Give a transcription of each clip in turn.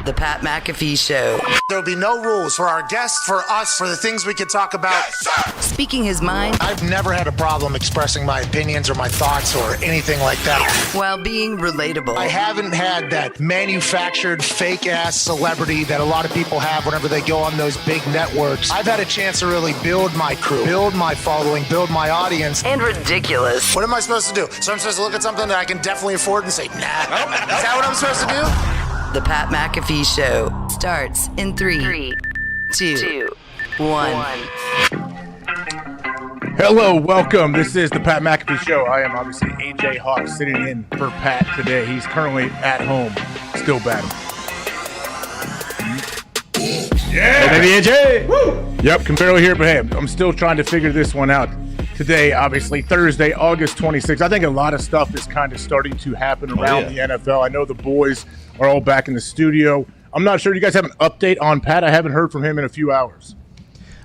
The Pat McAfee Show. There'll be no rules for our guests, for us, for the things we can talk about. Yes, speaking his mind. I've never had a problem expressing my opinions or my thoughts or anything like that. While being relatable. I haven't had that manufactured fake-ass celebrity that a lot of people have whenever they go on those big networks. I've had a chance to really build my crew, build my following, build my audience. And ridiculous. What am I supposed to do? So I'm supposed to look at something that I can definitely afford and say, nah. Is that what I'm supposed to do? The Pat McAfee Show starts in 3, 2, 1. Hello, welcome. This is the Pat McAfee Show. I am obviously AJ Hawk sitting in for Pat today. He's currently at home, still battling. Yeah, hey, baby AJ. Woo! Yep, can barely hear, but hey, I'm still trying to figure this one out. Today, obviously, Thursday, August 26th. I think a lot of stuff is kind of starting to happen around the NFL. I know the boys are all back in the studio. I'm not sure. You guys have an update on Pat? I haven't heard from him in a few hours.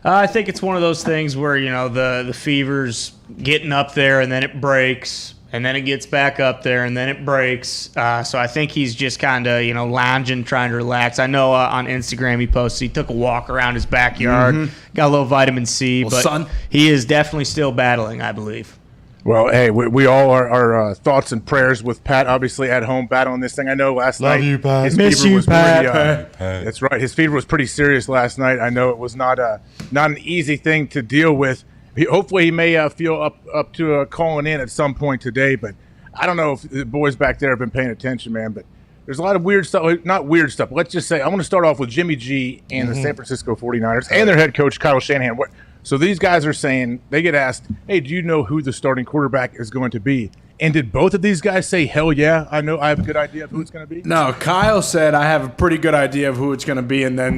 I think it's one of those things where, you know, the fever's getting up there and then it breaks and then it gets back up there and then it breaks. So I think he's just kind of, you know, lounging, trying to relax. I know on Instagram he posted he took a walk around his backyard, got a little vitamin C, but he is definitely still battling, I believe. Well, hey, we all are thoughts and prayers with Pat, obviously at home battling this thing. I know last night you, Pat. his Miss fever you, was Pat. pretty. That's right. His fever was pretty serious last night. I know it was not an easy thing to deal with. Hopefully, he may feel up to calling in at some point today. But I don't know if the boys back there have been paying attention, man. But there's a lot of weird stuff. Not weird stuff. Let's just say I want to start off with Jimmy G and the San Francisco 49ers and their head coach Kyle Shanahan. So these guys are saying, they get asked, hey, do you know who the starting quarterback is going to be? And did both of these guys say, hell yeah, I have a good idea of who it's going to be? No, Kyle said, I have a pretty good idea of who it's going to be. And then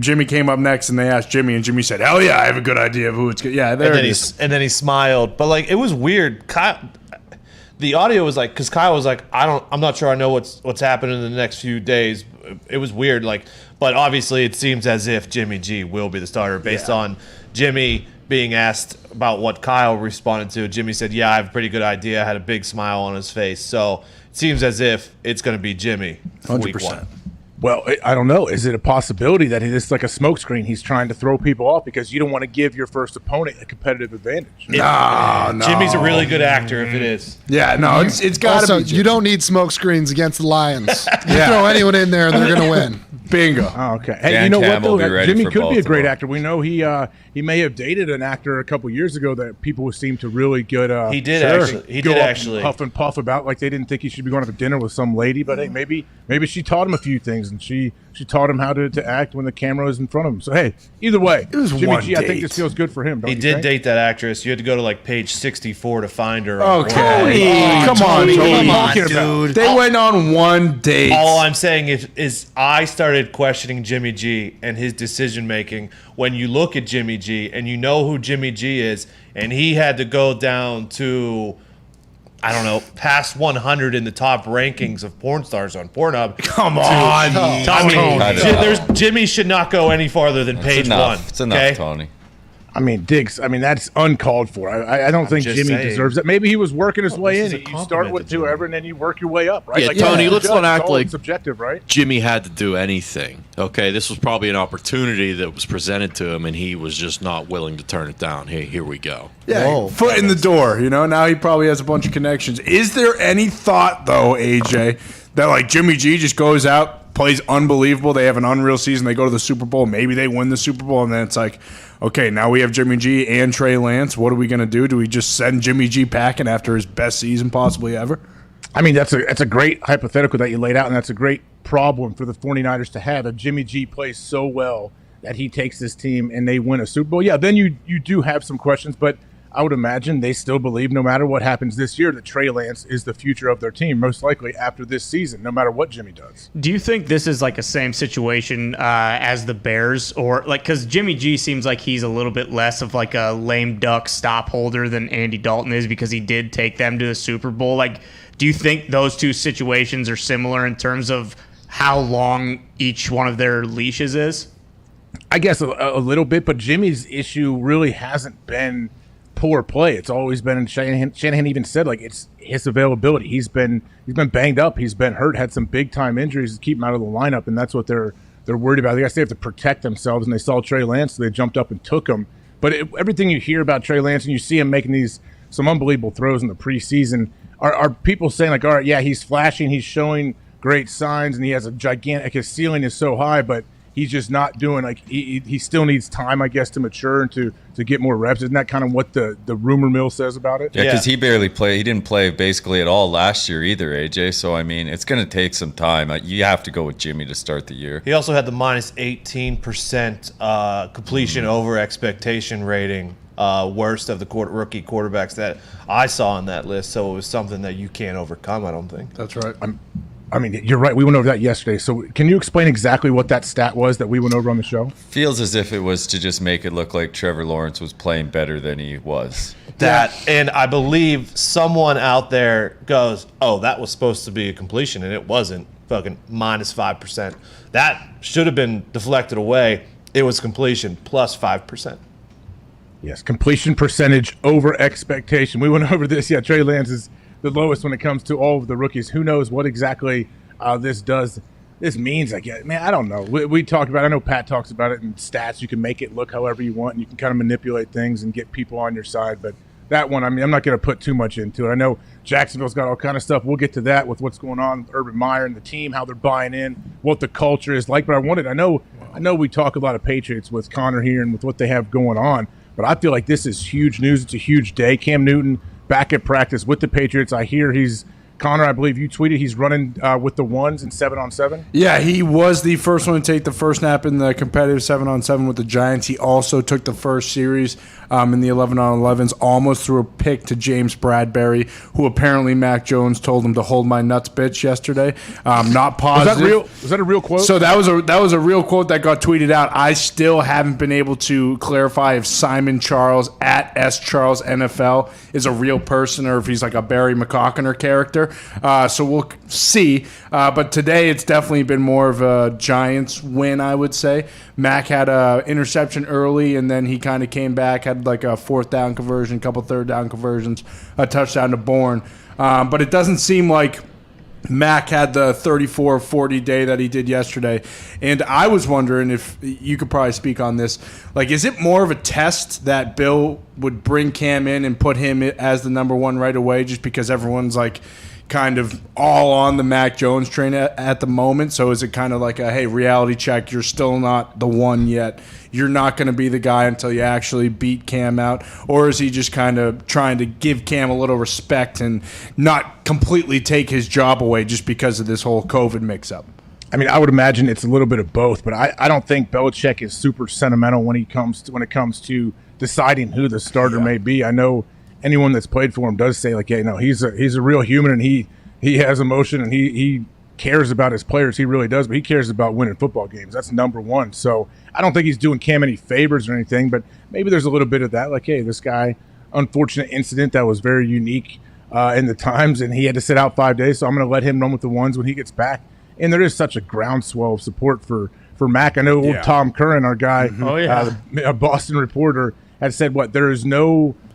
Jimmy came up next and they asked Jimmy, and Jimmy said, hell yeah, I have a good idea of who it's going to be. Yeah, there it is. And then he smiled. But, like, it was weird. The audio was like, because Kyle was like, I'm not sure I know what's happening in the next few days. It was weird. Like, but obviously it seems as if Jimmy G will be the starter based on Jimmy being asked about what Kyle responded to. Jimmy said, yeah, I have a pretty good idea. I had a big smile on his face. So it seems as if it's going to be Jimmy for 100%. week one. Well, I don't know. Is it a possibility that this is like a smokescreen? He's trying to throw people off because you don't want to give your first opponent a competitive advantage. No. Jimmy's a really good actor if it is. Yeah, no, it's got to be Jimmy. You don't need smoke screens against the Lions. You throw anyone in there and they're going to win. Bingo. Oh, okay. Hey, Dan you know what, Campbell though? will be ready Jimmy for could be a both great of them. actor. We know he may have dated an actor a couple years ago that people seemed to really good. He did actually. Huff and puff about like they didn't think he should be going to dinner with some lady, but hey, maybe she taught him a few things, and she taught him how to act when the camera is in front of him. So hey, either way, It was Jimmy one G, I think date. this feels good for him. Don't He you did think? date that actress. You had to go to like page 64 to find her. Okay. Come on, Tony. Tony. Come on, dude. They went on one date. All I'm saying is I started questioning Jimmy G and his decision making when you look at Jimmy G and you know who Jimmy G is, and he had to go down to, I don't know, past 100 in the top rankings of porn stars on Pornhub. Come on, Tony. Jimmy should not go any farther than page one. It's enough, okay? Tony. I mean, Diggs. I mean, that's uncalled for. I don't think just Jimmy saying. deserves it. Maybe he was working his way in. this is a You start compliment with to Jimmy. whoever, and then you work your way up, right? Yeah, Like, Tony, let's judge, not act it's all like subjective, right? Jimmy had to do anything. Okay, this was probably an opportunity that was presented to him, and he was just not willing to turn it down. Hey, here we go. Yeah, foot in the door. You know, now he probably has a bunch of connections. Is there any thought, though, AJ, that like Jimmy G just goes out, plays unbelievable, they have an unreal season, they go to the Super Bowl, maybe they win the Super Bowl, and then it's like, okay, now we have Jimmy G and Trey Lance. What are we going to do? Do we just send Jimmy G packing after his best season possibly ever? I mean, that's a great hypothetical that you laid out, and that's a great problem for the 49ers to have. If Jimmy G plays so well that he takes this team and they win a Super Bowl, yeah, then you do have some questions, but I would imagine they still believe no matter what happens this year that Trey Lance is the future of their team, most likely after this season, no matter what Jimmy does. Do you think this is like a same situation as the Bears, or like because Jimmy G seems like he's a little bit less of like a lame duck stop holder than Andy Dalton is because he did take them to the Super Bowl? Like, do you think those two situations are similar in terms of how long each one of their leashes is? I guess a little bit, but Jimmy's issue really hasn't been poor play. It's always been, and Shanahan even said, like, it's his availability. He's been banged up. He's been hurt, had some big-time injuries to keep him out of the lineup, and that's what they're worried about. I guess they have to protect themselves, and they saw Trey Lance, so they jumped up and took him. But everything you hear about Trey Lance, and you see him making some unbelievable throws in the preseason, are people saying, like, all right, yeah, he's flashing, he's showing great signs, and he has a gigantic – his ceiling is so high, but he's just not doing – like, he still needs time, I guess, to mature and to get more reps. Isn't that kind of what the rumor mill says about it? Yeah, because he barely played. He didn't play basically at all last year either, AJ. So, I mean, it's going to take some time. You have to go with Jimmy to start the year. He also had the minus 18% completion over expectation rating, worst of the rookie quarterbacks that I saw on that list. So it was something that you can't overcome, I don't think. That's right. I mean, you're right. We went over that yesterday. So can you explain exactly what that stat was that we went over on the show? Feels as if it was to just make it look like Trevor Lawrence was playing better than he was. And I believe someone out there goes, oh, that was supposed to be a completion, and it wasn't. Fucking minus 5%. That should have been deflected away. It was completion plus 5%. Yes, completion percentage over expectation. We went over this. Yeah, Trey Lance is the lowest when it comes to all of the rookies. Who knows what exactly this means? I guess, man, I don't know. We talk about. I know Pat talks about it in stats. You can make it look however you want, and you can kind of manipulate things and get people on your side. But that one, I mean, I'm not going to put too much into it. I know Jacksonville's got all kind of stuff. We'll get to that with what's going on with Urban Meyer and the team, how they're buying in, what the culture is like. But I know we talk a lot of Patriots with Connor here and with what they have going on. But I feel like this is huge news. It's a huge day. Cam Newton back at practice with the Patriots. I hear Connor, I believe you tweeted he's running with the ones in 7-on-7. Yeah, he was the first one to take the first snap in the competitive 7-on-7 with the Giants. He also took the first series in the 11-on-11s, almost threw a pick to James Bradbury, who apparently Mac Jones told him to hold my nuts, bitch, yesterday. Not positive. Was that a real quote? So that was a real quote that got tweeted out. I still haven't been able to clarify if Simon Charles at S Charles NFL is a real person or if he's like a Barry McCockiner character. So we'll see. But today it's definitely been more of a Giants win, I would say. Mac had an interception early, and then he kind of came back, had like a fourth down conversion, a couple third down conversions, a touchdown to Bourne. But it doesn't seem like Mac had the 34-40 day that he did yesterday. And I was wondering if you could probably speak on this. Like, is it more of a test that Bill would bring Cam in and put him as the number one right away just because everyone's like kind of all on the Mac Jones train at the moment? So is it kind of like a, hey, reality check, you're still not the one yet. You're not going to be the guy until you actually beat Cam out? Or is he just kind of trying to give Cam a little respect and not completely take his job away just because of this whole COVID mix-up? I mean, I would imagine it's a little bit of both, but I don't think Belichick is super sentimental when it comes to deciding who the starter may be. I know anyone that's played for him does say, like, yeah, no, he's a real human, and he has emotion, and he cares about his players. He really does, but he cares about winning football games. That's number one. So I don't think he's doing Cam any favors or anything, but maybe there's a little bit of that. Like, hey, this guy, unfortunate incident that was very unique in the times, and he had to sit out 5 days, so I'm going to let him run with the ones when he gets back. And there is such a groundswell of support for Mac. I know old Tom Curran, our guy, a Boston reporter, had said,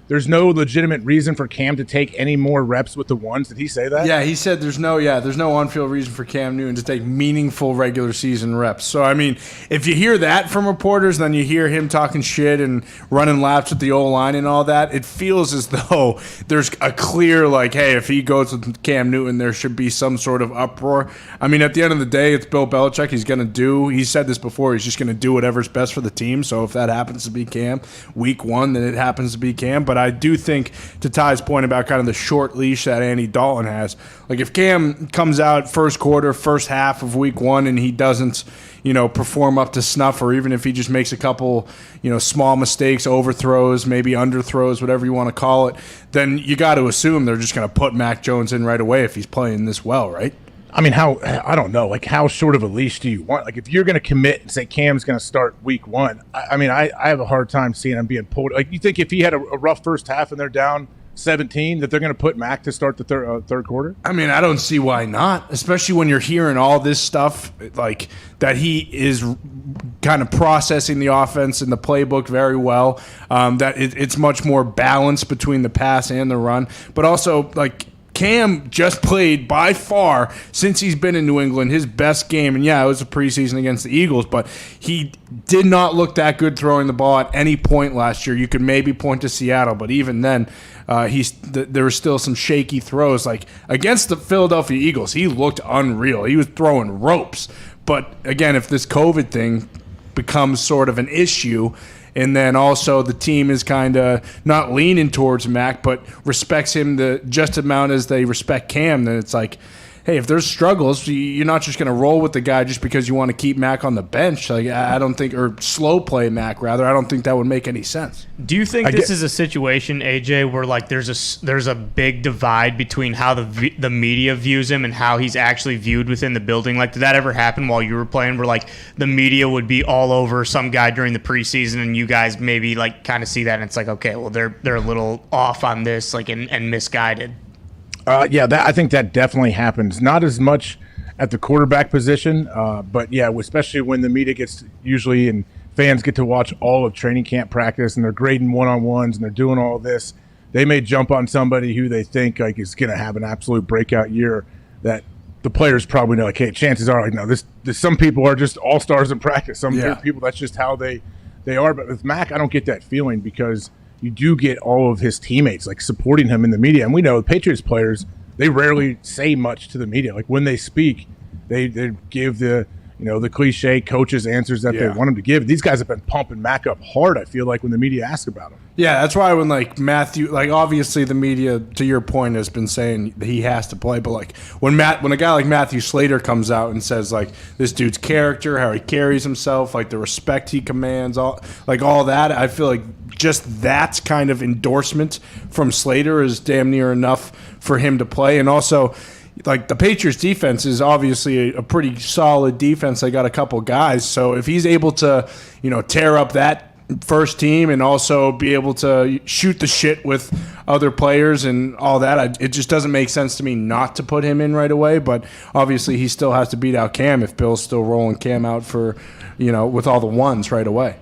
there's no legitimate reason for Cam to take any more reps with the ones. Did he say that? Yeah, he said there's no on-field reason for Cam Newton to take meaningful regular season reps. So, I mean, if you hear that from reporters, then you hear him talking shit and running laps with the O-line and all that, it feels as though there's a clear, like, hey, if he goes with Cam Newton, there should be some sort of uproar. I mean, at the end of the day, it's Bill Belichick. He said this before, he's just going to do whatever's best for the team. So if that happens to be Cam, week one, then it happens to be Cam. But I do think, to Ty's point about kind of the short leash that Andy Dalton has, like if Cam comes out first quarter, first half of week one, and he doesn't, perform up to snuff, or even if he just makes a couple, small mistakes, overthrows, maybe underthrows, whatever you want to call it, then you got to assume they're just going to put Mac Jones in right away if he's playing this well, right? I mean, I don't know. Like, how short of a leash do you want? Like, if you're going to commit and say Cam's going to start week one, I mean, I have a hard time seeing him being pulled. Like, you think if he had a rough first half and they're down 17 that they're going to put Mac to start the third quarter? I mean, I don't see why not, especially when you're hearing all this stuff, like that he is kind of processing the offense and the playbook very well, that it's much more balanced between the pass and the run. But also, like, Cam just played by far, since he's been in New England, his best game. And yeah, it was a preseason against the Eagles, but he did not look that good throwing the ball at any point last year. You could maybe point to Seattle, but even then, there were still some shaky throws. Like against the Philadelphia Eagles, he looked unreal. He was throwing ropes. But again, if this COVID thing becomes sort of an issue, and then also the team is kind of not leaning towards Mac, but respects him the just amount as they respect Cam, then it's like, hey, if there's struggles, you're not just going to roll with the guy just because you want to keep Mac on the bench. Like, I don't think, or slow play Mac rather. I don't think that would make any sense. Do you think this is a situation, AJ, where like there's a big divide between how the media views him and how he's actually viewed within the building? Like, did that ever happen while you were playing, where like the media would be all over some guy during the preseason, and you guys maybe like kind of see that, and it's like, okay, well they're a little off on this, like and misguided? Yeah, I think that definitely happens. Not as much at the quarterback position, but yeah, especially when the media gets usually and fans get to watch all of training camp practice and they're grading one-on-ones and they're doing all this. They may jump on somebody who they think like is going to have an absolute breakout year that the players probably know. Like, hey, chances are, like, no, this some people are just all stars in practice. Some people, that's just how they are. But with Mac, I don't get that feeling because you do get all of his teammates like supporting him in the media, and we know the Patriots players, they rarely say much to the media. Like when they speak, they give the the cliche coaches answers that they want him to give. These guys have been pumping Mac up hard, I feel like, when the media ask about him. Yeah, that's why when like Matthew, like obviously the media, to your point, has been saying that he has to play, but like when a guy like Matthew Slater comes out and says like this dude's character, how he carries himself, like the respect he commands, all that, I feel like just that kind of endorsement from Slater is damn near enough for him to play. And also, like, the Patriots defense is obviously a pretty solid defense. They got a couple guys. So if he's able to, tear up that first team and also be able to shoot the shit with other players and all that, it just doesn't make sense to me not to put him in right away. But obviously he still has to beat out Cam if Bill's still rolling Cam out for, with all the ones right away.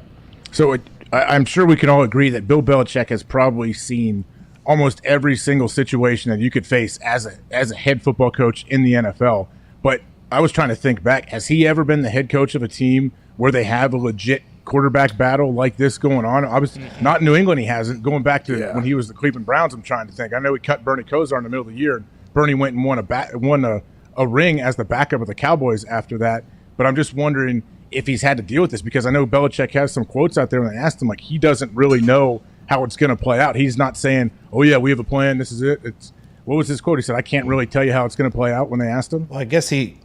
So I'm sure we can all agree that Bill Belichick has probably seen almost every single situation that you could face as a head football coach in the NFL. But I was trying to think back. Has he ever been the head coach of a team where they have a legit quarterback battle like this going on? Obviously, not in New England he hasn't. Going back to when he was the Cleveland Browns, I'm trying to think. I know he cut Bernie Kosar in the middle of the year, and Bernie went and won a ring as the backup of the Cowboys after that. But I'm just wondering if he's had to deal with this, because I know Belichick has some quotes out there when they asked him, like, he doesn't really know how it's going to play out. He's not saying, oh yeah, we have a plan, this is it. What was his quote? He said, I can't really tell you how it's going to play out, when they asked him. Well, I guess he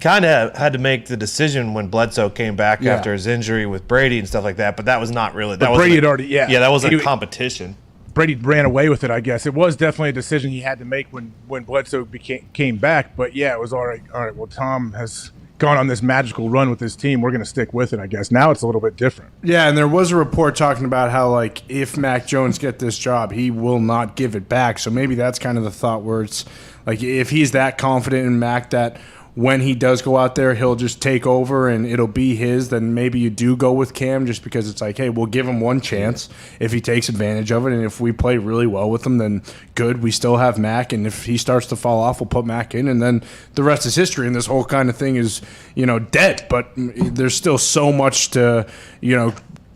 kind of had to make the decision when Bledsoe came back after his injury with Brady and stuff like that, but that was not really. That Brady had already, that wasn't a competition. Brady ran away with it, I guess. It was definitely a decision he had to make when Bledsoe came back, but yeah, it was all right, well, Tom has gone on this magical run with his team, we're going to stick with it, I guess. Now it's a little bit different. Yeah, and there was a report talking about how, like, if Mac Jones get this job, he will not give it back. So maybe that's kind of the thought where it's like, if he's that confident in Mac that when he does go out there, he'll just take over and it'll be his, then maybe you do go with Cam just because it's like, hey, we'll give him one chance if he takes advantage of it. And if we play really well with him, then good, we still have Mac. And if he starts to fall off, we'll put Mac in. And then the rest is history. And this whole kind of thing is, dead. But there's still so much to,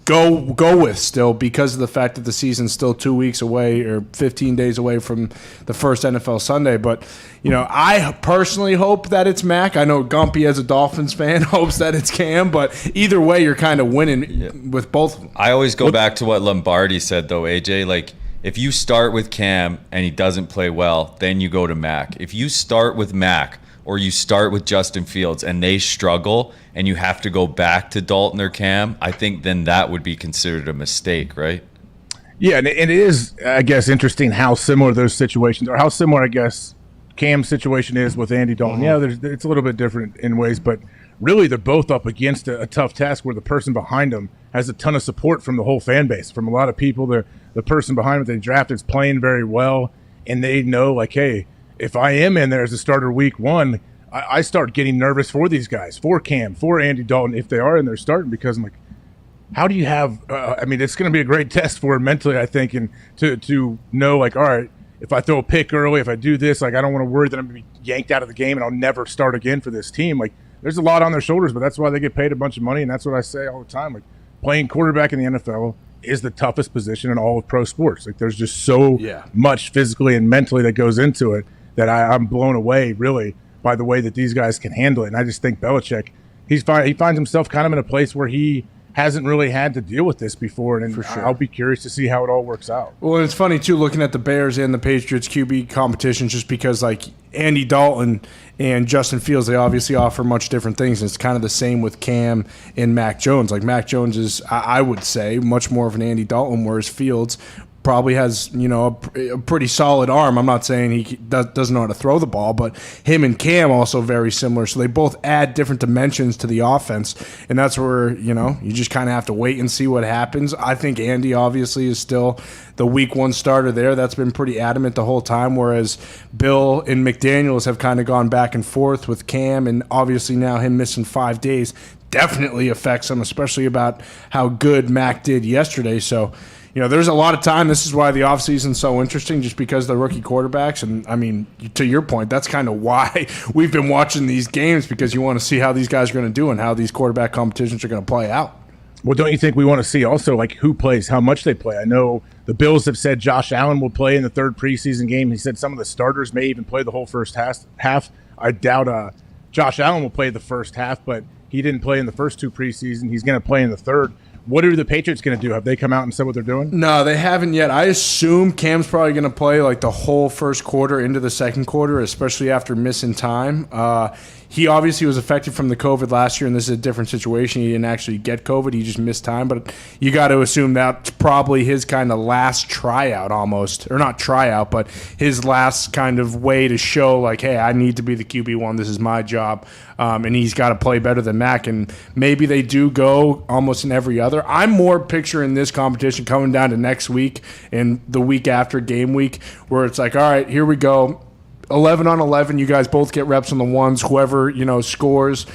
go with still, because of the fact that the season's still 2 weeks away or 15 days away from the first NFL Sunday. But, I personally hope that it's Mac. I know Gumpy, as a Dolphins fan, hopes that it's Cam, but either way, you're kind of winning with both of them. I always go back to what Lombardi said, though, AJ. Like, if you start with Cam and he doesn't play well, then you go to Mac. If you start with Mac or you start with Justin Fields and they struggle and you have to go back to Dalton or Cam, I think then that would be considered a mistake, right? Yeah, and it is, I guess, interesting how similar those situations are, how similar, I guess, Cam's situation is with Andy Dalton. Yeah, it's a little bit different in ways, but really they're both up against a tough task where the person behind them has a ton of support from the whole fan base, from a lot of people. The person behind them they drafted is playing very well, and they know, like, hey, if I am in there as a starter week 1, I start getting nervous for these guys, for Cam, for Andy Dalton, if they are in there starting, because I'm like, how do you have it's going to be a great test for him mentally, I think, and to know, like, all right, if I throw a pick early, if I do this, like, I don't want to worry that I'm going to be yanked out of the game and I'll never start again for this team. Like, there's a lot on their shoulders, but that's why they get paid a bunch of money, and that's what I say all the time. Like, playing quarterback in the NFL is the toughest position in all of pro sports. Like, there's just so much physically and mentally that goes into it that I'm blown away, really, by the way that these guys can handle it. And I just think Belichick, he finds himself kind of in a place where he hasn't really had to deal with this before, and I'll be curious to see how it all works out. Well, it's funny, too, looking at the Bears and the Patriots QB competition, just because, like, Andy Dalton and Justin Fields, they obviously offer much different things, and it's kind of the same with Cam and Mac Jones. Like, Mac Jones is, I would say, much more of an Andy Dalton, whereas Fields probably has, a pretty solid arm. I'm not saying he doesn't know how to throw the ball, but him and Cam also very similar. So they both add different dimensions to the offense, and that's where, you just kind of have to wait and see what happens. I think Andy obviously is still the week 1 starter there. That's been pretty adamant the whole time, whereas Bill and McDaniels have kind of gone back and forth with Cam, and obviously now him missing 5 days definitely affects him, especially about how good Mac did yesterday. So, there's a lot of time. This is why the offseason is so interesting, just because they're rookie quarterbacks. And, I mean, to your point, that's kind of why we've been watching these games, because you want to see how these guys are going to do and how these quarterback competitions are going to play out. Well, don't you think we want to see also, like, who plays, how much they play? I know the Bills have said Josh Allen will play in the 3rd preseason game. He said some of the starters may even play the whole first half. I doubt Josh Allen will play the first half, but he didn't play in the first 2 preseason. He's going to play in the 3rd. What are the Patriots going to do? Have they come out and said what they're doing? No, they haven't yet. I assume Cam's probably going to play like the whole first quarter into the second quarter, especially after missing time. He obviously was affected from the COVID last year, and this is a different situation. He didn't actually get COVID. He just missed time. But you got to assume that's probably his kind of last tryout almost. Or not tryout, but his last kind of way to show, like, hey, I need to be the QB1. This is my job. And he's got to play better than Mac. And maybe they do go almost in every other. I'm more picturing this competition coming down to next week and the week after game week, where it's like, all right, here we go. 11 on 11, you guys both get reps on the ones. Whoever, scores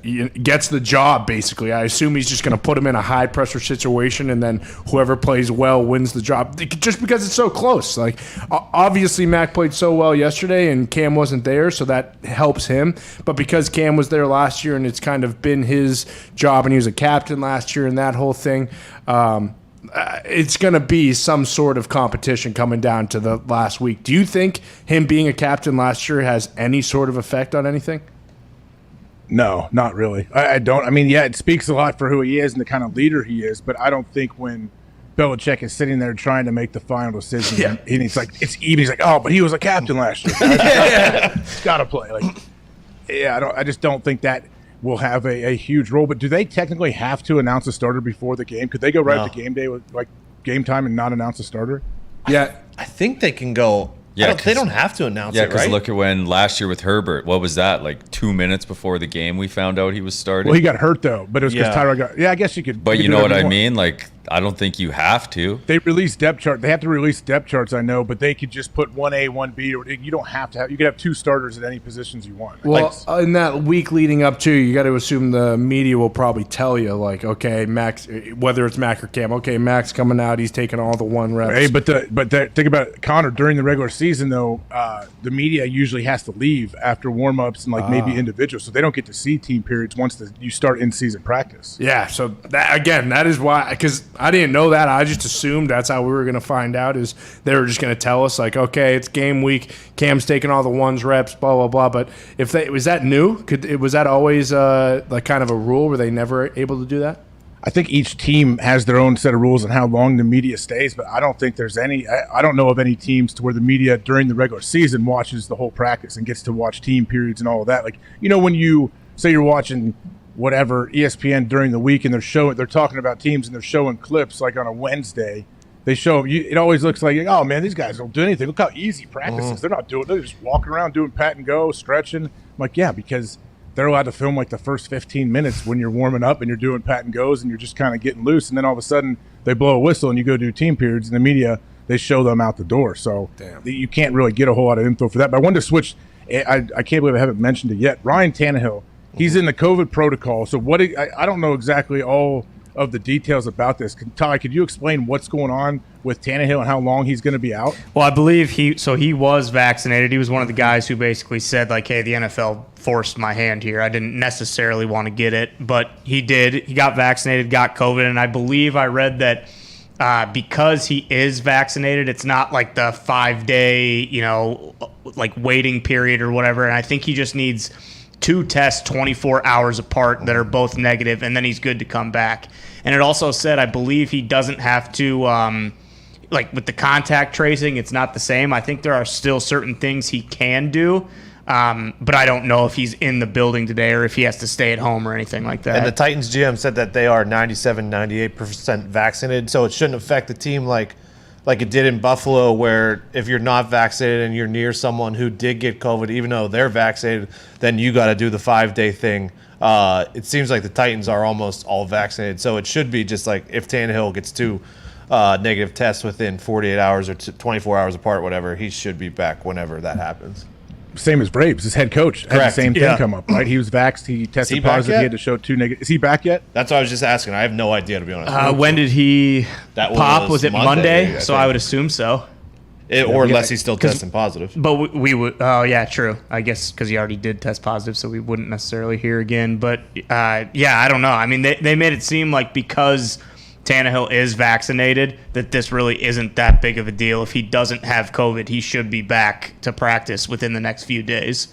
gets the job, basically. I assume he's just going to put him in a high-pressure situation, and then whoever plays well wins the job, just because it's so close. Like, obviously, Mac played so well yesterday, and Cam wasn't there, so that helps him. But because Cam was there last year, and it's kind of been his job, and he was a captain last year and that whole thing, it's going to be some sort of competition coming down to the last week. Do you think him being a captain last year has any sort of effect on anything? No, not really. I don't. I mean, yeah, it speaks a lot for who he is and the kind of leader he is, but I don't think when Belichick is sitting there trying to make the final decision, and he's like, it's even. He's like, oh, but he was a captain last year. He's got to play. Like, I just don't think that will have a huge role. But do they technically have to announce a starter before the game? Could they go right to game day with like game time and not announce a starter? Yeah, I think they can go. Yeah, they don't have to announce it, right? Yeah, because look at when last year with Herbert, what was that? Like 2 minutes before the game, we found out he was starting. Well, he got hurt though, but it was because Tyrod got. Yeah, I guess you could. But you know what I mean? Like, I don't think you have to. They release depth chart. They have to release depth charts, I know, but they could just put 1A, 1B, or you don't have to have. You could have 2 starters at any positions you want. Well, in that week leading up to, you got to assume the media will probably tell you, like, okay, Max, whether it's Mac or Cam, okay, Mac's coming out, he's taking all the 1 reps. Hey, but think about it, Connor, during the regular season though, the media usually has to leave after warm-ups and like maybe individuals, so they don't get to see team periods once you start in-season practice. Yeah, so that is why, because I didn't know that. I just assumed that's how we were going to find out, is they were just going to tell us, like, okay, it's game week, Cam's taking all the 1s reps, blah, blah, blah. But was that new? Was that always like kind of a rule? Were they never able to do that? I think each team has their own set of rules on how long the media stays, but I don't think there's any. I don't know of any teams to where the media during the regular season watches the whole practice and gets to watch team periods and all of that. Like, when you say you're watching whatever ESPN during the week and they're talking about teams and they're showing clips like on a Wednesday. They show it always looks like, oh man, these guys don't do anything. Look how easy practice is. They're not doing. They're just walking around doing pat and go, stretching. I'm like, yeah, because they're allowed to film like the first 15 minutes when you're warming up and you're doing pat and goes and you're just kind of getting loose. And then all of a sudden they blow a whistle and you go do team periods, and the media, they show them out the door. So you can't really get a whole lot of info for that. But I wanted to switch. I can't believe I haven't mentioned it yet. Ryan Tannehill, he's in the COVID protocol. So I don't know exactly all of the details about this. Ty, could you explain what's going on with Tannehill and how long he's going to be out? Well, I believe he was vaccinated. He was one of the guys who basically said, like, hey, the NFL forced my hand here. I didn't necessarily want to get it, but he did. He got vaccinated, got COVID, and I believe I read that because he is vaccinated, it's not like the 5-day, like waiting period or whatever, and I think he just needs 2 tests 24 hours apart that are both negative, and then he's good to come back. And it also said, I believe he doesn't have to, like with the contact tracing, it's not the same. I think there are still certain things he can do, but I don't know if he's in the building today or if he has to stay at home or anything like that. And the Titans GM said that they are 97, 98% vaccinated, so it shouldn't affect the team like it did in Buffalo, where if you're not vaccinated and you're near someone who did get COVID, even though they're vaccinated, then you got to do the 5-day thing. It seems like the Titans are almost all vaccinated, so it should be just like if Tannehill gets 2 negative tests within 48 hours or 24 hours apart, whatever, he should be back whenever that happens. Same as Braves, his head coach had the same thing come up, right? He was vaxxed, he tested positive, he had to show 2 negative. Is he back yet? That's what I was just asking. I have no idea, to be honest. When did he pop? Was it Monday? I So I would assume so. Or unless he's still testing positive. But we would. Oh, yeah, true. I guess because he already did test positive, so we wouldn't necessarily hear again. But yeah, I don't know. I mean, they made it seem like because Tannehill is vaccinated, that this really isn't that big of a deal. If he doesn't have COVID, he should be back to practice within the next few days.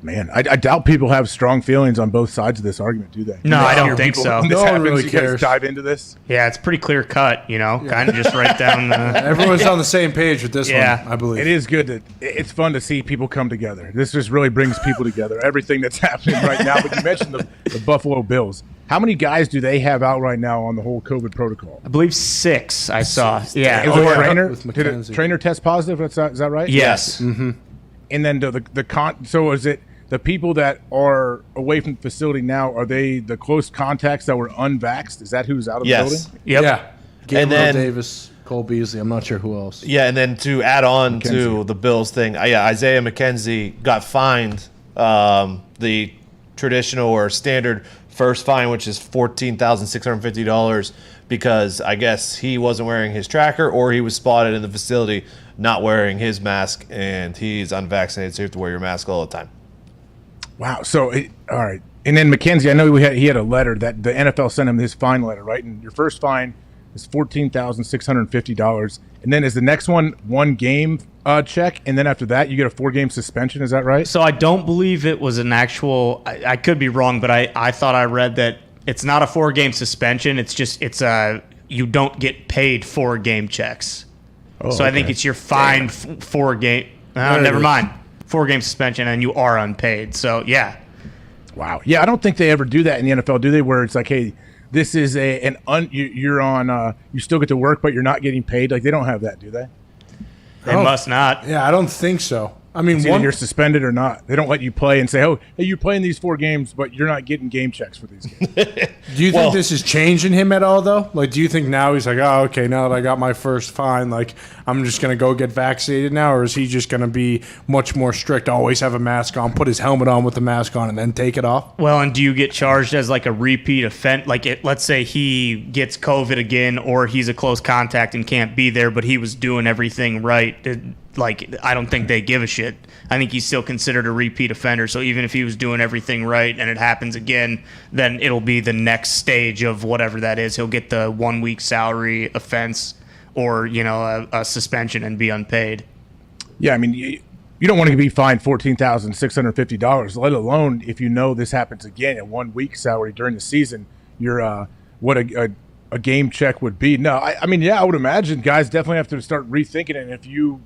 Man, I doubt people have strong feelings on both sides of this argument, do they? No, I don't think so. No one really cares. Dive into this. Yeah, it's pretty clear cut, kind of just right down. Everyone's on the same page with this one, I believe. It is good. It's fun to see people come together. This just really brings people together, everything that's happening right now. But you mentioned the Buffalo Bills. How many guys do they have out right now on the whole COVID protocol? I believe 6 I saw. Yeah. Is the trainer? Did a trainer test positive? Is that right? Yes. Mm-hmm. And then so is it the people that are away from the facility now, are they the close contacts that were unvaxxed? Is that who's out of the building? Yep. Yeah. Gabriel And then- Davis, Cole Beasley. I'm not sure who else. Yeah, and then to add on to the Bills thing, Isaiah McKenzie got fined the traditional or standard first fine, which is $14,650, because I guess he wasn't wearing his tracker or he was spotted in the facility not wearing his mask, and he's unvaccinated, so you have to wear your mask all the time. Wow. So, all right. And then McKenzie, I know he had a letter that the NFL sent him his fine letter, right? And your first fine is $14,650. And then is the next one game check, and then after that you get a 4-game suspension. Is that right? So I don't believe it was an actual. I could be wrong, but I thought I read that it's not a 4-game suspension. It's you don't get paid 4-game checks. Oh, so I think it's your fine 4-game. Never mind. 4-game suspension, and you are unpaid. So yeah. Wow. Yeah, I don't think they ever do that in the NFL, do they? Where it's like, hey, this is you're on. You still get to work, but you're not getting paid. Like they don't have that, do they? They must not. Yeah, I don't think so. I mean, It's either you're suspended or not. They don't let you play and say, "Oh, hey, you're playing these 4 games, but you're not getting game checks for these games." Do you think this is changing him at all, though? Like, do you think now he's like, oh, okay, now that I got my first fine, like, I'm just going to go get vaccinated now? Or is he just going to be much more strict, always have a mask on, put his helmet on with the mask on, and then take it off? Well, and do you get charged as like a repeat offense? Like, let's say he gets COVID again, or he's a close contact and can't be there, but he was doing everything right. Like, I don't think they give a shit. I think he's still considered a repeat offender. So even if he was doing everything right and it happens again, then it'll be the next stage of whatever that is. He'll get the 1-week salary offense or, a suspension and be unpaid. Yeah, I mean, you don't want to be fined $14,650, let alone if you know this happens again at 1 week salary during the season. You're what a game check would be. No, I mean, yeah, I would imagine guys definitely have to start rethinking it. And if you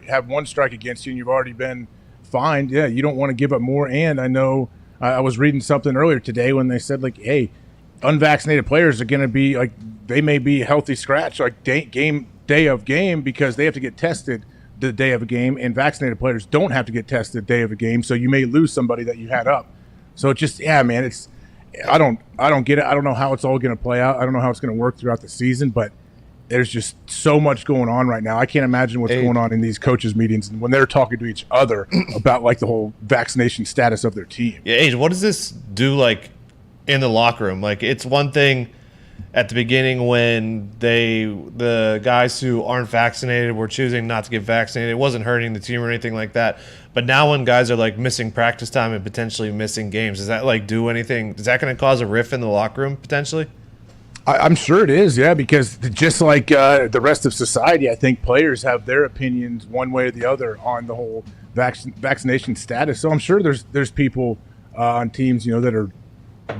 have 1 strike against you and you've already been fined, yeah, you don't want to give up more. And I know I was reading something earlier today when they said, like, hey, unvaccinated players are going to be like, they may be a healthy scratch, like day of game, because they have to get tested the day of a game, and vaccinated players don't have to get tested the day of a game. So you may lose somebody that you had up So it just, yeah, man, I don't get it. I don't know how it's all going to play out. I don't know how it's going to work throughout the season, but there's just so much going on right now. I can't imagine what's going on in these coaches' meetings and when they're talking to each other about like the whole vaccination status of their team. Yeah, Age, what does this do like in the locker room? Like, it's one thing at the beginning when the guys who aren't vaccinated were choosing not to get vaccinated. It wasn't hurting the team or anything like that. But now when guys are like missing practice time and potentially missing games, does that like do anything? Is that going to cause a rift in the locker room potentially? I'm sure it is, yeah, because just like the rest of society, I think players have their opinions one way or the other on the whole vaccination status. So I'm sure there's people on teams, that are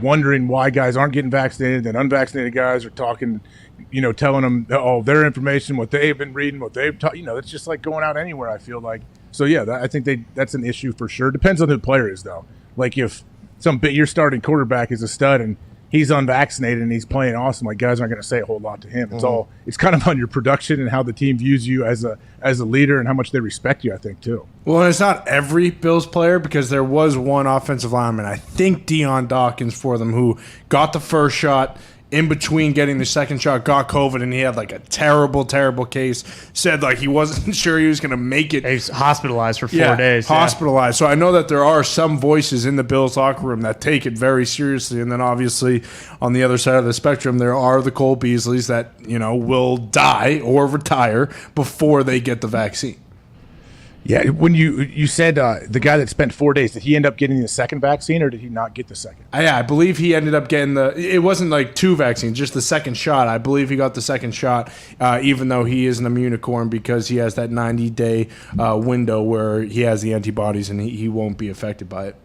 wondering why guys aren't getting vaccinated, then unvaccinated guys are talking, telling them their information, what they've been reading, what they've taught. It's just like going out anywhere, I feel like. So yeah, I think that's an issue for sure. Depends on who the player is though. Like if your starting quarterback is a stud and he's unvaccinated and he's playing awesome, like guys aren't going to say a whole lot to him. It's kind of on your production and how the team views you as a leader and how much they respect you, I think, too. Well, and it's not every Bills player because there was one offensive lineman, I think Deion Dawkins for them, who got the first shot, in between getting the second shot, got COVID, and he had like a terrible, terrible case. Said like he wasn't sure he was going to make it. He was hospitalized for 4 days. Hospitalized. So I know that there are some voices in the Bills locker room that take it very seriously. And then obviously on the other side of the spectrum, there are the Cole Beasleys that, will die or retire before they get the vaccine. Yeah, when you said the guy that spent 4 days, did he end up getting the second vaccine or did he not get the second? Yeah, I believe he ended up getting it wasn't like 2 vaccines, just the second shot. I believe he got the second shot, even though he is an immunicorn because he has that 90-day window where he has the antibodies and he won't be affected by it.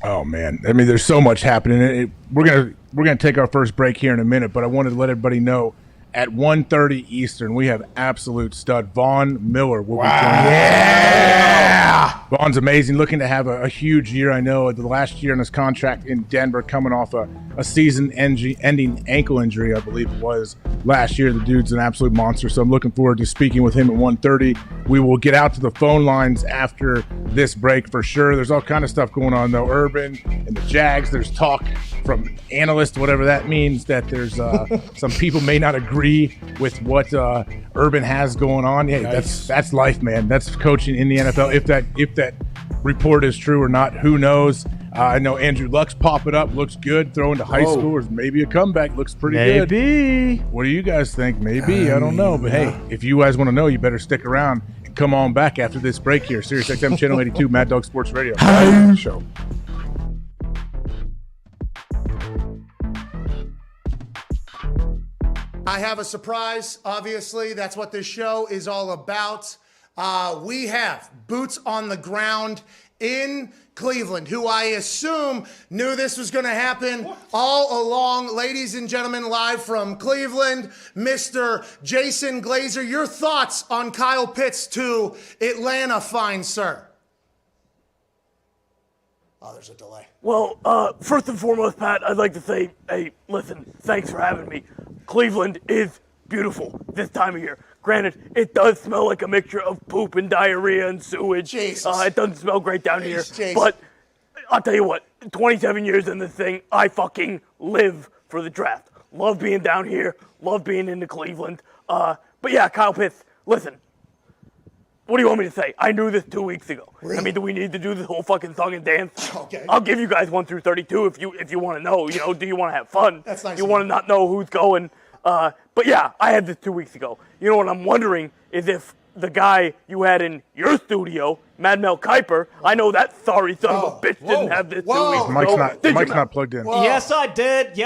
Oh, man. I mean, there's so much happening. We're gonna take our first break here in a minute, but I wanted to let everybody know at 1:30 Eastern, we have absolute stud Von Miller will be joining us. Yeah! Von's amazing, looking to have a huge year. I know the last year in his contract in Denver, coming off a season-ending ankle injury, I believe it was last year. The dude's an absolute monster, so I'm looking forward to speaking with him at 1:30. We will get out to the phone lines after this break for sure. There's all kind of stuff going on, though. Urban and the Jags, there's talk from analysts, whatever that means, that there's some people may not agree with what Urban has going on. Yeah, that's life, man. That's coaching in the NFL. If that report is true or not, who knows? I know Andrew Luck's popping up, looks good. Throwing to high schoolers, maybe a comeback, looks pretty good. Maybe. What do you guys think? Maybe, I don't know. But hey, if you guys want to know, you better stick around and come on back after this break here. Sirius XM Channel 82, Mad Dog Sports Radio. Show. I have a surprise, obviously. That's what this show is all about. We have boots on the ground in Cleveland, who I assume knew this was going to happen all along. Ladies and gentlemen, live from Cleveland, Mr. Jason Glazer. Your thoughts on Kyle Pitts to Atlanta, fine sir? Oh, there's a delay. Well, first and foremost, Pat, I'd like to say, hey, listen, thanks for having me. Cleveland is beautiful this time of year. Granted, it does smell like a mixture of poop and diarrhea and sewage. Jesus. It doesn't smell great down here. Jesus. But I'll tell you what, 27 years in this thing, I fucking live for the draft. Love being down here. Love being into Cleveland. But yeah, Kyle Pitts, listen. What do you want me to say? I knew this 2 weeks ago. Really? I mean, do we need to do this whole fucking song and dance? Okay. I'll give you guys 1 through 32 if you want to know. Do you want to have fun? That's nice. You want to not know who's going? But yeah, I had this 2 weeks ago. You know what I'm wondering is if the guy you had in your studio, Mad Mel Kiper, I know that sorry son of a bitch didn't have this 2 weeks ago. Mike's not plugged in. Whoa. Yes, I did.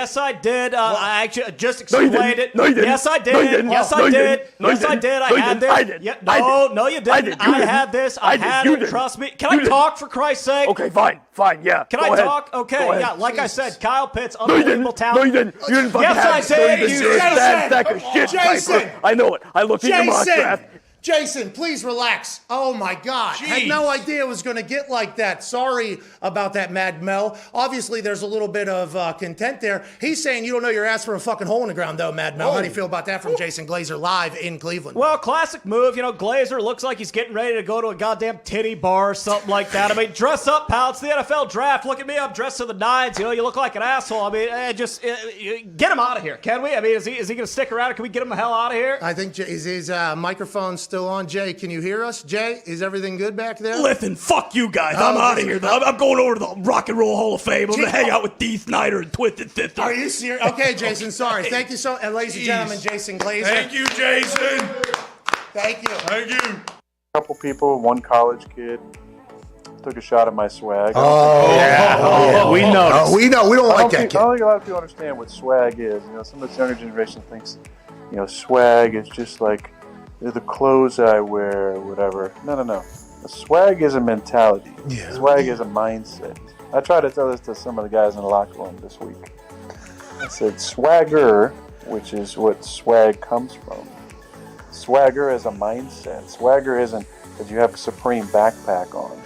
I actually just No, you explained didn't. it. No, you didn't. Yes, I did. No, you didn't. Yes, No, I you did. didn't. No, you Yes, I didn't. did. No, I you had didn't. this. I did. Yeah, I no, did. no, you I didn't. did. You I didn't. had this. I I did. had You it. didn't. Trust me. Can You I didn't. talk for Christ's sake? Okay, fine, yeah. Can Go I ahead. talk? Okay, Go ahead. yeah. Like I said, Kyle Pitts, No, you didn't. unbelievable talent. No, you didn't. You didn't fucking Yes, have I it. No, you did. didn't. You You're a said sad it. sack of shit, Jason. Kiper. I know it. I looked at your mock Jason. draft. Jason, please relax. Oh my God. Had no idea it was going to get like that. Sorry about that, Mad Mel. Obviously, there's a little bit of content there. He's saying you don't know your ass for a fucking hole in the ground, though, Mad Mel. How do you feel about that from Jason Glazer live in Cleveland? Well, classic move. You know, Glazer looks like he's getting ready to go to a goddamn titty bar or something like that. I mean, dress up, pal. It's the NFL draft. Look at me. I'm dressed to the nines. You know, you look like an asshole. I mean, get him out of here, can we? I mean, is he going to stick around? Can we get him the hell out of here? I think is his microphone still on? Jay, can you hear us? Jay, is everything good back there? Listen, fuck you guys. I'm out of here. I'm going over to the Rock and Roll Hall of Fame. I'm going to hang out with Dee Snider and Twisted Sister. Are you serious? Okay, Jason, sorry. Thank you so, and ladies and gentlemen, Jason Glazer. Thank you, Jason. Thank you. Thank you. A couple people, one college kid, took a shot at my swag. We know. We don't like that I kid. don't think a lot of people understand what swag is. You know, some of this younger generation thinks, you know, swag is just like the clothes I wear or whatever. No. Swag is a mentality. Yeah. Swag is a mindset. I try to tell this to some of the guys in the locker room this week. I said swagger, which is what swag comes from. Swagger is a mindset. Swagger isn't that you have a Supreme backpack on.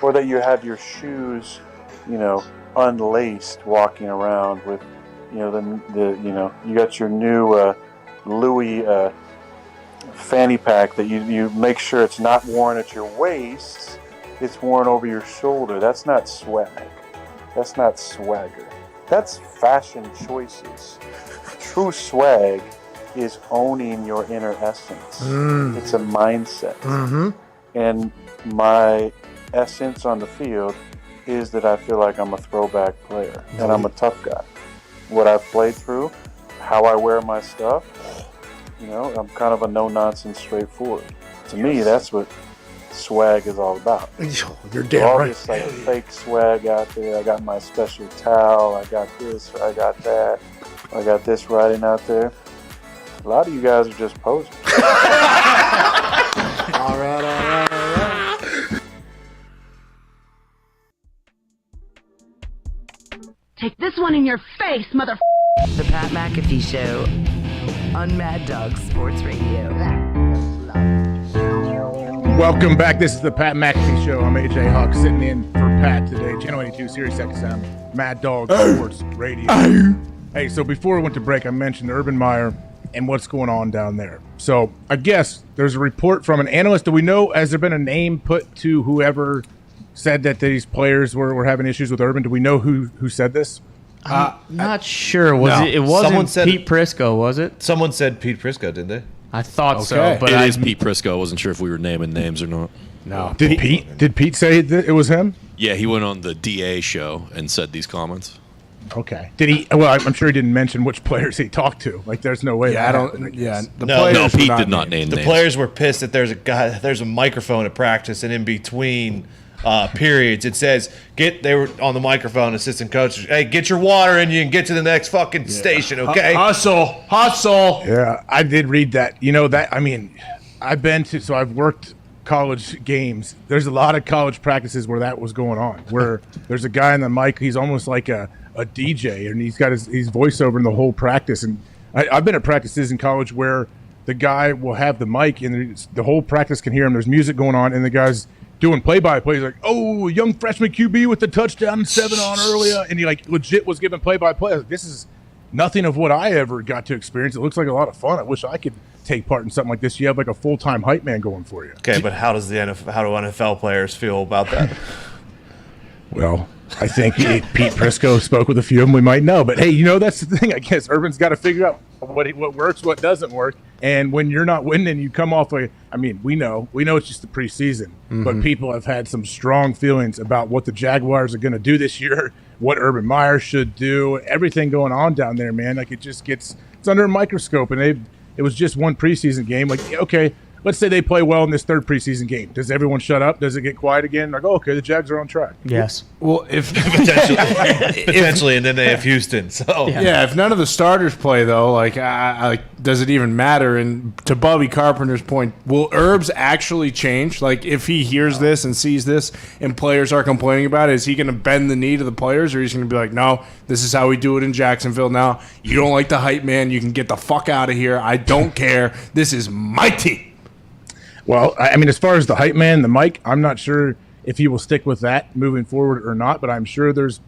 Or that you have your shoes, you know, unlaced walking around with, you know, you got your new Louis fanny pack that you make sure it's not worn at your waist, it's worn over your shoulder. That's not swag. That's not swagger. That's fashion choices. True swag is owning your inner essence. It's a mindset. And my essence on the field is that I feel like I'm a throwback player and I'm a tough guy. What I've played through, how I wear my stuff, you know, I'm kind of a no-nonsense, straightforward. To me, that's what swag is all about. You're damn all right. this like fake swag out there. I got my special towel. I got this. I got that. I got this writing out there. A lot of you guys are just posing. All right. Take this one in your face, mother. The Pat McAfee Show on Mad Dog Sports Radio. Welcome back. This is the Pat McAfee Show. I'm AJ Hawk sitting in for Pat today. Channel 82, Sirius XM, Mad Dog Sports Radio. Hey, so before we went to break, I mentioned Urban Meyer and what's going on down there. So I guess there's a report from an analyst. Do we know, has there been a name put to whoever said that these players were having issues with Urban? Do we know who said this? Not sure. It wasn't Someone said Pete Prisco, was it? Someone said Pete Prisco, didn't they? I thought so, but It is Pete Prisco. I wasn't sure if we were naming names or not. No. Did Pete say that it was him? Yeah, he went on the DA show and said these comments. Okay. Did he? Well, I'm sure he didn't mention which players he talked to. Like, there's no way. Yeah, that I happened, don't. Yeah, guess. the No, players Pete were did not name The names. players were pissed that there's a microphone at practice, and in between periods it says they were on the microphone, assistant coaches, hey, get your water in you and get to the next fucking station, okay? Hustle. Yeah, I did read that. You know that. I mean, I've worked college games. There's a lot of college practices where that was going on, where there's a guy on the mic. He's almost like a DJ, and he's got his voiceover in the whole practice. And I've been at practices in college where the guy will have the mic, and the whole practice can hear him. There's music going on, and the guy's doing play-by-play. He's like, "Oh, young freshman QB with the touchdown, 7 on earlier," and he like legit was giving play-by-play. I was like, this is nothing of what I ever got to experience. It looks like a lot of fun. I wish I could take part in something like this. You have like a full-time hype man going for you. Okay, but how do NFL players feel about that? Well, I think Pete Prisco spoke with a few of them we might know. But, hey, you know, that's the thing. I guess Urban's got to figure out what works, what doesn't work. And when you're not winning, you come off we know it's just the preseason. But people have had some strong feelings about what the Jaguars are going to do this year, what Urban Meyer should do, everything going on down there, man. Like, it's under a microscope. And it was just one preseason game. Like, okay, let's say they play well in this third preseason game. Does everyone shut up? Does it get quiet again? Like, oh, okay, the Jags are on track. Yes. Well, if Potentially, and then they have Houston. So yeah, if none of the starters play though, like, does it even matter? And to Bobby Carpenter's point, will Herbs actually change? Like, if he hears this and sees this, and players are complaining about it, is he going to bend the knee to the players, or is he going to be like, no, this is how we do it in Jacksonville now. You don't like the hype man, you can get the fuck out of here. I don't care. This is my team. Well, I mean, as far as the hype man, the mic, I'm not sure if he will stick with that moving forward or not, but I'm sure there's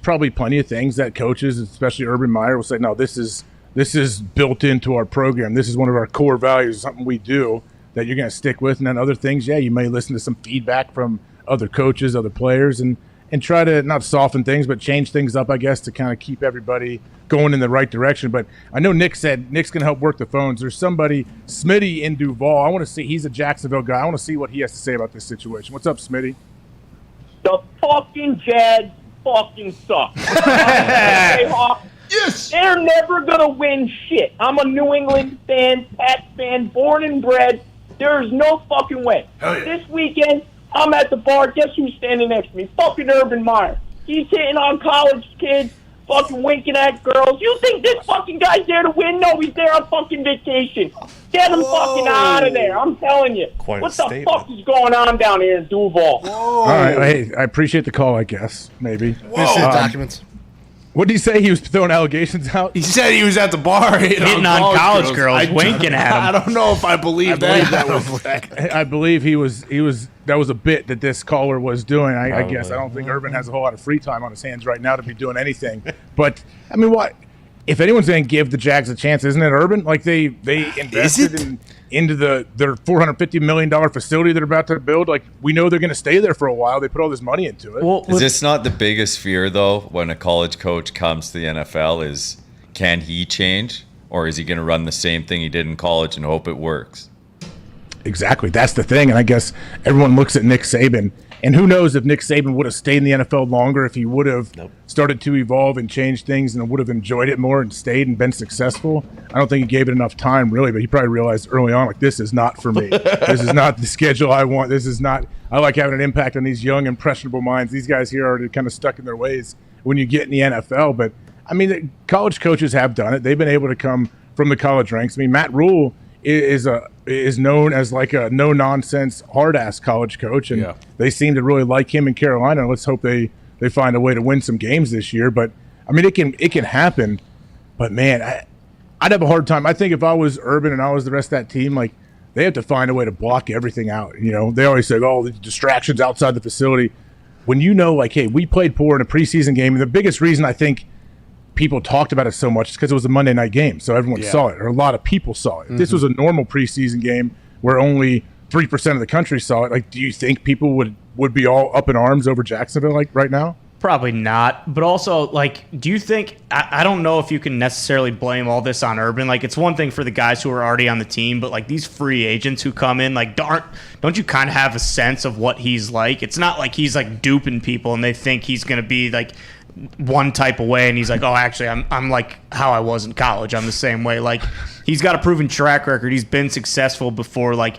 probably plenty of things that coaches, especially Urban Meyer, will say, no, this is built into our program. This is one of our core values, something we do that you're going to stick with. And then other things, yeah, you may listen to some feedback from other coaches, other players, and try to not soften things, but change things up, I guess, to kind of keep everybody going in the right direction. But I know Nick said Nick's going to help work the phones. There's somebody, Smitty in Duval. I want to see, he's a Jacksonville guy. I want to see what he has to say about this situation. What's up, Smitty? The fucking Jags fucking suck. Yes! They're never going to win shit. I'm a New England fan, Pats fan, born and bred. There's no fucking way. This weekend, I'm at the bar. Guess who's standing next to me? Fucking Urban Meyer. He's hitting on college kids, fucking winking at girls. You think this fucking guy's there to win? No, he's there on fucking vacation. Get him fucking out of there. I'm telling you. What the fuck is going on down here in Duval? All right. Hey, I appreciate the call, I guess. Maybe. Documents. What did he say? He was throwing allegations out? He said he was at the bar hitting on college girls, winking at him. I don't know if I believe that. I believe he was that was a bit that this caller was doing. I guess I don't think Urban has a whole lot of free time on his hands right now to be doing anything. But I mean, what if anyone's going to give the Jags a chance? Isn't it Urban? Like they invested into their $450 million facility they're about to build. Like we know they're going to stay there for a while. They put all this money into it. Well, is this not the biggest fear though when a college coach comes to the NFL? Is can he change, or is he going to run the same thing he did in college and hope it works? Exactly. That's the thing. And I guess everyone looks at Nick Saban. And who knows if Nick Saban would have stayed in the NFL longer, if he would have started to evolve and change things and would have enjoyed it more and stayed and been successful. I don't think he gave it enough time, really, but he probably realized early on, like, this is not for me. This is not the schedule I want. This is not – I like having an impact on these young, impressionable minds. These guys here are kind of stuck in their ways when you get in the NFL. But, I mean, college coaches have done it. They've been able to come from the college ranks. I mean, Matt Rule is known as like a no-nonsense, hard-ass college coach, and they seem to really like him in Carolina. Let's hope they find a way to win some games this year. But, I mean, it can happen. But, man, I'd have a hard time. I think if I was Urban and I was the rest of that team, like, they have to find a way to block everything out. You know, they always say, oh, the distractions outside the facility. When you know, like, hey, we played poor in a preseason game, and the biggest reason I think people talked about it so much is because it was a Monday night game, so everyone saw it, or a lot of people saw it. If this was a normal preseason game where only 3% of the country saw it, like, do you think people would be all up in arms over Jacksonville like right now? Probably not. But also, like, do you think I don't know if you can necessarily blame all this on Urban. Like, it's one thing for the guys who are already on the team, but like these free agents who come in, like, don't you kind of have a sense of what he's like? It's not like he's like duping people and they think he's going to be like one type of way and he's like, oh, actually I'm like how I was in college. I'm the same way. Like, he's got a proven track record. He's been successful before. Like,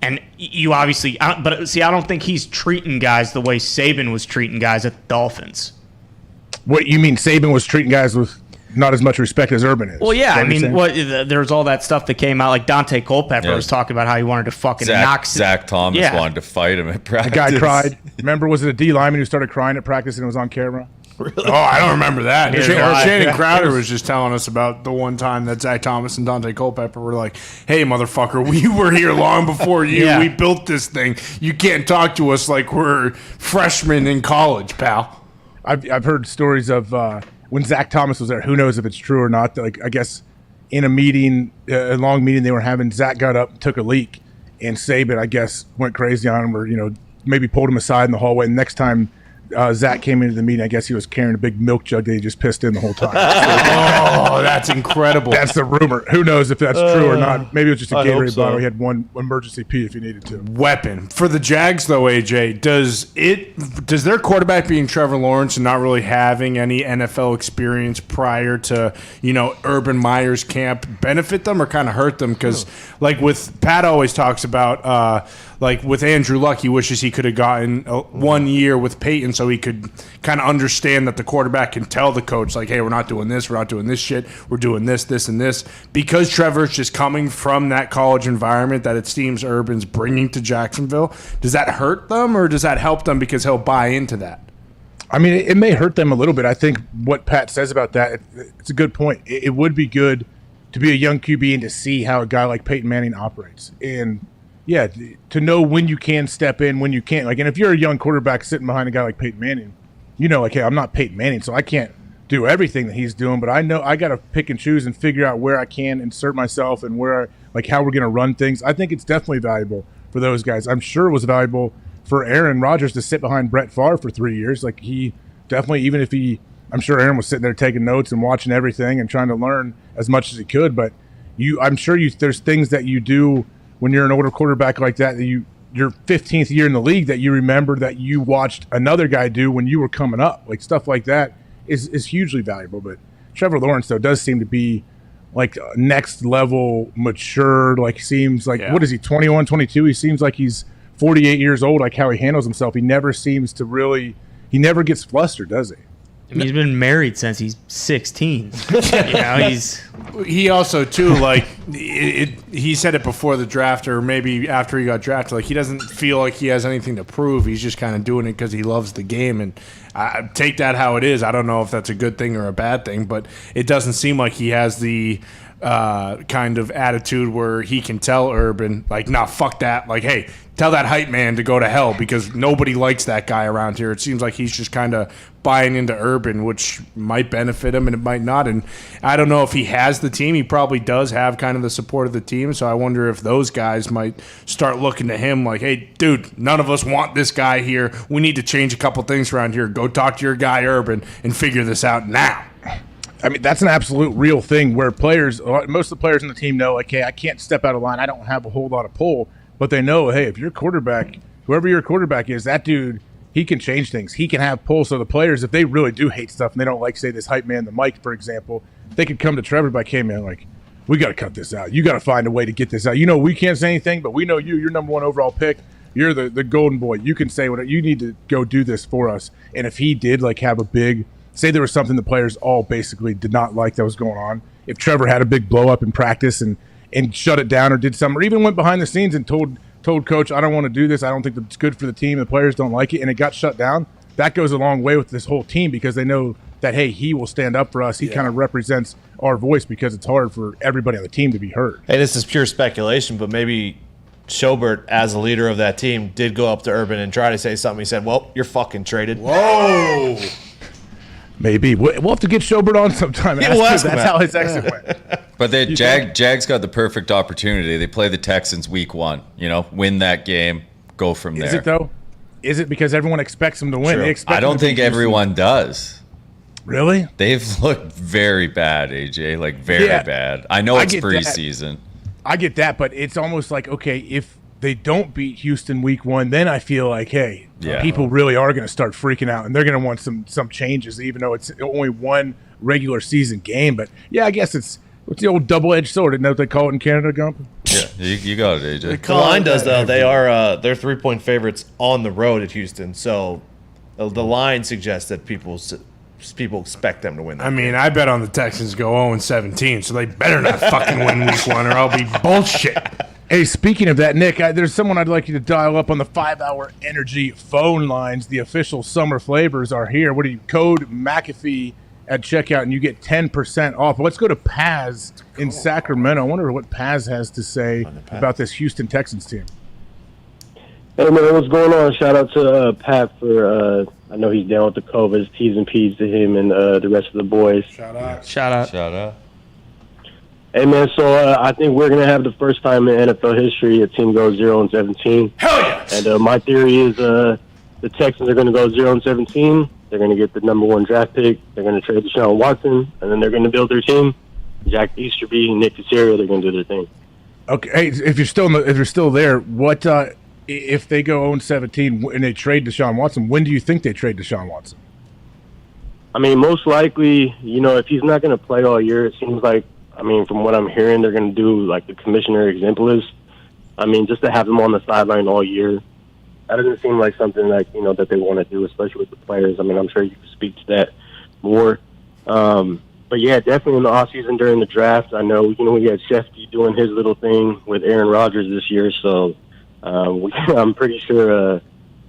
and you obviously, I don't think he's treating guys the way Saban was treating guys at the Dolphins. What you mean? Saban was treating guys with not as much respect as Urban is? Well, yeah. I mean, there's all that stuff that came out. Like Dante Culpepper was talking about how he wanted to fucking knock Zach Thomas wanted to fight him at practice. The guy cried. Remember, was it a D lineman who started crying at practice and it was on camera? Really? Oh, I don't remember that. Shannon Crowder was just telling us about the one time that Zach Thomas and Dante Culpepper were like, hey, motherfucker, we were here long before you. We built this thing. You can't talk to us like we're freshmen in college, pal. I've heard stories of when Zach Thomas was there. Who knows if it's true or not. Like, I guess in a meeting, a long meeting they were having, Zach got up and took a leak, and Saban, I guess, went crazy on him or, maybe pulled him aside in the hallway. And next time Zach came into the meeting, I guess he was carrying a big milk jug that he just pissed in the whole time. Oh, that's incredible. That's the rumor. Who knows if that's true or not? Maybe it was just a I hope Gatorade so. bottle. He had one emergency pee if he needed to. Weapon for the Jags, though. AJ, does their quarterback being Trevor Lawrence and not really having any NFL experience prior to Urban Meyer's camp benefit them or kind of hurt them? Because like with Pat always talks about. Like with Andrew Luck, he wishes he could have gotten 1 year with Peyton so he could kind of understand that the quarterback can tell the coach, like, hey, we're not doing this shit, we're doing this, this, and this. Because Trevor's just coming from that college environment that it seems Urban's bringing to Jacksonville, does that hurt them or does that help them because he'll buy into that? I mean, it may hurt them a little bit. I think what Pat says about that, it's a good point. It would be good to be a young QB and to see how a guy like Peyton Manning operates. And yeah, to know when you can step in, when you can't. Like, and if you're a young quarterback sitting behind a guy like Peyton Manning, like, hey, I'm not Peyton Manning, so I can't do everything that he's doing. But I know I got to pick and choose and figure out where I can insert myself and how we're going to run things. I think it's definitely valuable for those guys. I'm sure it was valuable for Aaron Rodgers to sit behind Brett Favre for 3 years. Like, he definitely, I'm sure Aaron was sitting there taking notes and watching everything and trying to learn as much as he could. But I'm sure there's things that you do when you're an older quarterback like that, your 15th year in the league, that you remember that you watched another guy do when you were coming up. Like, stuff like that is hugely valuable. But Trevor Lawrence, though, does seem to be like next level mature. Like, seems like, What is he, 21, 22? He seems like he's 48 years old, like how he handles himself. He never seems to really – he never gets flustered, does he? I mean, he's been married since he's 16. He also too he said it before the draft or maybe after he got drafted. Like, he doesn't feel like he has anything to prove. He's just kind of doing it because he loves the game, and I take that how it is. I don't know if that's a good thing or a bad thing, but it doesn't seem like he has the kind of attitude where he can tell Urban, like, nah, fuck that. Like, hey, tell that hype man to go to hell because nobody likes that guy around here. It seems like he's just kind of buying into Urban, which might benefit him and it might not. And I don't know if he has the team. He probably does have kind of the support of the team. So I wonder if those guys might start looking to him like, hey, dude, none of us want this guy here. We need to change a couple things around here. Go talk to your guy Urban and figure this out now. I mean, that's an absolute real thing where most of the players on the team know, like, hey, I can't step out of line. I don't have a whole lot of pull. But they know, hey, if your quarterback, whoever your quarterback is, that dude, he can change things. He can have pull. So the players, if they really do hate stuff and they don't like, say, this hype man, the Mike, for example, they could come to Trevor like, hey, man, like, we got to cut this out. You got to find a way to get this out. We can't say anything, but we know you're number one overall pick. You're the golden boy. You can say whatever. You need to go do this for us. And if he did, like, have a big, say there was something the players all basically did not like that was going on. If Trevor had a big blow up in practice and shut it down or did something, or even went behind the scenes and told coach, I don't want to do this. I don't think it's good for the team. The players don't like it. And it got shut down. That goes a long way with this whole team because they know that, hey, he will stand up for us. He kind of represents our voice because it's hard for everybody on the team to be heard. Hey, this is pure speculation, but maybe Schobert, as a leader of that team, did go up to Urban and try to say something. He said, well, you're fucking traded. Whoa. Maybe. We'll have to get Schobert on sometime. Yeah, we'll ask him that's how his exit went. But Jags got the perfect opportunity. They play the Texans week 1. Win that game, go from there. Is it, though? Is it because everyone expects them to win? True. They expect I don't think everyone does. Really? They've looked very bad, AJ. Like, very bad. I know it's preseason. I get that, but it's almost like, okay, if they don't beat Houston week 1, then I feel like, hey, people really are going to start freaking out, and they're going to want some changes, even though it's only one regular season game. But, yeah, I guess it's the old double-edged sword. Isn't that what they call it in Canada, Gump? Yeah, you got it, AJ. The line does, though. They're 3-point favorites on the road at Houston, so the line suggests that people expect them to win that game. I bet on the Texans go 0-17, so they better not fucking win week 1 or I'll be bullshit. Hey, speaking of that, Nick, there's someone I'd like you to dial up on the 5-Hour Energy phone lines. The official summer flavors are here. What do you code McAfee at checkout and you get 10% off. Let's go to Paz in Sacramento. I wonder what Paz has to say about this Houston Texans team. Hey, man, what's going on? Shout out to Pat for, I know he's down with the COVID. T's and P's to him and the rest of the boys. Shout out. Shout out. Shout out. Hey, man, so I think we're going to have the first time in NFL history a team goes 0-17. Hell yes! And my theory is the Texans are going to go 0-17. They're going to get the number 1 draft pick. They're going to trade Deshaun Watson, and then they're going to build their team. Jack Easterby, Nick Casario, they're going to do their thing. Okay, hey, if you're still there, what if they go 0-17 and they trade Deshaun Watson? When do you think they trade Deshaun Watson? I mean, most likely, if he's not going to play all year, it seems like, from what I'm hearing, they're going to do like the commissioner exemplis. Just to have him on the sideline all year. That doesn't seem like something like, that they want to do, especially with the players. I'm sure you can speak to that more. But yeah, definitely in the offseason during the draft. I know, we had Shefty doing his little thing with Aaron Rodgers this year. So I'm pretty sure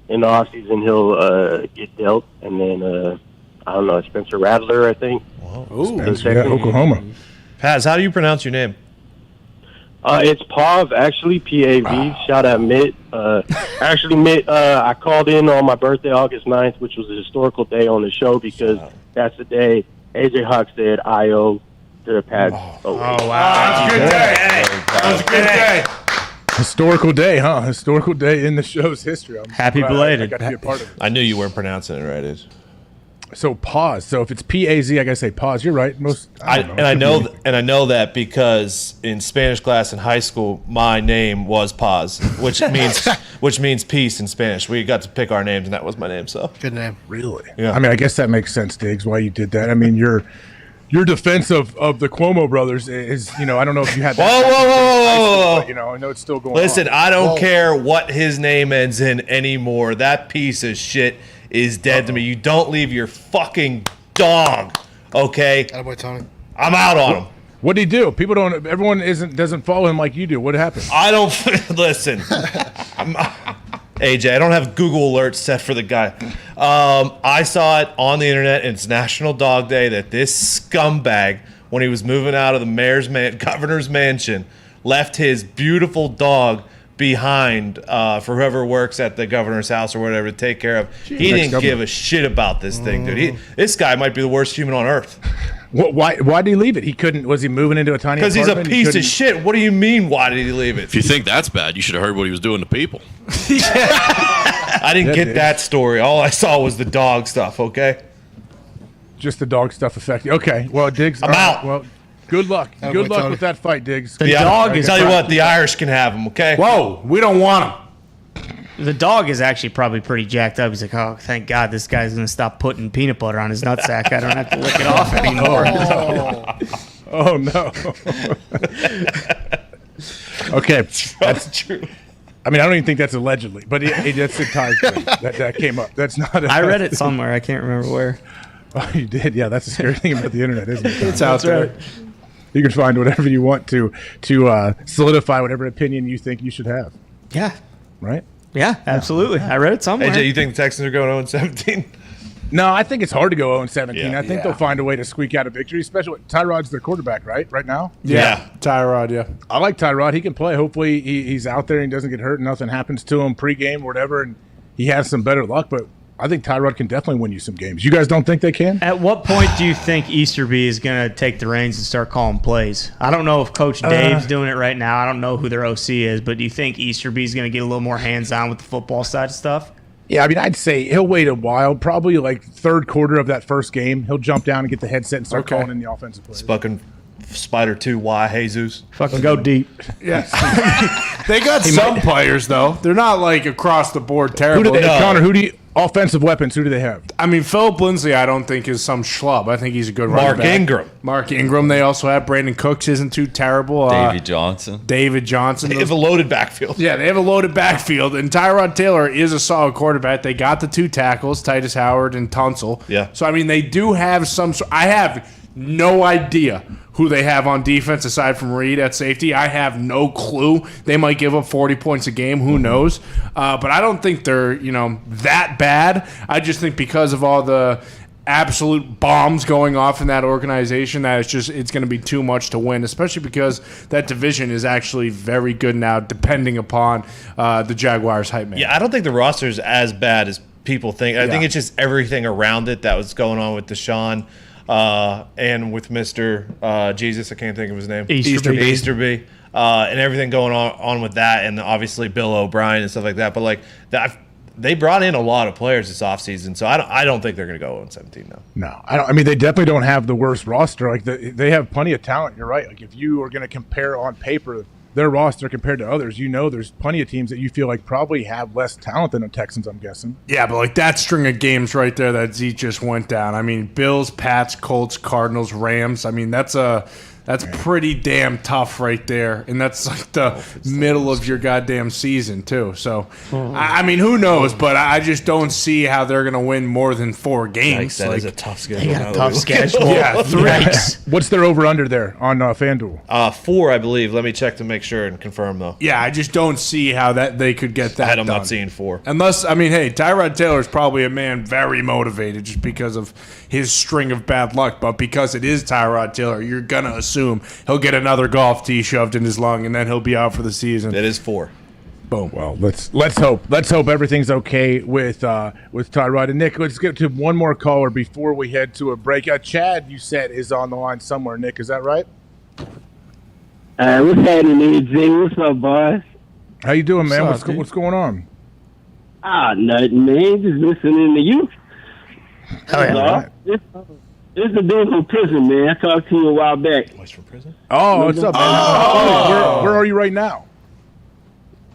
in the offseason he'll get dealt. And then, I don't know, Spencer Rattler, I think. Ooh, Oklahoma. Paz, how do you pronounce your name? It's Pav, actually, P-A-V. Shout out Mitt. Actually, Mitt, I called in on my birthday, August 9th, which was a historical day on the show because that's the day AJ Hawk said I-O to the Paz. Oh, wow. That was a good day. That was a good day. Historical day, huh? Historical day in the show's history. Happy belated. I got to be a part of it. I knew you weren't pronouncing it right. So pause. So if it's P-A-Z, I gotta say pause. You're right. I know that because in Spanish class in high school, my name was Paz, which means peace in Spanish. We got to pick our names, and that was my name. So good name. Really? Yeah. I guess that makes sense, Diggs. Why you did that? Your defense of the Cuomo brothers is, I don't know if you had that. Whoa. But, I know it's still going on. Listen, I don't care what his name ends in anymore. That piece of shit is dead to me. You don't leave your fucking dog, okay? Attaboy, Tony. I'm out on him. What did he do? People don't. Everyone doesn't follow him like you do. What happened? I don't listen. AJ, I don't have Google alerts set for the guy. I saw it on the internet, and it's National Dog Day, that this scumbag, when he was moving out of the governor's mansion, left his beautiful dog behind for whoever works at the governor's house or whatever to take care of. He didn't give a shit about this thing, dude. This guy might be the worst human on earth. Why did he leave it? He couldn't. Was he moving into a tiny apartment? Because he's a piece of shit. What do you mean, why did he leave it? If you think that's bad, you should have heard what he was doing to people. I didn't get that story. All I saw was the dog stuff, okay? Just the dog stuff affecting. Okay, well, Diggs. I'm out. Well, good luck. Good luck with that fight, Diggs. The dog is. Tell you what, the Irish can have him, okay? Whoa, we don't want him. The dog is actually probably pretty jacked up. He's like, oh, thank God this guy's going to stop putting peanut butter on his nutsack. I don't have to lick it off anymore. Oh no. Okay. That's true. I don't even think that's allegedly, but that's a tie thing. That came up. That's not. I read it somewhere. I can't remember where. Oh, you did? Yeah, that's the scary thing about the internet, isn't it? It's out there. Right. You can find whatever you want to solidify whatever opinion you think you should have. Yeah. Right? Yeah, absolutely. I read it somewhere. AJ, you think the Texans are going 0-17? No, I think it's hard to go 0-17. Yeah. I think they'll find a way to squeak out a victory, especially with Tyrod's their quarterback, right now? Yeah. Tyrod, yeah. I like Tyrod. He can play. Hopefully he's out there and he doesn't get hurt and nothing happens to him pregame or whatever, and he has some better luck. But I think Tyrod can definitely win you some games. You guys don't think they can? At what point do you think Easterby is going to take the reins and start calling plays? I don't know if Coach Dave's doing it right now. I don't know who their OC is, but do you think Easterby is going to get a little more hands-on with the football side of stuff? Yeah, I'd say he'll wait a while. Probably like third quarter of that first game, he'll jump down and get the headset and start calling in the offensive plays. Fucking Spider 2, Y, Jesus. Fucking go deep. Yes. They got some players, though. They're not like across the board terrible. Connor, offensive weapons, who do they have? Philip Lindsay, I don't think is some schlub. I think he's a good running back. Mark Ingram, they also have. Brandon Cooks isn't too terrible. David Johnson. They have a loaded backfield. Yeah, they have a loaded backfield. And Tyrod Taylor is a solid quarterback. They got the 2 tackles, Titus Howard and Tunsil. Yeah. So, they do have some. I have no idea who they have on defense aside from Reed at safety. I have no clue. They might give up 40 points a game. Who knows? But I don't think they're, that bad. I just think because of all the absolute bombs going off in that organization that it's going to be too much to win, especially because that division is actually very good now, depending upon the Jaguars hype man. Yeah, I don't think the roster is as bad as people think. I think it's just everything around it that was going on with Deshaun. And with Mr. Jesus, I can't think of his name. Easterby. And everything going on with that, and obviously Bill O'Brien and stuff like that. But they brought in a lot of players this offseason, so I don't think they're going to go 0-17 now. No, I don't. I mean, they definitely don't have the worst roster. Like they have plenty of talent. You're right. Like if you are going to compare on paper their roster compared to others, there's plenty of teams that you feel like probably have less talent than the Texans, I'm guessing. Yeah, but like that string of games right there that Zeke just went down. I mean, Bills, Pats, Colts, Cardinals, Rams. I mean, that's pretty damn tough right there. And that's like the middle of your goddamn season, too. So, I mean, who knows? But I just don't see how they're going to win more than 4 games. That is a tough schedule. They got a tough schedule. Yeah, 3. What's their over-under there on FanDuel? 4, I believe. Let me check to make sure and confirm, though. Yeah, I just don't see how they could get that I'm done. not seeing 4. Unless, I mean, hey, Tyrod Taylor's probably a man very motivated just because of his string of bad luck. But because it is Tyrod Taylor, you're going to assume he'll get another golf tee shoved in his lung, and then he'll be out for the season. It is 4. Boom. Well, let's hope everything's okay with Tyrod and Nick. Let's get to one more caller before we head to a break. Chad, you said, is on the line somewhere. Nick, is that right? What's happening, AJ? What's up, boys? How you doing, man? What's going on? Nothing, man. Just listening to you. Oh, yeah. This is a dude from prison, man. I talked to you a while back. What's from prison? Oh, what's up, man? Where are you right now?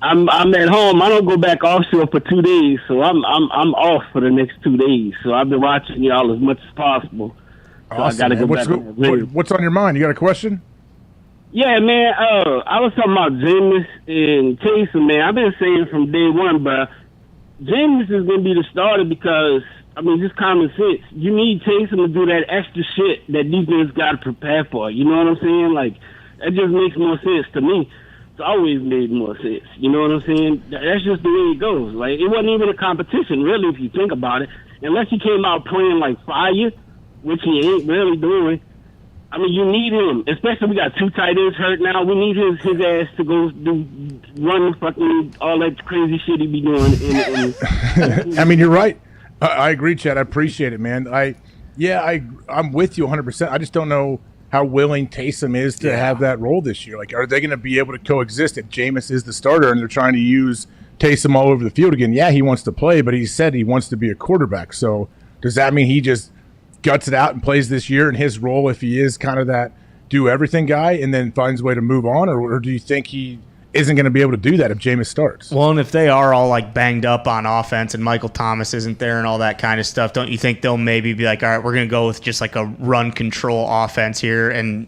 I'm at home. I don't go back offshore for 2 days, so I'm off for the next 2 days. So I've been watching y'all as much as possible. So Awesome, I got to go back. What's on your mind? You got a question? Yeah, man. I was talking about Jameis and Taysom, man. I've been saying from day one, but Jameis is going to be the starter because, I mean, just common sense. You need Taysom to do that extra shit that defense got to prepare for. You know what I'm saying? Like, that just makes more sense to me. It's always made more sense. You know what I'm saying? That's just the way it goes. Like, it wasn't even a competition, really, if you think about it. Unless he came out playing like fire, which he ain't really doing. I mean, you need him, especially we got 2 tight ends hurt now. We need his ass to go run fucking all that crazy shit he be doing. I mean, you're right. I agree, Chad. I appreciate it, man. I'm with you 100%. I just don't know how willing Taysom is to have that role this year. Like, are they going to be able to coexist if Jameis is the starter and they're trying to use Taysom all over the field again? Yeah, he wants to play, but he said he wants to be a quarterback. So does that mean he just guts it out and plays this year in his role if he is kind of that do-everything guy and then finds a way to move on? Or do you think he isn't going to be able to do that if Jameis starts? Well, and if they are all like banged up on offense and Michael Thomas isn't there and all that kind of stuff, don't you think they'll maybe be like, all right, we're going to go with just like a run control offense here, and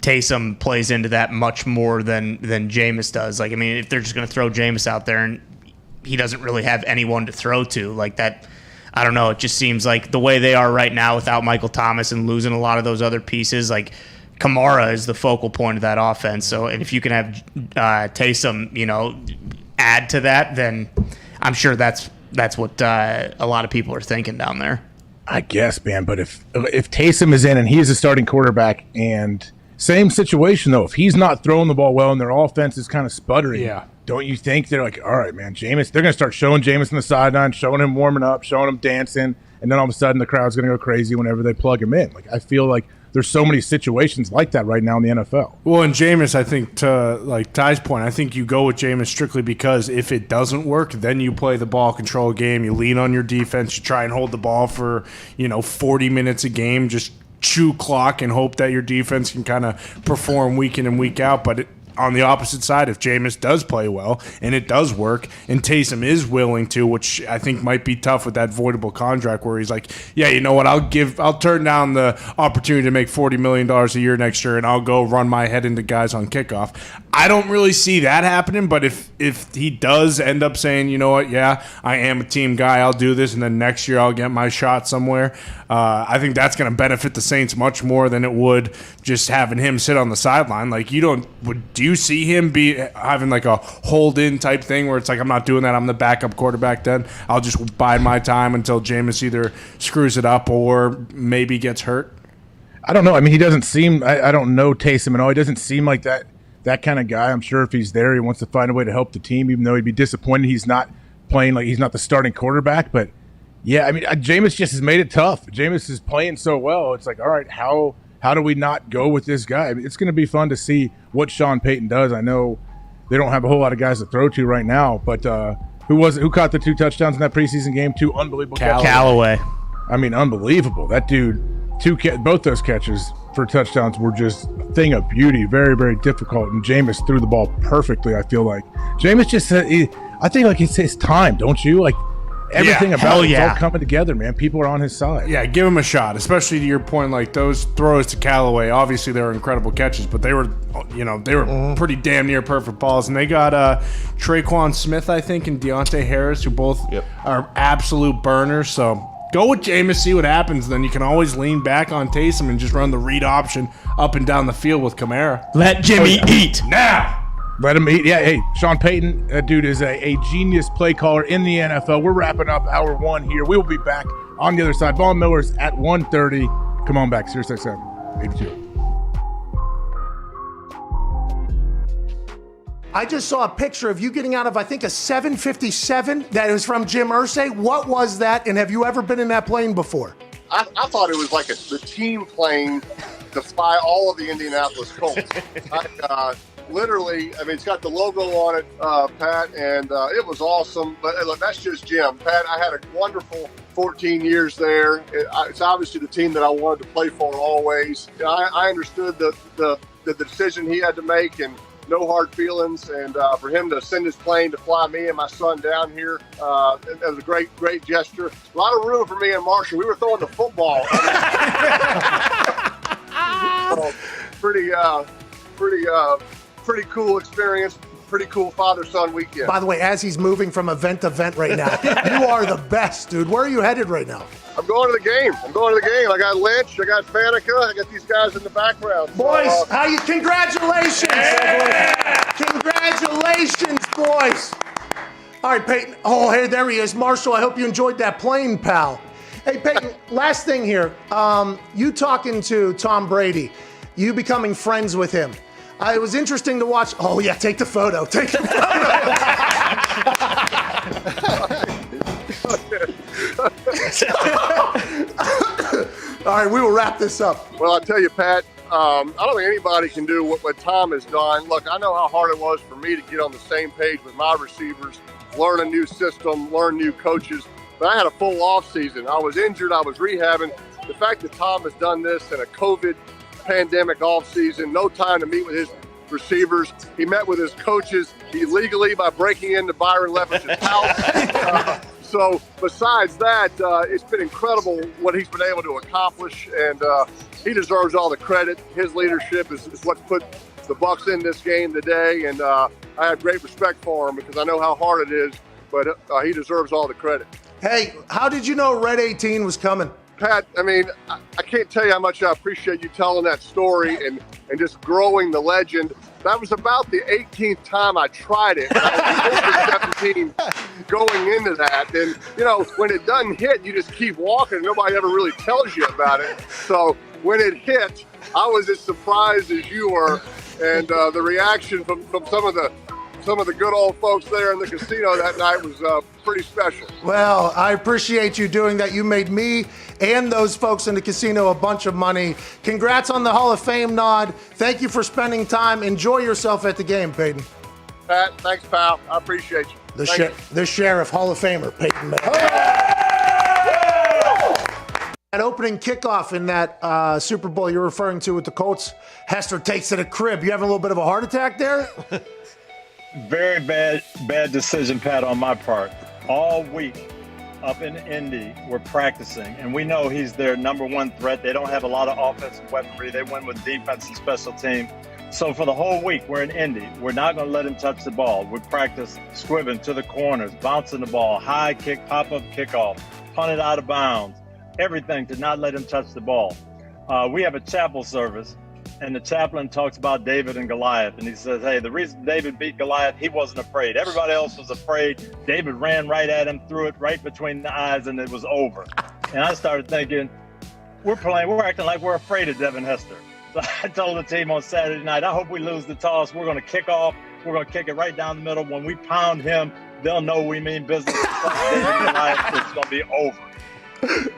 Taysom plays into that much more than Jameis does? Like, I mean, if they're just going to throw Jameis out there and he doesn't really have anyone to throw to, like that, I don't know. It just seems like the way they are right now without Michael Thomas and losing a lot of those other pieces, like Kamara is the focal point of that offense. So, and if you can have Taysom, add to that, then I'm sure that's what a lot of people are thinking down there. I guess, man. But if Taysom is in and he is a starting quarterback, and same situation though, if he's not throwing the ball well and their offense is kind of sputtering, don't you think they're like, all right, man, Jameis, they're going to start showing Jameis on the sideline, showing him warming up, showing him dancing, and then all of a sudden the crowd's going to go crazy whenever they plug him in. Like, I feel like there's so many situations like that right now in the NFL. Well, and Jameis, I think, to like Ty's point, I think you go with Jameis strictly because if it doesn't work, then you play the ball control game. You lean on your defense. You try and hold the ball for 40 minutes a game. Just chew clock and hope that your defense can kind of perform week in and week out. But on the opposite side, if Jameis does play well and it does work and Taysom is willing to, which I think might be tough with that voidable contract where he's like, yeah, you know what, I'll turn down the opportunity to make $40 million a year next year and I'll go run my head into guys on kickoff. I don't really see that happening, but if he does end up saying, you know what, yeah, I am a team guy, I'll do this, and then next year I'll get my shot somewhere, I think that's going to benefit the Saints much more than it would just having him sit on the sideline. Like, do you see him be having like a hold-in type thing where it's like, I'm not doing that, I'm the backup quarterback then, I'll just bide my time until Jameis either screws it up or maybe gets hurt? I don't know. I mean, he doesn't seem – I don't know Taysom at all. He doesn't seem like that kind of guy. I'm sure if he's there, he wants to find a way to help the team, even though he'd be disappointed he's not playing, like he's not the starting quarterback. But, yeah, I mean, Jameis just has made it tough. Jameis is playing so well. It's like, all right, how do we not go with this guy? I mean, it's going to be fun to see what Sean Payton does. I know they don't have a whole lot of guys to throw to right now, but Who caught the 2 touchdowns in that preseason game? 2 unbelievable catches. Callaway. I mean, unbelievable. That dude, both those catches for touchdowns were just a thing of beauty. Very, very difficult. And Jameis threw the ball perfectly, I feel like. Jameis just said, I think like it's his time, don't you? Like everything about it's all coming together, man. People are on his side. Yeah, give him a shot, especially to your point, like those throws to Callaway. Obviously, they were incredible catches, but they were pretty damn near perfect balls. And they got Traquan Smith, I think, and Deontay Harris, who both are absolute burners. So go with Jameis, see what happens. Then you can always lean back on Taysom and just run the read option up and down the field with Kamara. Let Jimmy eat now. Let him eat. Yeah, hey, Sean Payton, that dude is a genius play caller in the NFL. We're wrapping up hour 1 here. We will be back on the other side. Vaughn Miller's at 1:30. Come on back, SiriusXM 82. I just saw a picture of you getting out of, I think, a 757 that was from Jim Irsay. What was that, and have you ever been in that plane before? I thought it was like the team plane to fly all of the Indianapolis Colts. Literally, I mean, it's got the logo on it, Pat, and it was awesome. But look, that's just Jim. Pat, I had a wonderful 14 years there. It's obviously the team that I wanted to play for always. I understood the decision he had to make, and no hard feelings. And for him to send his plane to fly me and my son down here, it was a great gesture. A lot of room for me and Marshall. We were throwing the football. So, pretty cool experience. Pretty cool father-son weekend. By the way, as he's moving from event to event right now, you are the best, dude. Where are you headed right now? I'm going to the game. I got Lynch. I got Faneca. I got these guys in the background. Boys, congratulations. Yeah. Congratulations, boys. All right, Peyton. Oh, hey, there he is. Marshall, I hope you enjoyed that plane, pal. Hey, Peyton, last thing here. You talking to Tom Brady, you becoming friends with him. It was interesting to watch. Oh, yeah, take the photo. Take the photo. All right, we will wrap this up. Well, I'll tell you, Pat, I don't think anybody can do what Tom has done. Look, I know how hard it was for me to get on the same page with my receivers, learn a new system, learn new coaches. But I had a full off season. I was injured. I was rehabbing. The fact that Tom has done this in a COVID pandemic offseason, no time to meet with his receivers. He met with his coaches illegally by breaking into Byron Leftwich's house. So besides that, it's been incredible what he's been able to accomplish, and he deserves all the credit. His leadership is what's put the Bucs in this game today, and I have great respect for him because I know how hard it is, but he deserves all the credit. Hey, how did you know Red 18 was coming? Pat, I mean, I can't tell you how much I appreciate you telling that story and just growing the legend. That was about the 18th time I tried it. I was 17 going into that. And, you know, when it doesn't hit, you just keep walking. Nobody ever really tells you about it. So when it hit, I was as surprised as you were. And the reaction from some of the good old folks there in the casino that night was pretty special. Well, I appreciate you doing that. You made me and those folks in the casino a bunch of money. Congrats on the Hall of Fame nod. Thank you for spending time. Enjoy yourself at the game, Peyton. Pat, thanks, pal. I appreciate you. The Sheriff, Hall of Famer, Peyton Manning. That opening kickoff in that Super Bowl you're referring to with the Colts, Hester takes to the crib. You having a little bit of a heart attack there? Very bad decision, Pat, on my part. All week up in Indy, we're practicing, and we know he's their number one threat. They don't have a lot of offensive weaponry. They win with defense and special team. So for the whole week, we're in Indy. We're not going to let him touch the ball. We practice squibbing to the corners, bouncing the ball, high kick, pop-up kickoff, punt it out of bounds, everything to not let him touch the ball. We have a chapel service, and the chaplain talks about David and Goliath, and he says, hey, the reason David beat Goliath, he wasn't afraid. Everybody else was afraid. David ran right at him, threw it right between the eyes, and it was over. And I started thinking, we're acting like we're afraid of Devin Hester. So I told the team on Saturday night, I hope we lose the toss. We're going to kick off. We're going to kick it right down the middle. When we pound him, they'll know we mean business. David and Goliath, it's going to be over.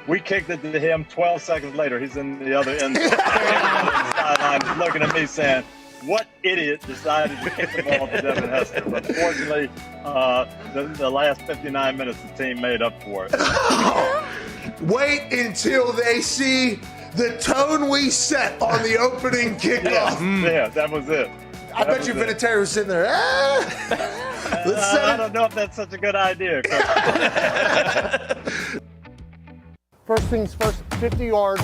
We kicked it to him. 12 seconds later, he's in the other end zone. He's looking at me saying, what idiot decided to kick the ball to Devin Hester. But fortunately, the last 59 minutes, the team made up for it. Wait until they see the tone we set on the opening kickoff. Yeah, that was it. I bet you Vinatieri was sitting there. I don't know if that's such a good idea. First things first, 50-yard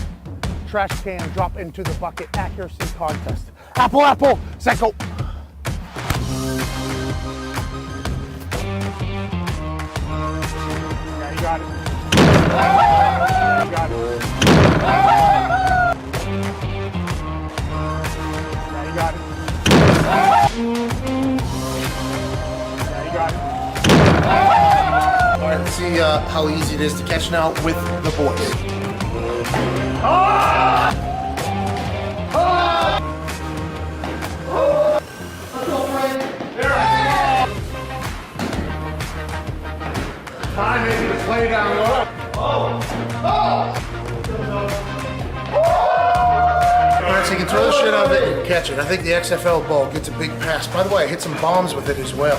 trash can drop into the bucket accuracy contest. Apple, set go. Yeah, you got it. You got it. Yeah, you got it. Yeah, you got it. All right, let's see how easy it is to catch now with the boys. Time in to play down low. All right, so you can throw the shit out of it and catch it. I think the XFL ball gets a big pass. By the way, I hit some bombs with it as well.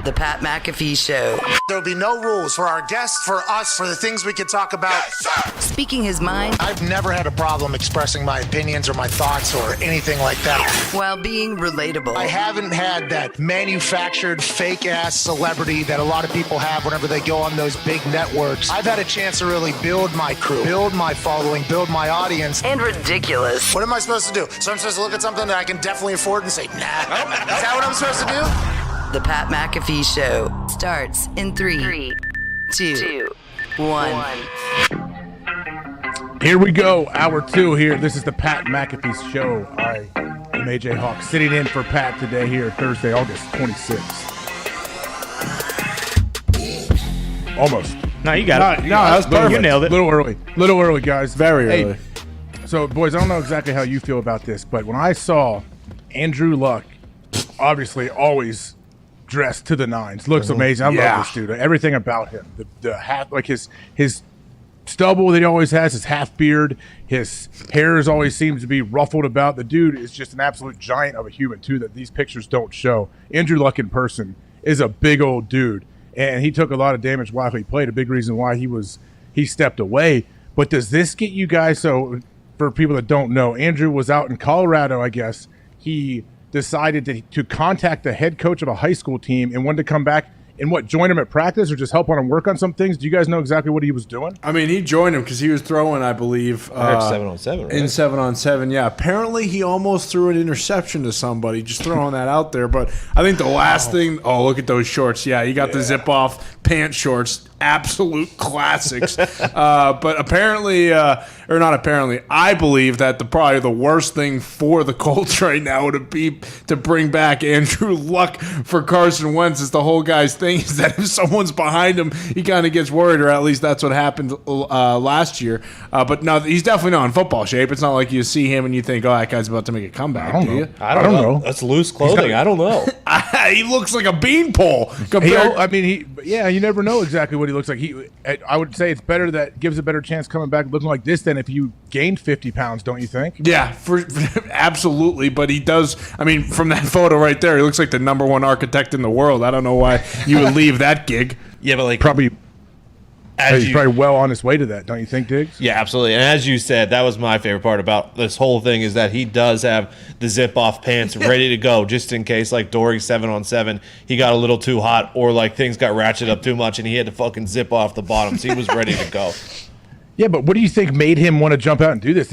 The Pat McAfee Show. There'll be no rules for our guests, for us, for the things we can talk about. Speaking his mind. I've never had a problem expressing my opinions or my thoughts or anything like that. While being relatable. I haven't had that manufactured fake-ass celebrity that a lot of people have whenever they go on those big networks. I've had a chance to really build my crew, build my following, build my audience. And ridiculous. What am I supposed to do? So I'm supposed to look at something that I can definitely afford and say, nah. Is that what I'm supposed to do? The Pat McAfee Show starts in 3, 2, 1. Here we go, hour 2 here. This is the Pat McAfee Show. I am AJ Hawk, sitting in for Pat today here, Thursday, August 26th. Almost. No, you got it. No, that was perfect. You nailed it. Little early, guys. Very early. So, boys, I don't know exactly how you feel about this, but when I saw Andrew Luck, obviously always dressed to the nines, looks amazing. I love this dude. Everything about him, the half, like his stubble that he always has, his half beard, his hair always seems to be ruffled about. The dude is just an absolute giant of a human too that these pictures don't show. Andrew Luck in person is a big old dude, and he took a lot of damage while he played. A big reason why he stepped away. But does this get you guys? So for people that don't know, Andrew was out in Colorado, I guess. He decided to contact the head coach of a high school team and wanted to come back and join him at practice or just help on him work on some things. Do you guys know exactly what he was doing? I mean, he joined him because he was throwing, I believe, 7-on-7, right? In 7-on-7, yeah. Apparently, he almost threw an interception to somebody, just throwing that out there. But I think the last thing, look at those shorts. Yeah, you got the zip-off pants shorts, absolute classics. But apparently, or not apparently, I believe that probably the worst thing for the Colts right now would be to bring back Andrew Luck for Carson Wentz. Is the whole guy's thing is that if someone's behind him, he kind of gets worried, or at least that's what happened last year. But no, he's definitely not in football shape. It's not like you see him and you think, that guy's about to make a comeback. I don't know. I don't know. That's loose clothing. I don't know. He looks like a beanpole. You never know exactly what he looks like. I would say it's better that gives a better chance coming back looking like this than if you gained 50 pounds, don't you think? Yeah, absolutely. But he does. I mean, from that photo right there, he looks like the #1 architect in the world. I don't know why you would leave that gig. Yeah, but probably. He's probably well on his way to that, don't you think, Diggs? Yeah, absolutely. And as you said, that was my favorite part about this whole thing is that he does have the zip-off pants ready to go just in case, like during 7-on-7, he got a little too hot or like things got ratcheted up too much and he had to fucking zip off the bottoms. He was ready to go. Yeah, but what do you think made him want to jump out and do this?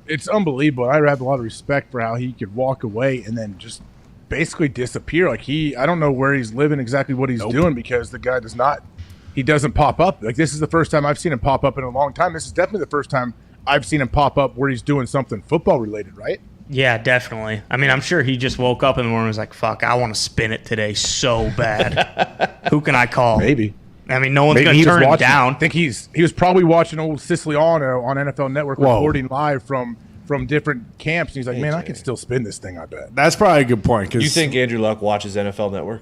It's unbelievable. I have a lot of respect for how he could walk away and then just basically disappear. Like I don't know where he's living, exactly what he's doing, because the guy he doesn't pop up. Like, this is the first time I've seen him pop up in a long time. This is definitely the first time I've seen him pop up where he's doing something football related, right? Yeah, definitely. I mean, I'm sure he just woke up in the morning and was like, fuck, I want to spin it today so bad. Who can I call? Maybe. I mean, no one's going to turn him down. I think he was probably watching old Siciliano on NFL Network reporting live from different camps. And he's like, man, I can still spin this thing, I bet. That's probably a good point. You think Andrew Luck watches NFL Network?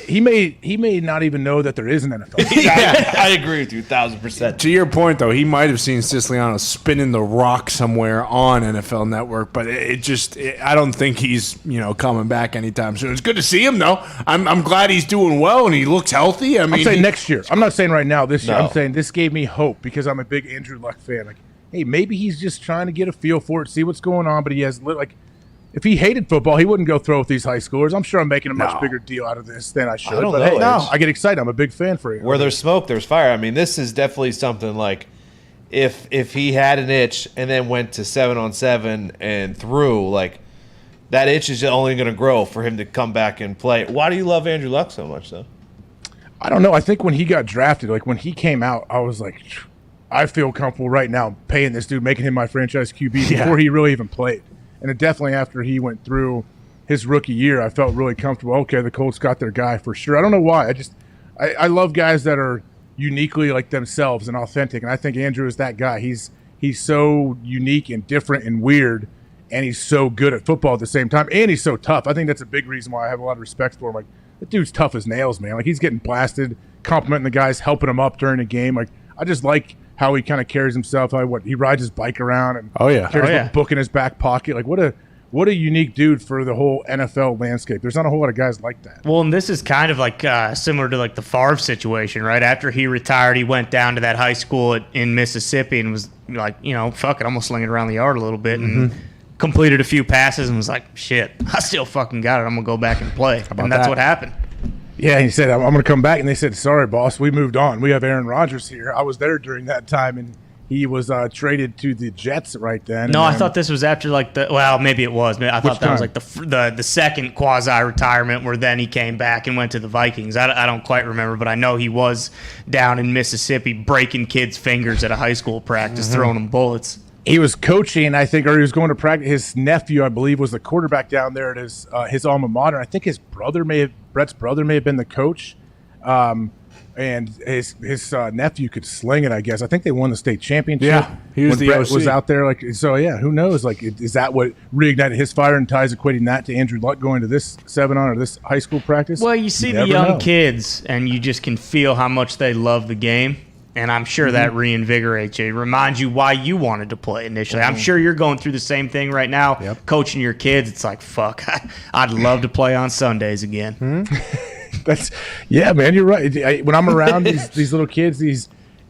He may not even know that there is an NFL. Yeah, I agree with you 1,000%. To your point, though, he might have seen Siciliano spinning the rock somewhere on NFL Network, but I don't think he's coming back anytime soon. It's good to see him, though. I'm glad he's doing well and he looks healthy. I mean, I'm saying next year. I'm not saying right now. This year, No. I'm saying this gave me hope because I'm a big Andrew Luck fan. Like, hey, maybe he's just trying to get a feel for it, see what's going on. But he has if he hated football, he wouldn't go throw with these high schoolers. I'm sure I'm making a much bigger deal out of this than I should. I don't but know, hey, Edge. I get excited. I'm a big fan for you. Where there's smoke, there's fire. I mean, this is definitely something like if he had an itch and then went to 7-on-7 and threw, like, that itch is only going to grow for him to come back and play. Why do you love Andrew Luck so much, though? I don't know. I think when he got drafted, like when he came out, I was like, I feel comfortable right now paying this dude, making him my franchise QB before he really even played. And definitely after he went through his rookie year, I felt really comfortable. Okay, the Colts got their guy for sure. I don't know why. I love guys that are uniquely like themselves and authentic. And I think Andrew is that guy. He's so unique and different and weird, and he's so good at football at the same time. And he's so tough. I think that's a big reason why I have a lot of respect for him. Like, that dude's tough as nails, man. Like, he's getting blasted, complimenting the guys, helping him up during the game. Like, I just like how he kind of carries himself. He rides his bike around and carries a book in his back pocket. Like, what a unique dude for the whole NFL landscape. There's not a whole lot of guys like that. Well, and this is kind of like similar to like the Favre situation, right? After he retired, he went down to that high school in Mississippi and was like, fuck it, I'm gonna sling it around the yard a little bit and completed a few passes and was like, shit, I still fucking got it. I'm gonna go back and play. And that's what happened. Yeah, he said, I'm going to come back. And they said, sorry, boss, we moved on. We have Aaron Rodgers here. I was there during that time, and he was traded to the Jets right then. No, I thought this was after maybe it was. I thought that was like the second quasi-retirement where then he came back and went to the Vikings. I don't quite remember, but I know he was down in Mississippi breaking kids' fingers at a high school practice, throwing them bullets. He was coaching, I think, or he was going to practice. His nephew, I believe, was the quarterback down there at his alma mater. I think Brett's brother may have been the coach, and his nephew could sling it, I guess. I think they won the state championship. Yeah, he was when the Brett OC. was out there. So yeah, who knows? Is that what reignited his fire and ties equating that to Andrew Luck going to this 7-on or this high school practice? Well, you see the young kids, and you just can feel how much they love the game. And I'm sure that reinvigorates you. It reminds you why you wanted to play initially. I'm sure you're going through the same thing right now, coaching your kids. It's like, fuck, I'd love to play on Sundays again. Yeah, man, you're right. When I'm around these little kids, these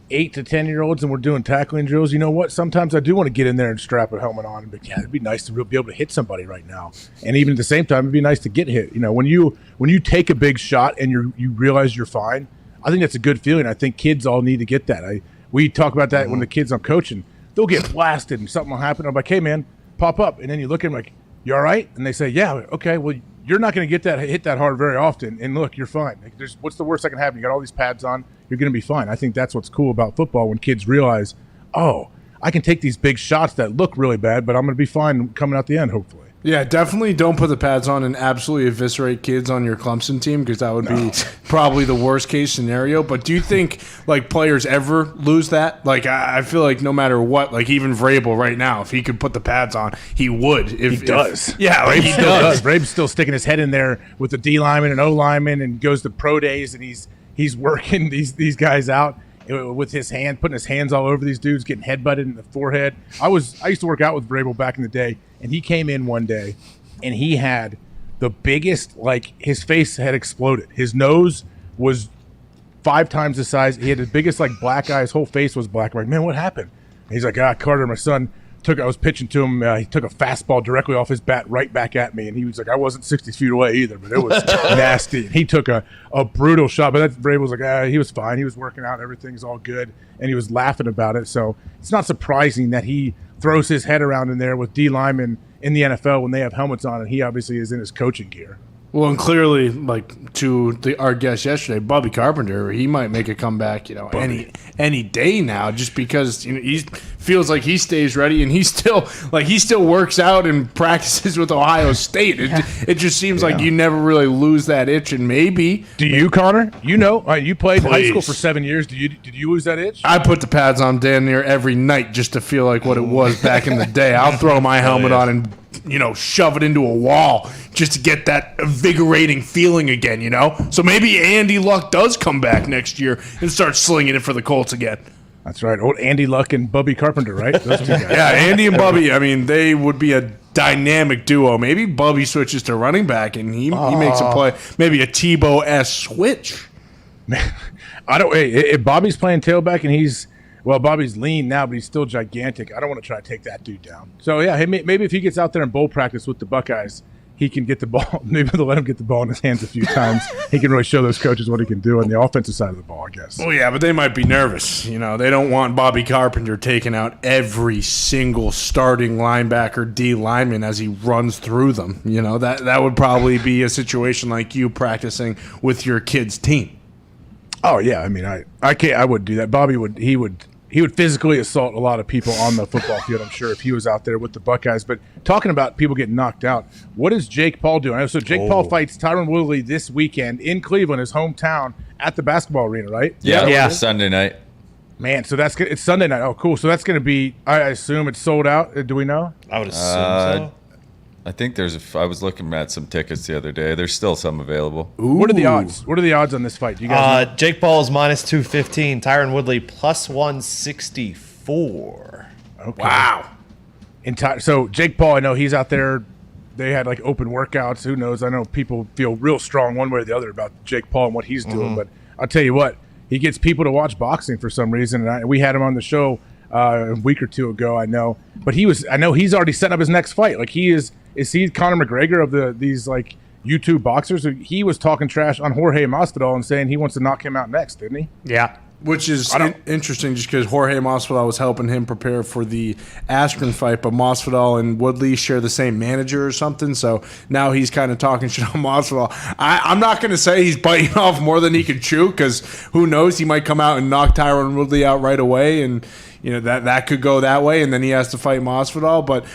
8 to 10-year-olds, and we're doing tackling drills, you know what? Sometimes I do want to get in there and strap a helmet on. But yeah, it'd be nice to be able to hit somebody right now. And even at the same time, it'd be nice to get hit. When you take a big shot and you realize you're fine, I think that's a good feeling. I think kids all need to get that. We talk about that when the kids I'm coaching, they'll get blasted and something will happen. I'm like, hey, man, pop up. And then you look at them like, you all right? And they say, yeah, okay, well, you're not going to get hit that hard very often. And look, you're fine. What's the worst that can happen? You got all these pads on. You're going to be fine. I think that's what's cool about football when kids realize, oh, I can take these big shots that look really bad, but I'm going to be fine coming out the end, hopefully. Yeah, definitely don't put the pads on and absolutely eviscerate kids on your Clemson team because that would be probably the worst case scenario. But do you think players ever lose that? I feel like no matter what, even Vrabel right now, if he could put the pads on, he would. He does. Yeah, he does. Vrabel's still sticking his head in there with the D lineman and O lineman and goes to pro days and he's working these guys out with his hand, putting his hands all over these dudes, getting headbutted in the forehead. I used to work out with Vrabel back in the day. And he came in one day, and he had the biggest, his face had exploded. His nose was 5 times the size. He had the biggest, black eye. His whole face was black. I'm like, man, what happened? And he's like, Carter, my son, I was pitching to him. He took a fastball directly off his bat right back at me. And he was like, I wasn't 60 feet away either, but it was nasty. And he took a brutal shot. But that Vrabel was like, he was fine. He was working out. Everything's all good. And he was laughing about it. So it's not surprising that he throws his head around in there with D linemen in the NFL when they have helmets on, and he obviously is in his coaching gear. Well, and clearly, like to our guest yesterday, Bobby Carpenter, he might make a comeback, any day now, just because he feels like he stays ready, and he still works out and practices with Ohio State. It just seems like you never really lose that itch, and maybe. Do you, Connor? You played high school for 7 years. Did you lose that itch? I put the pads on damn near every night just to feel like what it was back in the day. I'll throw my helmet on and shove it into a wall just to get that invigorating feeling again, So maybe Andy Luck does come back next year and start slinging it for the Colts again. That's right. Old Andy Luck and Bubby Carpenter, right? Those two guys. Yeah, Andy and Bubby, I mean, they would be a dynamic duo. Maybe Bubby switches to running back and he makes a play. Maybe a Tebow-esque switch. Man, if Bobby's playing tailback and Bobby's lean now, but he's still gigantic. I don't want to try to take that dude down. So, yeah, maybe if he gets out there in bowl practice with the Buckeyes, he can get the ball. Maybe they'll let him get the ball in his hands a few times. He can really show those coaches what he can do on the offensive side of the ball, I guess. Oh, yeah, but they might be nervous. They don't want Bobby Carpenter taking out every single starting linebacker D lineman as he runs through them. That would probably be a situation like you practicing with your kid's team. Oh, yeah. I mean, I wouldn't do that. Bobby he would physically assault a lot of people on the football field, I'm sure, if he was out there with the Buckeyes. But talking about people getting knocked out, what is Jake Paul doing? So Jake Paul fights Tyron Woodley this weekend in Cleveland, his hometown, at the basketball arena, right? Yeah. Sunday night. Man, so it's Sunday night. Oh, cool. So that's going to be, I assume it's sold out. Do we know? I would assume so. I think I was looking at some tickets the other day. There's still some available. Ooh. What are the odds? What are the odds on this fight? Do you guys know? Jake Paul is minus 215. Tyron Woodley plus 164. Okay. Wow. So Jake Paul, I know he's out there. They had like open workouts. Who knows? I know people feel real strong one way or the other about Jake Paul and what he's doing. But I'll tell you what, he gets people to watch boxing for some reason. And we had him on the show a week or two ago, I know. But I know he's already setting up his next fight. Like is he Conor McGregor of these like YouTube boxers? He was talking trash on Jorge Masvidal and saying he wants to knock him out next, didn't he? Yeah. Which is interesting just because Jorge Masvidal was helping him prepare for the Askren fight, but Masvidal and Woodley share the same manager or something, so now he's kind of talking shit on Masvidal. I'm not going to say he's biting off more than he can chew because who knows, he might come out and knock Tyron Woodley out right away, and that could go that way, and then he has to fight Masvidal, but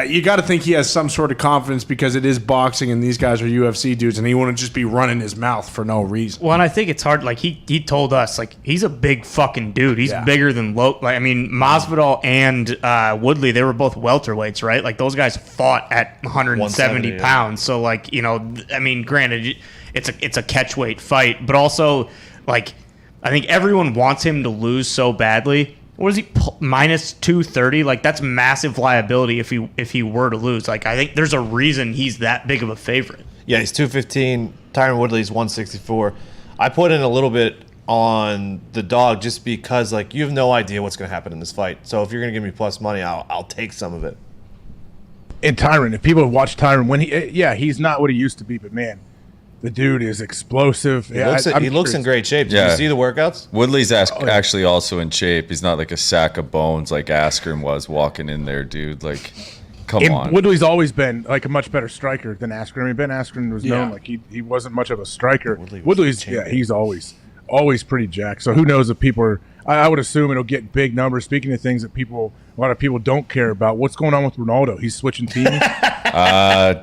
you got to think he has some sort of confidence because it is boxing and these guys are UFC dudes and he wouldn't just be running his mouth for no reason. Well, and I think it's hard. Like he told us, like he's a big fucking dude. He's bigger than Masvidal and Woodley. They were both welterweights, right? Like those guys fought at 170 pounds. So granted, it's a catchweight fight, but also like I think everyone wants him to lose so badly. What is he, minus 230? Like that's massive liability if he were to lose. Like I think there's a reason he's that big of a favorite. Yeah, he's 215. Tyron Woodley's 164. I put in a little bit on the dog just because like you have no idea what's going to happen in this fight. So if you're going to give me plus money, I'll take some of it. And Tyron, if people watch Tyron, when he's not what he used to be, but man, the dude is explosive. He looks in great shape. Did you see the workouts? Woodley's actually also in shape. He's not like a sack of bones like Askren was walking in there, dude. Like, come on. Woodley's always been like a much better striker than Askren. I mean, Ben Askren was known like he wasn't much of a striker. Woodley's he's always pretty jacked. So who knows if people are. I would assume it'll get big numbers. Speaking of things that a lot of people don't care about, what's going on with Ronaldo? He's switching teams.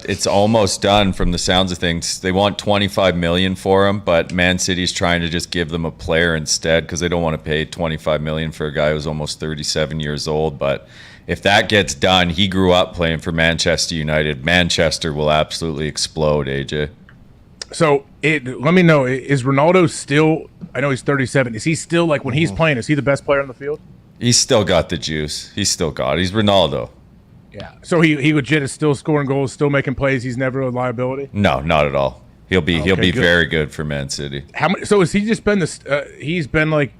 It's almost done from the sounds of things. They want $25 million for him, but Man City's trying to just give them a player instead because they don't want to pay $25 million for a guy who's almost 37 years old. But if that gets done, he grew up playing for Manchester United. Manchester will absolutely explode, AJ. So let me know, is Ronaldo still, I know he's 37, is he still, like when he's playing, is he the best player on the field? He's still got the juice. He's Ronaldo. Yeah. So he legit is still scoring goals, still making plays, he's never a liability? No, not at all. He'll be good. Very good for Man City. So has he just been he's been like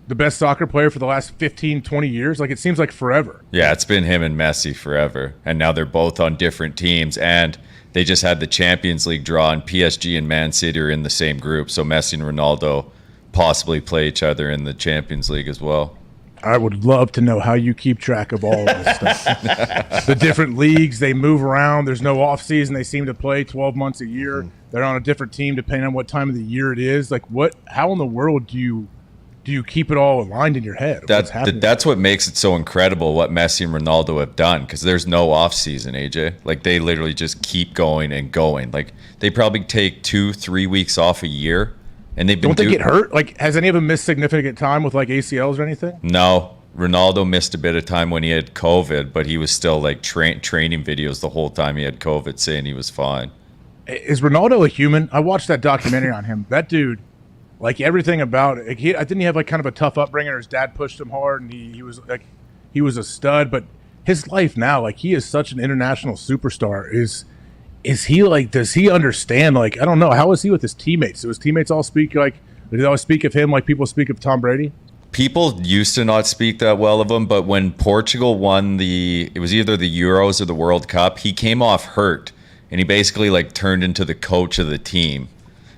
the best soccer player for the last 15, 20 years? Like it seems like forever. Yeah, it's been him and Messi forever. And now they're both on different teams and they just had the Champions League draw, and PSG and Man City are in the same group. So Messi and Ronaldo possibly play each other in the Champions League as well. I would love to know how you keep track of all of this stuff. The different leagues, they move around. There's no off season. They seem to play 12 months a year. They're on a different team depending on what time of the year it is. Like, how in the world do you keep it all aligned in your head? That's what makes it so incredible what Messi and Ronaldo have done, because there's no off season, AJ. Like, they literally just keep going and going. Like, they probably take 2-3 weeks off a year. And they've been Don't they get hurt? Like, has any of them missed significant time with like ACLs or anything? No. Ronaldo missed a bit of time when he had COVID, but he was still like training videos the whole time he had COVID, saying he was fine. Is Ronaldo a human? I watched that documentary on him. That dude, like everything about it. Like, didn't he have like kind of a tough upbringing, or his dad pushed him hard, and he was a stud. But his life now, like, he is such an international superstar. Is he like? Does he understand? Like, I don't know. How is he with his teammates? Do his teammates all speak like? Do they always speak of him like people speak of Tom Brady? People used to not speak that well of him, but when Portugal won it was either the Euros or the World Cup, he came off hurt, and he basically like turned into the coach of the team,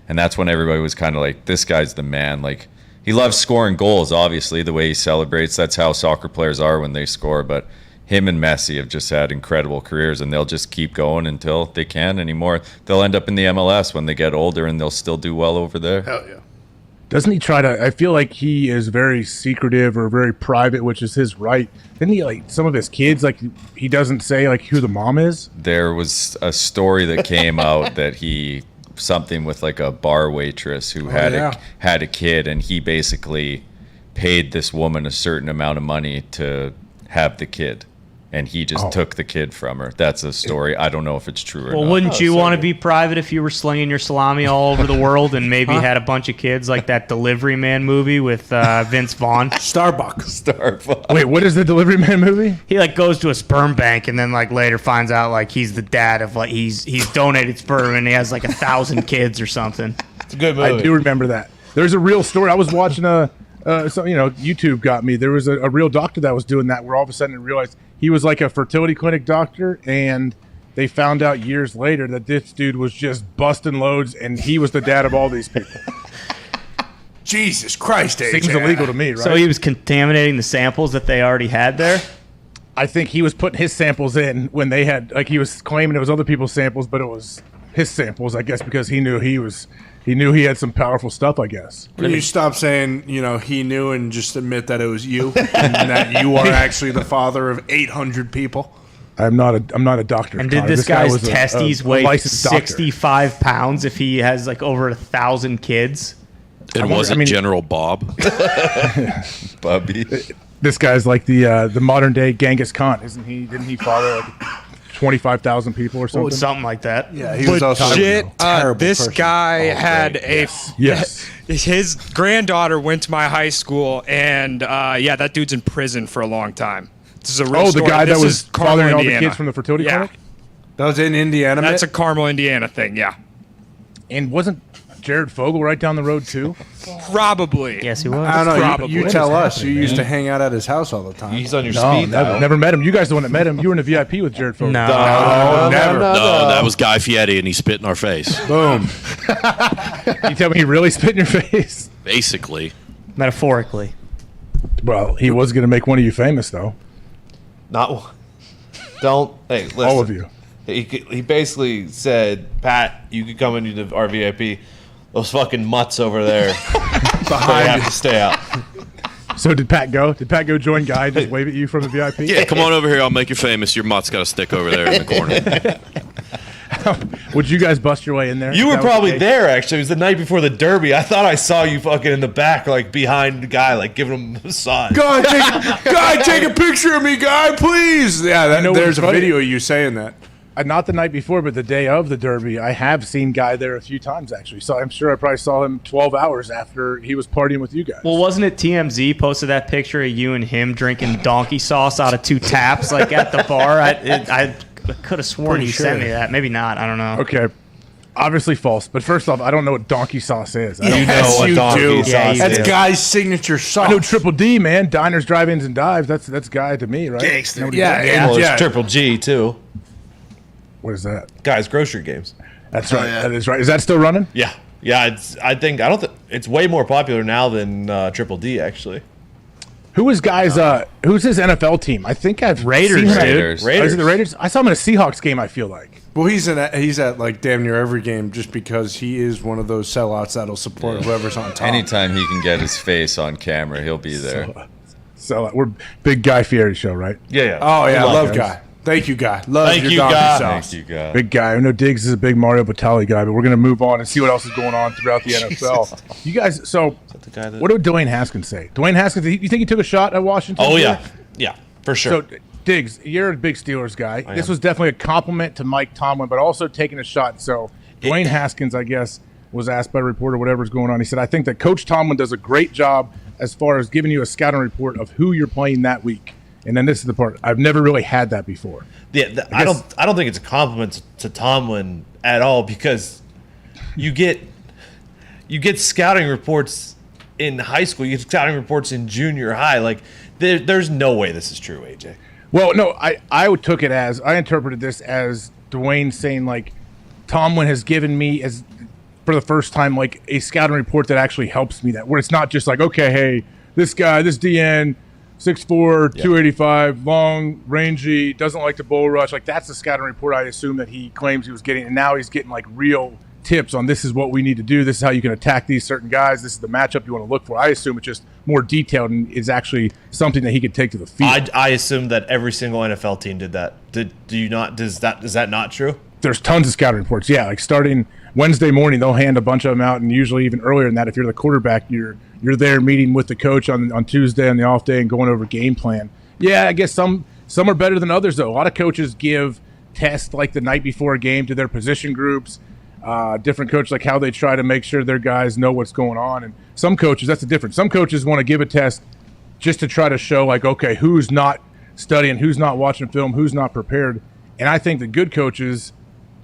and that's when everybody was kind of like, this guy's the man. Like, he loves scoring goals, obviously, the way he celebrates. That's how soccer players are when they score, but him and Messi have just had incredible careers, and they'll just keep going until they can't anymore. They'll end up in the MLS when they get older, and they'll still do well over there. Hell yeah. Doesn't he try to? I feel like he is very secretive or very private, which is his right. Didn't he, like, some of his kids, like, he doesn't say like who the mom is? There was a story that came out that something with like a bar waitress who had a kid, and he basically paid this woman a certain amount of money to have the kid. And he just took the kid from her. That's a story. I don't know if it's true or not. Well, wouldn't you want to be private if you were slinging your salami all over the world and maybe had a bunch of kids like that Delivery Man movie with Vince Vaughn? Starbucks. Wait, what is the Delivery Man movie? He like goes to a sperm bank and then like later finds out like he's the dad of like he's donated sperm and he has like 1,000 kids or something. It's a good movie. I do remember that. There's a real story. I was watching YouTube got me. There was a real doctor that was doing that, where all of a sudden I realized he was like a fertility clinic doctor, and they found out years later that this dude was just busting loads, and he was the dad of all these people. Jesus Christ, AJ. Seems illegal to me, right? So he was contaminating the samples that they already had there? I think he was putting his samples in when they had, like, he was claiming it was other people's samples, but it was his samples, I guess, because he knew he had some powerful stuff, I guess. Will you stop saying, he knew, and just admit that it was you and that you are actually the father of 800 people? I'm not a doctor. And did this guy's testes weigh 65 pounds if he has like over 1,000 kids? It wasn't General Bob. Bubby. This guy's like the modern day Genghis Khan, isn't he? Didn't he father like 25,000 people or something? Something like that. Yeah, he was also Legit, terrible this person. guy had Yes. his granddaughter went to my high school, and that dude's in prison for a long time. This is a real story. The guy this that was is Carmel, fathering all the Indiana. kids from the fertility clinic? That was in Indiana. That's a Carmel, Indiana thing. Yeah, And wasn't Jared Fogle right down the road too? probably. Yes, he was. I don't know. Probably. You tell us. You used to hang out at his house all the time. He's on your No, speed dial. never met him. You guys are the one that met him. You were in a VIP with Jared Fogle. No. never. No, that was Guy Fieri, and he spit in our face. Boom. You tell me he really spit in your face? Basically. Metaphorically. Well, he was going to make one of you famous, though. Don't. Hey, listen. All of you. He basically said, Pat, you could come into our VIP. Those fucking mutts over there, they have to stay out. So did Pat go? Did Pat go join Guy and just wave at you from the VIP? Yeah, come on over here. I'll make you famous. Your mutt's got a stick over there in the corner. Would you guys bust your way in there? You were That was probably the case? there, actually. It was the night before the Derby. I thought I saw you fucking in the back, like behind the guy, like giving him a sign. Guy, take a picture of me, Guy, please. Yeah, there's a funny? video of you saying that. Not the night before, but the day of the Derby. I have seen Guy there a few times, actually. So I'm sure I probably saw him 12 hours after he was partying with you guys. Well, wasn't it TMZ posted that picture of you and him drinking donkey sauce out of 2 taps, like at the bar? I could have sworn Pretty you sure. sent me that. Maybe not. I don't know. Okay. Obviously false. But first off, I don't know what donkey sauce is. I don't Yes, what you donkey do. sauce Yeah, you That's do. Guy's signature sauce. I know Triple D, man. Diners, drive-ins, and dives. That's Guy to me, right? Gangster. Know what he Yeah, does? yeah. Well, there's Triple G, too. What is that? Guys, grocery games. That's right. That is right. Is that still running? Yeah. Yeah, it's way more popular now than Triple D, actually. Who was guys? Who's his NFL team? I think I've Raiders, seen him at- Raiders. Oh, is it the Raiders? I saw him in a Seahawks game. I feel like. Well, he's at like damn near every game just because he is one of those sellouts that'll support whoever's on top. Anytime he can get his face on camera, he'll be there. So we're big Guy Fieri show, right? Yeah. Oh yeah, Good luck, love guys. Guy. Thank you, Guy. Love Thank your you, donkey Guy. sauce. Thank you, God. Big guy. I know Diggs is a big Mario Batali guy, but we're going to move on and see what else is going on throughout the NFL. You guys, so what did Dwayne Haskins say? Dwayne Haskins, you think he took a shot at Washington? Oh, today? yeah, for sure. So, Diggs, you're a big Steelers guy. This was definitely a compliment to Mike Tomlin, but also taking a shot. So, Dwayne Haskins, I guess, was asked by a reporter whatever's going on. He said, I think that Coach Tomlin does a great job as far as giving you a scouting report of who you're playing that week. And then this is the part. I've never really had that before. Yeah, I don't think it's a compliment to Tomlin at all because you get scouting reports in high school, you get scouting reports in junior high. Like there's no way this is true, AJ. Well, no, I interpreted this as Dwayne saying like Tomlin has given me as for the first time like a scouting report that actually helps me, that where it's not just like, okay, hey, this guy, this DN 6'4", 285, long, rangy, doesn't like to bull rush. Like that's the scouting report I assume that he claims he was getting, and now he's getting like real tips on this is what we need to do. This is how you can attack these certain guys. This is the matchup you want to look for. I assume it's just more detailed and is actually something that he could take to the field. I assume that every single NFL team did that. Do you not? Is that not true? There's tons of scouting reports. Yeah, like starting Wednesday morning, they'll hand a bunch of them out, and usually even earlier than that, if you're the quarterback, you're there meeting with the coach on Tuesday on the off day and going over game plan. Yeah, I guess some are better than others, though. A lot of coaches give tests like the night before a game to their position groups. Different coaches, like how they try to make sure their guys know what's going on. And some coaches, that's the difference. Some coaches want to give a test just to try to show, like, okay, who's not studying, who's not watching film, who's not prepared. And I think the good coaches,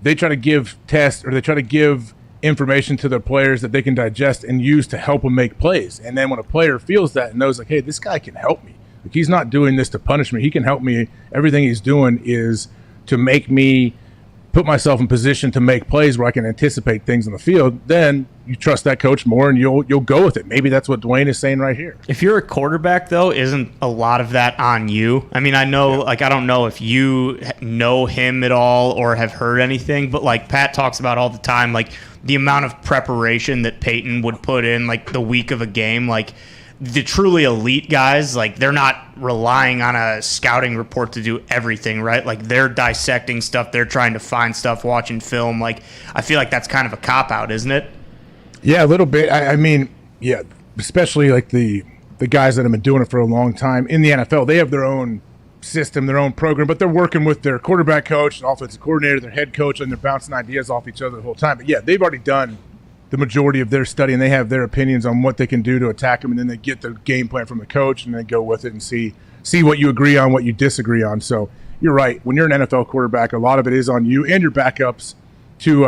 they try to give tests or they try to give information to their players that they can digest and use to help them make plays. And then when a player feels that and knows, like, hey, this guy can help me. Like, he's not doing this to punish me. He can help me. Everything he's doing is to make me put myself in position to make plays where I can anticipate things in the field. Then you trust that coach more and you'll go with it. Maybe that's what Dwayne is saying right here. If you're a quarterback, though, isn't a lot of that on you? I mean, I know, like, I don't know if you know him at all or have heard anything, but, like, Pat talks about all the time, like, the amount of preparation that Peyton would put in, like, the week of a game, like, the truly elite guys, like, they're not relying on a scouting report to do everything, right? Like, they're dissecting stuff, they're trying to find stuff, watching film. Like, I feel like that's kind of a cop-out, isn't it? Yeah, a little bit. I mean, yeah, especially like the guys that have been doing it for a long time in the NFL. They have their own system, their own program, but they're working with their quarterback coach, the offensive coordinator, their head coach, and they're bouncing ideas off each other the whole time. But yeah, they've already done the majority of their study, and they have their opinions on what they can do to attack them, and then they get the game plan from the coach, and then go with it and see what you agree on, what you disagree on. So you're right. When you're an NFL quarterback, a lot of it is on you and your backups to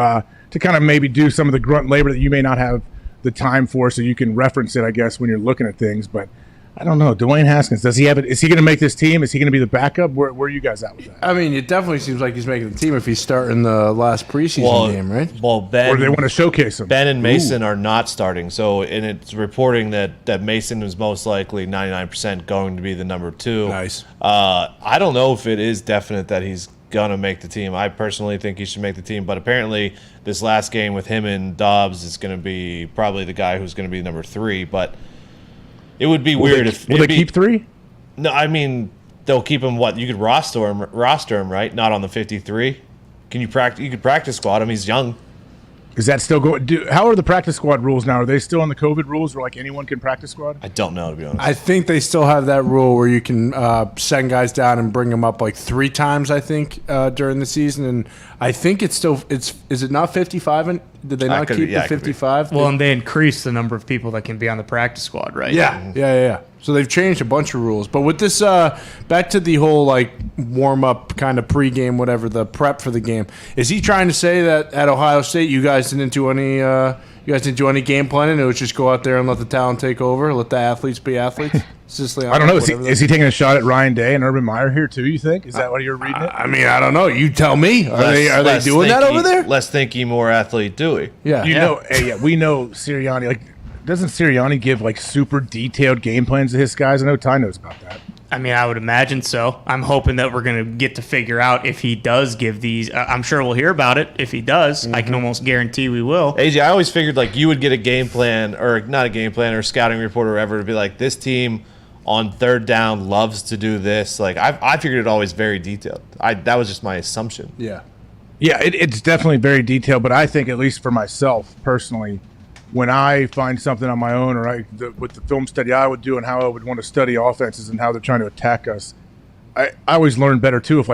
kind of maybe do some of the grunt labor that you may not have the time for, so you can reference it, I guess, when you're looking at things. But I don't know. Dwayne Haskins, does he have it? Is he going to make this team? Is he going to be the backup? Where are you guys at with that? I mean, it definitely seems like he's making the team if he's starting the last preseason game, right? Well, Ben, or they want to showcase him. Ben and Mason are not starting. So, and it's reporting that Mason is most likely 99% going to be the number 2. Nice. I don't know if it is definite that he's going to make the team. I personally think he should make the team. But apparently this last game with him and Dobbs is going to be probably the guy who's going to be number 3. But it would be weird if will they keep 3? No, I mean they'll keep him. What you could roster him, right? Not on the 53. Can you practice? You could practice squad him. He's young. Is that still going? How are the practice squad rules now? Are they still on the COVID rules where like anyone can practice squad? I don't know, to be honest. I think they still have that rule where you can send guys down and bring them up like 3 times. I think during the season, and I think it's still is it not 55? And did they not keep the 55? Well, and they increased the number of people that can be on the practice squad, right? Yeah. So they've changed a bunch of rules. But with this, back to the whole like warm up kind of pregame, whatever, the prep for the game. Is he trying to say that at Ohio State you guys didn't do any game planning? It was just go out there and let the talent take over, let the athletes be athletes? I don't know. Is he taking a shot at Ryan Day and Urban Meyer here too? You think? Is that what you're reading? I mean, I don't know. You tell me. Are they doing that over there? Less thinky, more athlete, Dewey. Yeah. We know Sirianni. Like doesn't Sirianni give like super detailed game plans to his guys? I know Ty knows about that. I mean, I would imagine so. I'm hoping that we're going to get to figure out if he does give these. I'm sure we'll hear about it if he does. I can almost guarantee we will. AJ, I always figured like you would get a game plan, or not a game plan, or a scouting report or whatever, to be like, this team on third down loves to do this. Like I figured it always very detailed. That was just my assumption. Yeah. Yeah, it's definitely very detailed, but I think, at least for myself personally, when I find something on my own, or with the film study I would do and how I would want to study offenses and how they're trying to attack us, I always learn better too if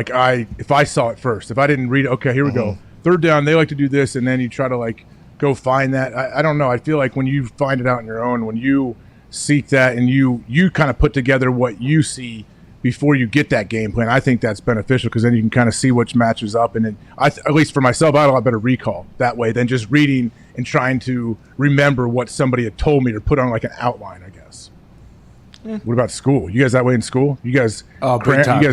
I saw it first. If I didn't read it, okay, here we go. Third down, they like to do this, and then you try to like go find that. I don't know. I feel like when you find it out on your own, when you seek that and you kind of put together what you see before you get that game plan, I think that's beneficial, because then you can kind of see which matches up. And then, at least for myself, I had a lot better recall that way than just reading and trying to remember what somebody had told me or put on like an outline, I guess. What about school? You guys that way in school? You guys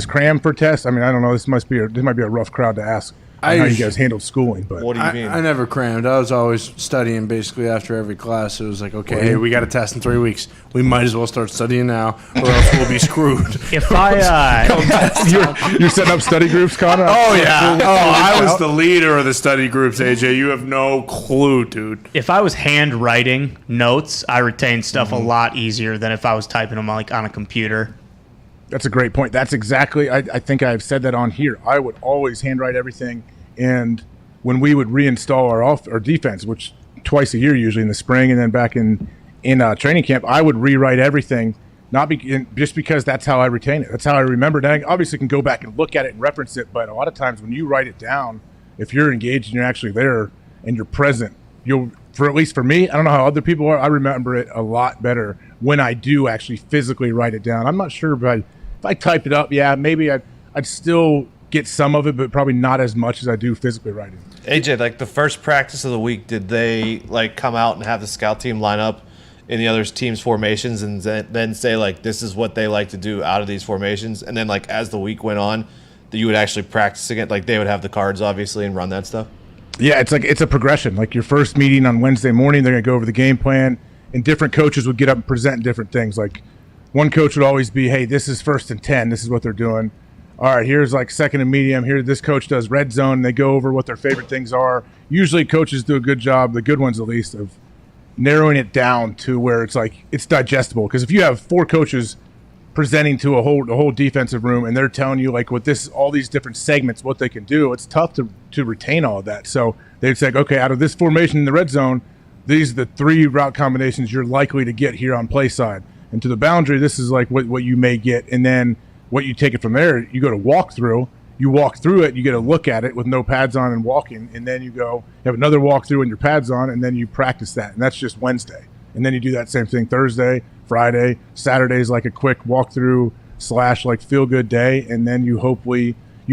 cram for tests? I mean, I don't know. This might be a rough crowd to ask how you guys handled schooling. But what do you mean? I never crammed. I was always studying basically after every class. It was like, okay, hey, we got a test in 3 weeks. We might as well start studying now, or else we'll be screwed. If you're setting up study groups, Connor? Oh yeah. I was the leader of the study groups, AJ. You have no clue, dude. If I was handwriting notes, I retain stuff a lot easier than if I was typing them like on a computer. That's a great point. That's exactly, I think I've said that on here. I would always handwrite everything, and when we would reinstall our defense, which twice a year usually in the spring and then back in training camp, I would rewrite everything, just because that's how I retain it. That's how I remember it. And I obviously can go back and look at it and reference it, but a lot of times when you write it down, if you're engaged and you're actually there and you're present, at least for me, I don't know how other people are, I remember it a lot better when I do actually physically write it down. I'm not sure if I typed it up, yeah, maybe I'd still get some of it, but probably not as much as I do physically writing. AJ, like the first practice of the week, did they like come out and have the scout team line up in the other team's formations and then say like, this is what they like to do out of these formations? And then like as the week went on, that you would actually practice it, like they would have the cards obviously and run that stuff? Yeah, it's a progression. Like your first meeting on Wednesday morning, they're going to go over the game plan, and different coaches would get up and present different things. Like one coach would always be, hey, this is 1st and 10. This is what they're doing. All right, here's like 2nd and medium. Here, this coach does red zone. And they go over what their favorite things are. Usually coaches do a good job, the good ones at least, of narrowing it down to where it's like it's digestible. Because if you have 4 coaches presenting to a whole defensive room and they're telling you like all these different segments, what they can do, it's tough to retain all of that. So they'd say, okay, out of this formation in the red zone, these are the 3 route combinations you're likely to get here on play side. And to the boundary, this is like what you may get. And then what you take it from there, you go to walkthrough. You walk through it, you get a look at it with no pads on and walking. And then you have another walkthrough and your pads on, and then you practice that. And that's just Wednesday. And then you do that same thing Thursday, Friday. Saturday's like a quick walkthrough / like feel good day. And then you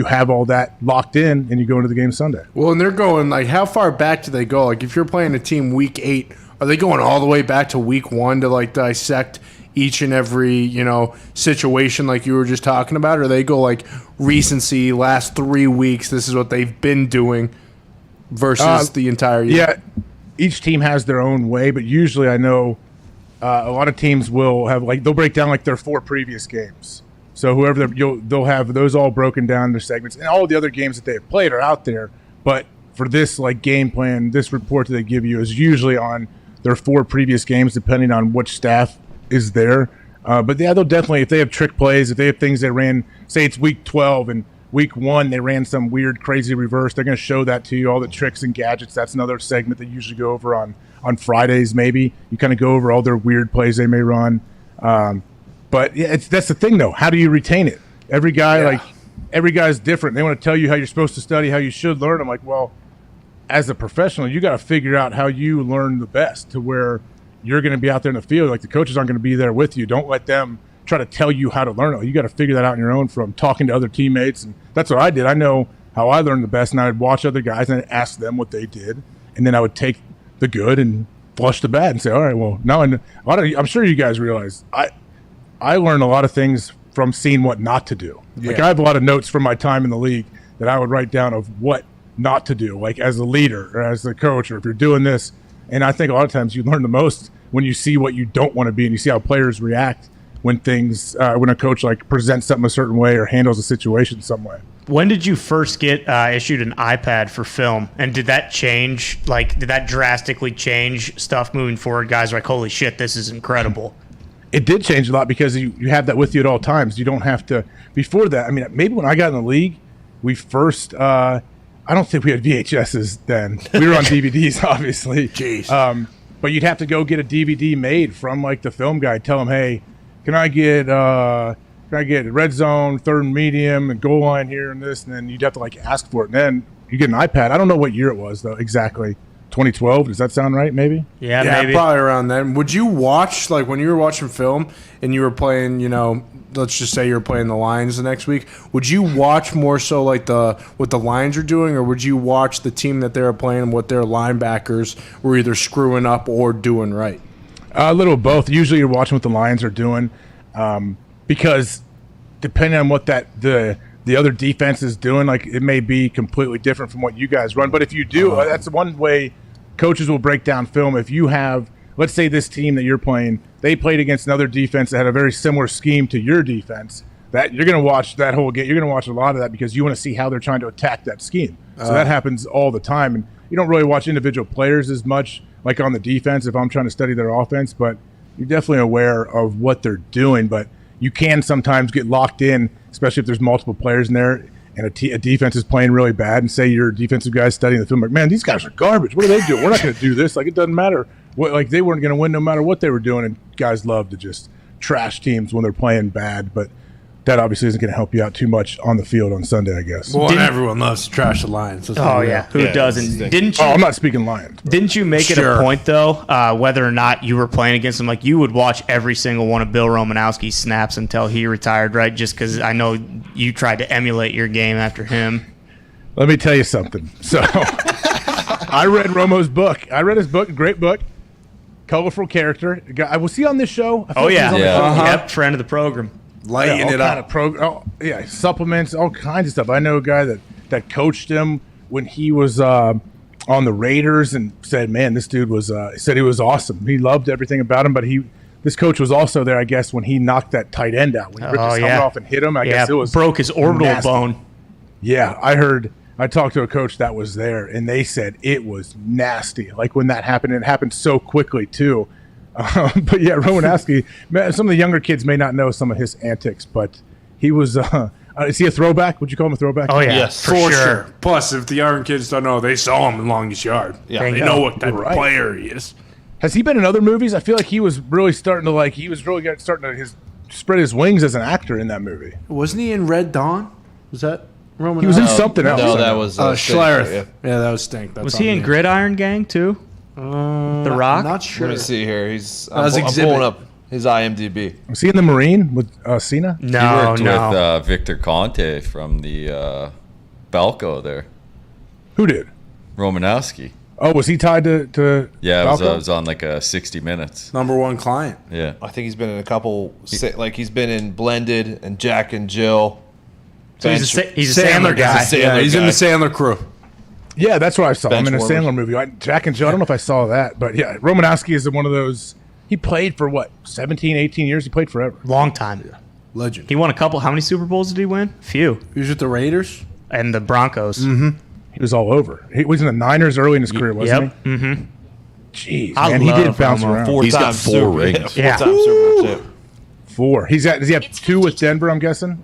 have all that locked in and you go into the game Sunday. Well, and they're going like, how far back do they go? Like if you're playing a team week 8, are they going all the way back to week 1 to like dissect each and every, situation like you were just talking about? Or they go like recency, last 3 weeks, this is what they've been doing versus the entire year? Yeah, each team has their own way, but usually I know a lot of teams will have they'll break down like their 4 previous games. So whoever they'll have those all broken down, their segments, and all the other games that they have played are out there. But for this like game plan, this report that they give you is usually on their 4 previous games, depending on which staff is there. But yeah, they'll definitely, if they have trick plays, if they have things they ran, say it's week 12 and week 1 they ran some weird crazy reverse, they're going to show that to you, all the tricks and gadgets. That's another segment they usually go over on Fridays. Maybe you kind of go over all their weird plays they may run. But yeah, that's the thing though, how do you retain it? Every guy every guy's different. They want to tell you how you're supposed to study, how you should learn. I'm like, well, as a professional, you got to figure out how you learn the best to where you're going to be out there in the field. Like the coaches aren't going to be there with you. Don't let them try to tell you how to learn it. You got to figure that out on your own from talking to other teammates. And that's what I did. I know how I learned the best, and I would watch other guys and I'd ask them what they did. And then I would take the good and flush the bad and say, all right, well, now I'm sure you guys realize I learned a lot of things from seeing what not to do. Yeah. Like I have a lot of notes from my time in the league that I would write down of what not to do, like as a leader or as a coach, or if you're doing this. And I think a lot of times you learn the most when you see what you don't want to be and you see how players react when when a coach like presents something a certain way or handles a situation some way. When did you first get issued an iPad for film, and did that change? Like, did that drastically change stuff moving forward? Guys are like, holy shit, this is incredible. It did change a lot because you have that with you at all times. You don't have to. Before that, I mean, maybe when I got in the league, we first. I don't think we had VHSs then. We were on DVDs, obviously. Jeez. But you'd have to go get a DVD made from like the film guy. Tell him, hey, can I get red zone, third and medium, and goal line here and this, and then you'd have to like ask for it. And then you get an iPad. I don't know what year it was though exactly. 2012. Does that sound right? Maybe. Yeah, maybe. Probably around then. Would you watch like when you were watching film and you were playing? Let's just say you're playing the Lions the next week. Would you watch more so like what the Lions are doing, or would you watch the team that they're playing and what their linebackers were either screwing up or doing right? A little of both. Usually, you're watching what the Lions are doing. Because depending on what the other defense is doing, like it may be completely different from what you guys run. But if you do, that's one way coaches will break down film. If you have, let's say this team that you're playing, they played against another defense that had a very similar scheme to your defense, that you're going to watch that whole game. You're going to watch a lot of that because you want to see how they're trying to attack that scheme. So that happens all the time. And you don't really watch individual players as much, like on the defense, if I'm trying to study their offense, but you're definitely aware of what they're doing. But you can sometimes get locked in, especially if there's multiple players in there and a defense is playing really bad, and say your defensive guys studying the film, like, man, these guys are garbage. What are they doing? We're not going to do this. Like, it doesn't matter. Like, they weren't going to win no matter what they were doing, and guys love to just trash teams when they're playing bad. But that obviously isn't going to help you out too much on the field on Sunday, I guess. Well, everyone loves to trash the Lions. Who doesn't? Didn't you? Oh, I'm not speaking Lions. Didn't you make it a point though, whether or not you were playing against him? Like, you would watch every single one of Bill Romanowski's snaps until he retired, right? Just because I know you tried to emulate your game after him. Let me tell you something. So, I read Romo's book. I read his book, great book, colorful character. Was he on this show? Yep, friend of the program. Lighting it up. Supplements, all kinds of stuff. I know a guy that coached him when he was on the Raiders and said, man, this dude said he was awesome. He loved everything about him, but this coach was also there, I guess, when he knocked that tight end out. When he ripped his helmet off and hit him, I guess it was broke his orbital nasty. bone. Yeah, I talked to a coach that was there, and they said it was nasty. Like when that happened, it happened so quickly too. But yeah, Romanowski, some of the younger kids may not know some of his antics, but he was, is he a throwback? Would you call him a throwback? Oh, yeah. Yes, for sure. Plus, if the younger kids don't know, they saw him in Longest Yard. Yeah, they know what type of player he is. Has he been in other movies? I feel like he was really starting to spread his wings as an actor in that movie. Wasn't he in Red Dawn? Was that Roman? He was in something else. No, that was Schlereth. Yeah, that was Stink. Was he in Gridiron Gang too? The Rock? I'm not sure. Let me see here. I'm pulling up his IMDb. Was he in The Marine with Cena? He worked with Victor Conte from the Balco there. Who did? Romanowski. Oh, was he tied to Yeah, it was on like a 60 Minutes. #1 client. Yeah. I think he's been in a couple, he's been in Blended and Jack and Jill. So he's a Sandler guy. He's in the Sandler crew. Yeah, that's what I saw. I'm in a Sandler movie. Jack and Jill, I don't know if I saw that. But yeah, Romanowski is one of those. He played for 17, 18 years? He played forever. Long time. Yeah. Legend. He won a couple. How many Super Bowls did he win? Few. He was with the Raiders? And the Broncos. Mm-hmm. He was all over. He was in the Niners early in his career, wasn't he? Mm-hmm. Jeez, man, he did bounce around. He's got 4 rings. Yeah. 4-time Super Bowl champ. 4. Does he have 2 with Denver, I'm guessing?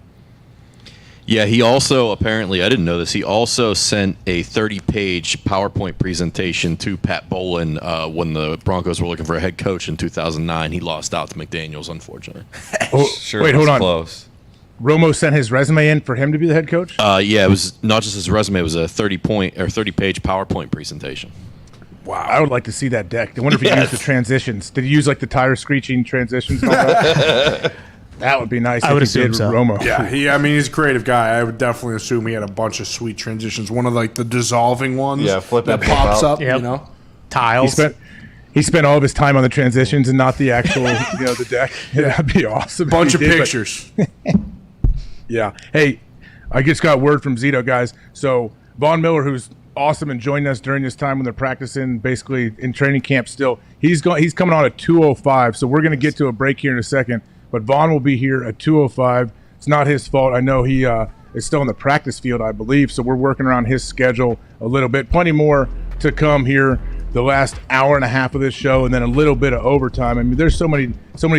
Yeah, he also, apparently, I didn't know this, he also sent a 30-page PowerPoint presentation to Pat Bowlen when the Broncos were looking for a head coach in 2009. He lost out to McDaniels, unfortunately. Wait, hold on. Close. Romo sent his resume in for him to be the head coach? Yeah, it was not just his resume, it was a 30-page PowerPoint presentation. Wow, I would like to see that deck. I wonder if he used the transitions. Did he use like the tire screeching transitions and all that? That would be nice. I would assume so. Romo. Yeah, he's a creative guy. I would definitely assume he had a bunch of sweet transitions. One of like the dissolving ones that pops up, yep. you know? Tiles. He spent all of his time on the transitions and not the actual, the deck. Yeah, that'd be awesome. Bunch of pictures. Yeah. Hey, I just got word from Zito, guys. So Von Miller, who's awesome and joining us during this time when they're practicing, basically in training camp still. He's coming on at 2:05, so we're going to get to a break here in a second. But Vaughn will be here at 2:05. It's not his fault. I know he is still in the practice field, I believe, so we're working around his schedule a little bit. Plenty more to come here the last hour and a half of this show, and then a little bit of overtime. I mean, there's so many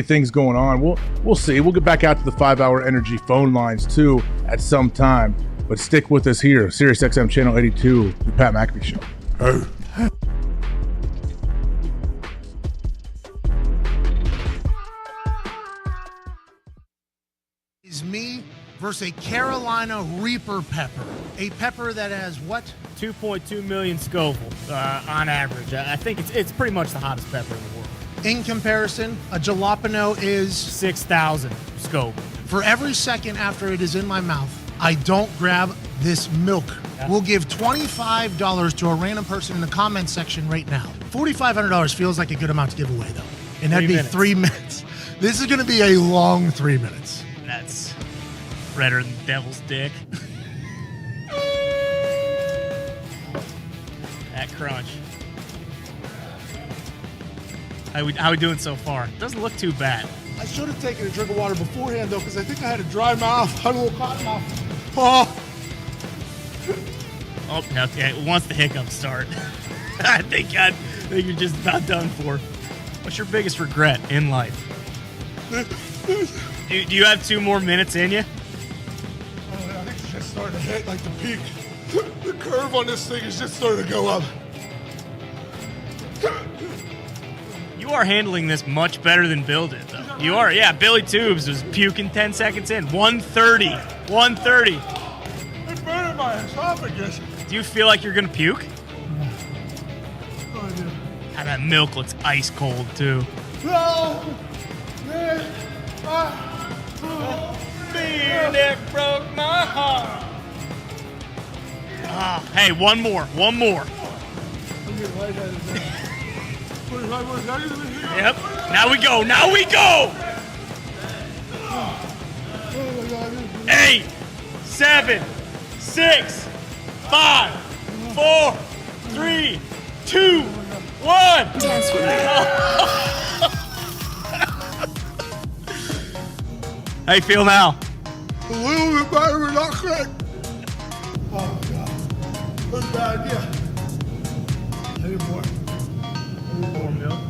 things going on. We'll see. We'll get back out to the 5-Hour Energy phone lines too at some time. But stick with us here, Sirius XM Channel 82, the Pat McAfee Show. Oh. Is me versus a Carolina Reaper pepper. A pepper that has what? 2.2 million Scoville on average. I think it's pretty much the hottest pepper in the world. In comparison, a jalapeno is 6,000 Scoville. For every second after it is in my mouth, I don't grab this milk. We'll give $25 to a random person in the comment section right now. $4,500 feels like a good amount to give away, though. And that'd be 3 minutes. This is going to be a long 3 minutes. That's redder than the devil's dick. That crunch. How we doing so far? Doesn't look too bad. I should have taken a drink of water beforehand, though, because I think I had a dry mouth. I had a little cotton mouth. Oh, okay. Once the hiccups start, I think you're just about done for. What's your biggest regret in life? Do you have 2 more minutes in you? I think it's just starting to hit like the peak. The curve on this thing is just starting to go up. You are handling this much better than Bill did, though. You are, yeah. Billy Tubes was puking 10 seconds in. 130. 130. It's burning my esophagus. Do you feel like you're going to puke? Oh, I do. God, that milk looks ice cold, too. No! Beer that broke my heart. Hey, one more. I'm getting lightheaded now. Yep. Now we go. 8, 7, 6, 5, 4, 3, 2, 1. Dance with me. How you feel now? A little bit better, but not great. Oh, God. That's a bad idea. I need more. More milk.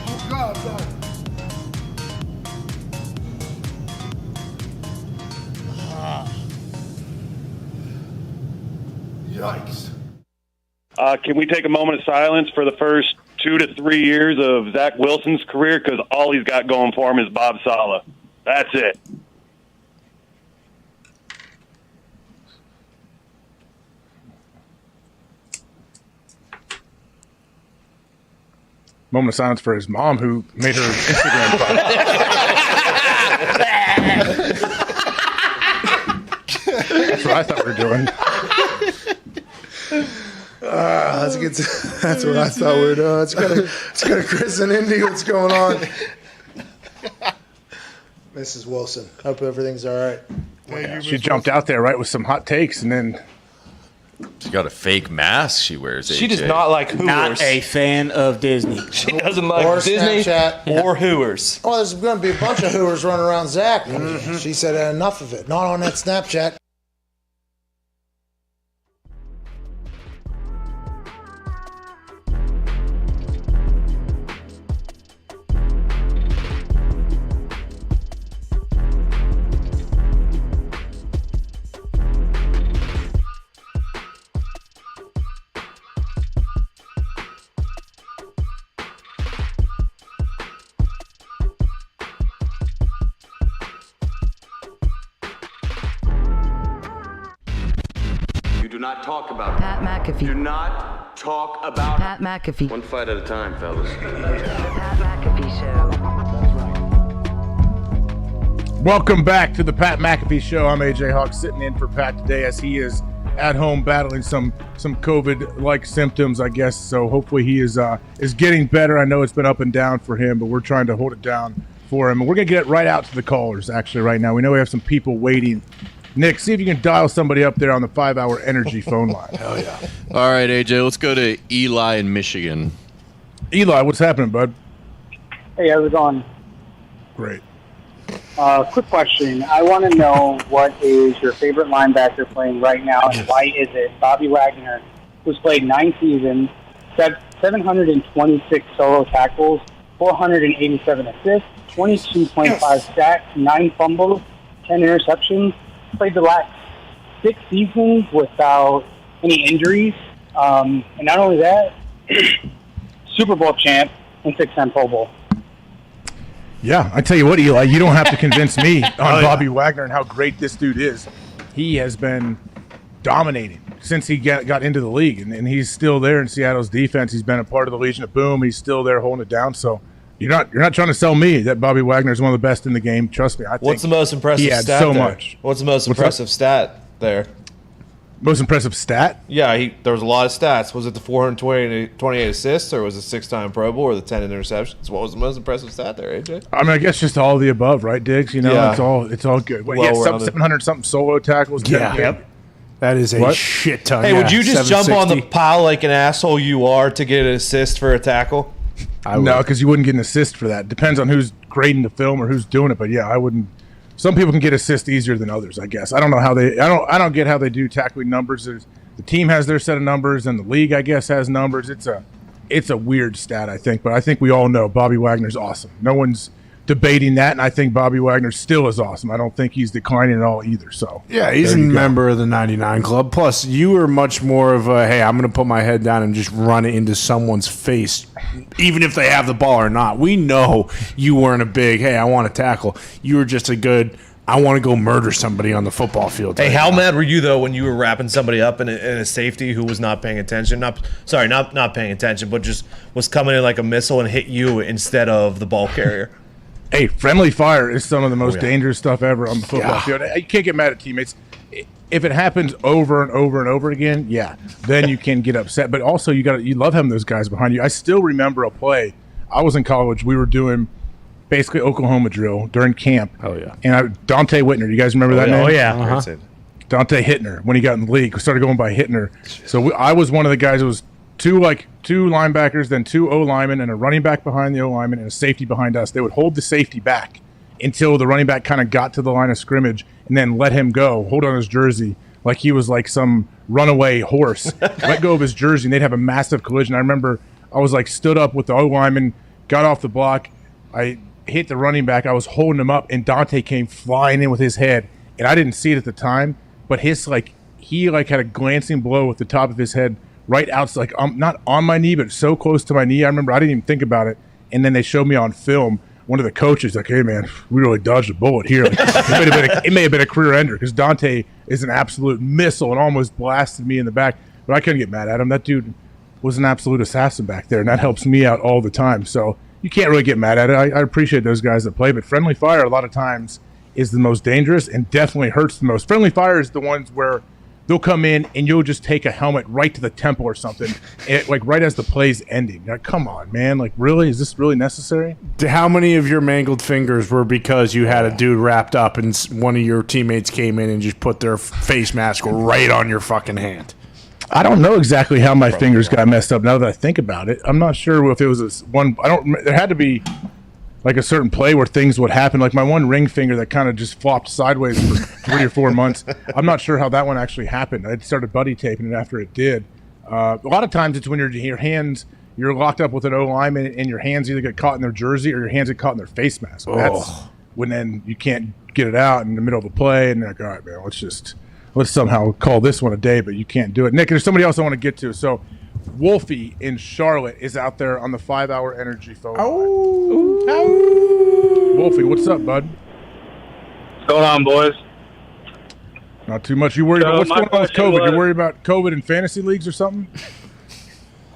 Oh, God. Yikes. Can we take a moment of silence for the first 2 to 3 years of Zach Wilson's career? Because all he's got going for him is Bob Saleh. That's it. Moment of silence for his mom, who made her Instagram That's what I thought we were doing. That's what I thought we were doing. Let's go to Chris and Indy. What's going on? Mrs. Wilson, hope everything's all right. Yeah, she jumped out there, right, with some hot takes, and then She got a fake mask she wears. She AJ. does not like Hooters. Not a fan of Disney. She doesn't like Or Disney Snapchat. or Hooters. Oh, there's going to be a bunch of Hooters running around Zach. She said enough of it. Not on that Snapchat. Do not talk about Pat McAfee. Do not talk about Pat McAfee. One fight at a time, fellas. Pat McAfee Show. welcome back to the Pat McAfee Show. I'm AJ Hawk, sitting in for Pat today as he is at home battling some COVID-like symptoms, I guess. So hopefully he is getting better. I know it's been up and down for him, but we're trying to hold it down for him. And we're going to get right out to the callers, actually, right now. We know we have some people waiting. Nick, see if you can dial somebody up there on the 5-hour energy phone line. Hell yeah. All right, AJ, let's go to Eli in Michigan. Eli, what's happening, bud? Hey, how's it going? Great. Quick question. I want to know what is your favorite linebacker playing right now, and why is it Bobby Wagner, who's played 9 seasons, 726 solo tackles, 487 assists, 22.5 sacks, 9 fumbles, 10 interceptions, played the last 6 seasons without any injuries, and not only that, Super Bowl champ and 6-time Pro Bowl. Yeah, I tell you what, Eli, you don't have to convince me on Bobby Wagner and how great this dude is. He has been dominating since he got into the league, and he's still there in Seattle's defense. He's been a part of the Legion of Boom. He's still there holding it down. So you're not trying to sell me that Bobby Wagner is one of the best in the game. Trust me. I think What's the most impressive he had stat so there? much. What's the most impressive stat there? Most impressive stat? Yeah, there was a lot of stats. Was it the 428 assists, or was it 6-time Pro Bowl, or the 10 interceptions? What was the most impressive stat there, AJ? I mean, I guess just all of the above, right, Diggs? You know, Yeah. it's all good. Well, yeah, 700-something solo tackles. Yeah. Yep. That is a What? shit ton. Hey, would you just jump on the 760. pile like an asshole you are to get an assist for a tackle? No, because you wouldn't get an assist for that. Depends on who's grading the film or who's doing it. But yeah, I wouldn't. Some people can get assists easier than others, I guess. I don't know how they. I don't get how they do tackling numbers. The team has their set of numbers, and the league, I guess, has numbers. It's a weird stat, I think. But I think we all know Bobby Wagner's awesome. No one's debating that, and I think Bobby Wagner still is awesome. I don't think he's declining at all either. So Yeah, he's a there you go. member of the 99 Club. Plus, you are much more of a, hey, I'm going to put my head down and just run it into someone's face, even if they have the ball or not. We know you weren't a big, hey, I want to tackle. You were just a good, I want to go murder somebody on the football field. Hey, how mad were you though when you were wrapping somebody up in a safety who was not paying attention? Not paying attention, but just was coming in like a missile and hit you instead of the ball carrier. Hey, friendly fire is some of the most dangerous stuff ever on the football field. You can't get mad at teammates. If it happens over and over and over again, yeah, then you can get upset. But also, you love having those guys behind you. I still remember a play. I was in college. We were doing basically Oklahoma drill during camp. Oh yeah. And Dante Whitner. You guys remember that name? Oh yeah. Uh-huh. Dante Hittner when he got in the league. We started going by Hittner. So I was one of the guys who was two linebackers, then 2 O-linemen, and a running back behind the O-lineman and a safety behind us. They would hold the safety back until the running back kind of got to the line of scrimmage and then let him go, hold on his jersey like he was like some runaway horse, let go of his jersey, and they'd have a massive collision. I remember I was like stood up with the O-lineman, got off the block. I hit the running back. I was holding him up, and Dante came flying in with his head, and I didn't see it at the time, but he had a glancing blow with the top of his head right outside, not on my knee, but so close to my knee. I remember I didn't even think about it. And then they showed me on film, one of the coaches like, hey, man, we really dodged a bullet here. Like, it may have been a career ender because Dante is an absolute missile and almost blasted me in the back. But I couldn't get mad at him. That dude was an absolute assassin back there, and that helps me out all the time. So you can't really get mad at it. I appreciate those guys that play. But friendly fire a lot of times is the most dangerous and definitely hurts the most. Friendly fire is the ones where they'll come in and you'll just take a helmet right to the temple or something, like right as the play's ending. Now, come on, man. Like, really? Is this really necessary? How many of your mangled fingers were because you had a dude wrapped up and one of your teammates came in and just put their face mask right on your fucking hand? I don't know exactly how my fingers got messed up now that I think about it. I'm not sure if it was there had to be like a certain play where things would happen. Like my one ring finger that kind of just flopped sideways for 3 or 4 months. I'm not sure how that one actually happened. I started buddy taping it after it did. A lot of times it's when you're locked up with an O-lineman and your hands either get caught in their jersey or your hands get caught in their face mask. That's when then you can't get it out in the middle of the play and they're like, all right, man, let's somehow call this one a day, but you can't do it. Nick, there's somebody else I want to get to. So Wolfie in Charlotte is out there on the 5-hour energy phone. Wolfie, what's up, bud? What's going on, boys? Not too much. You worried about what's my going on with question COVID? was- You worried about COVID in fantasy leagues or something?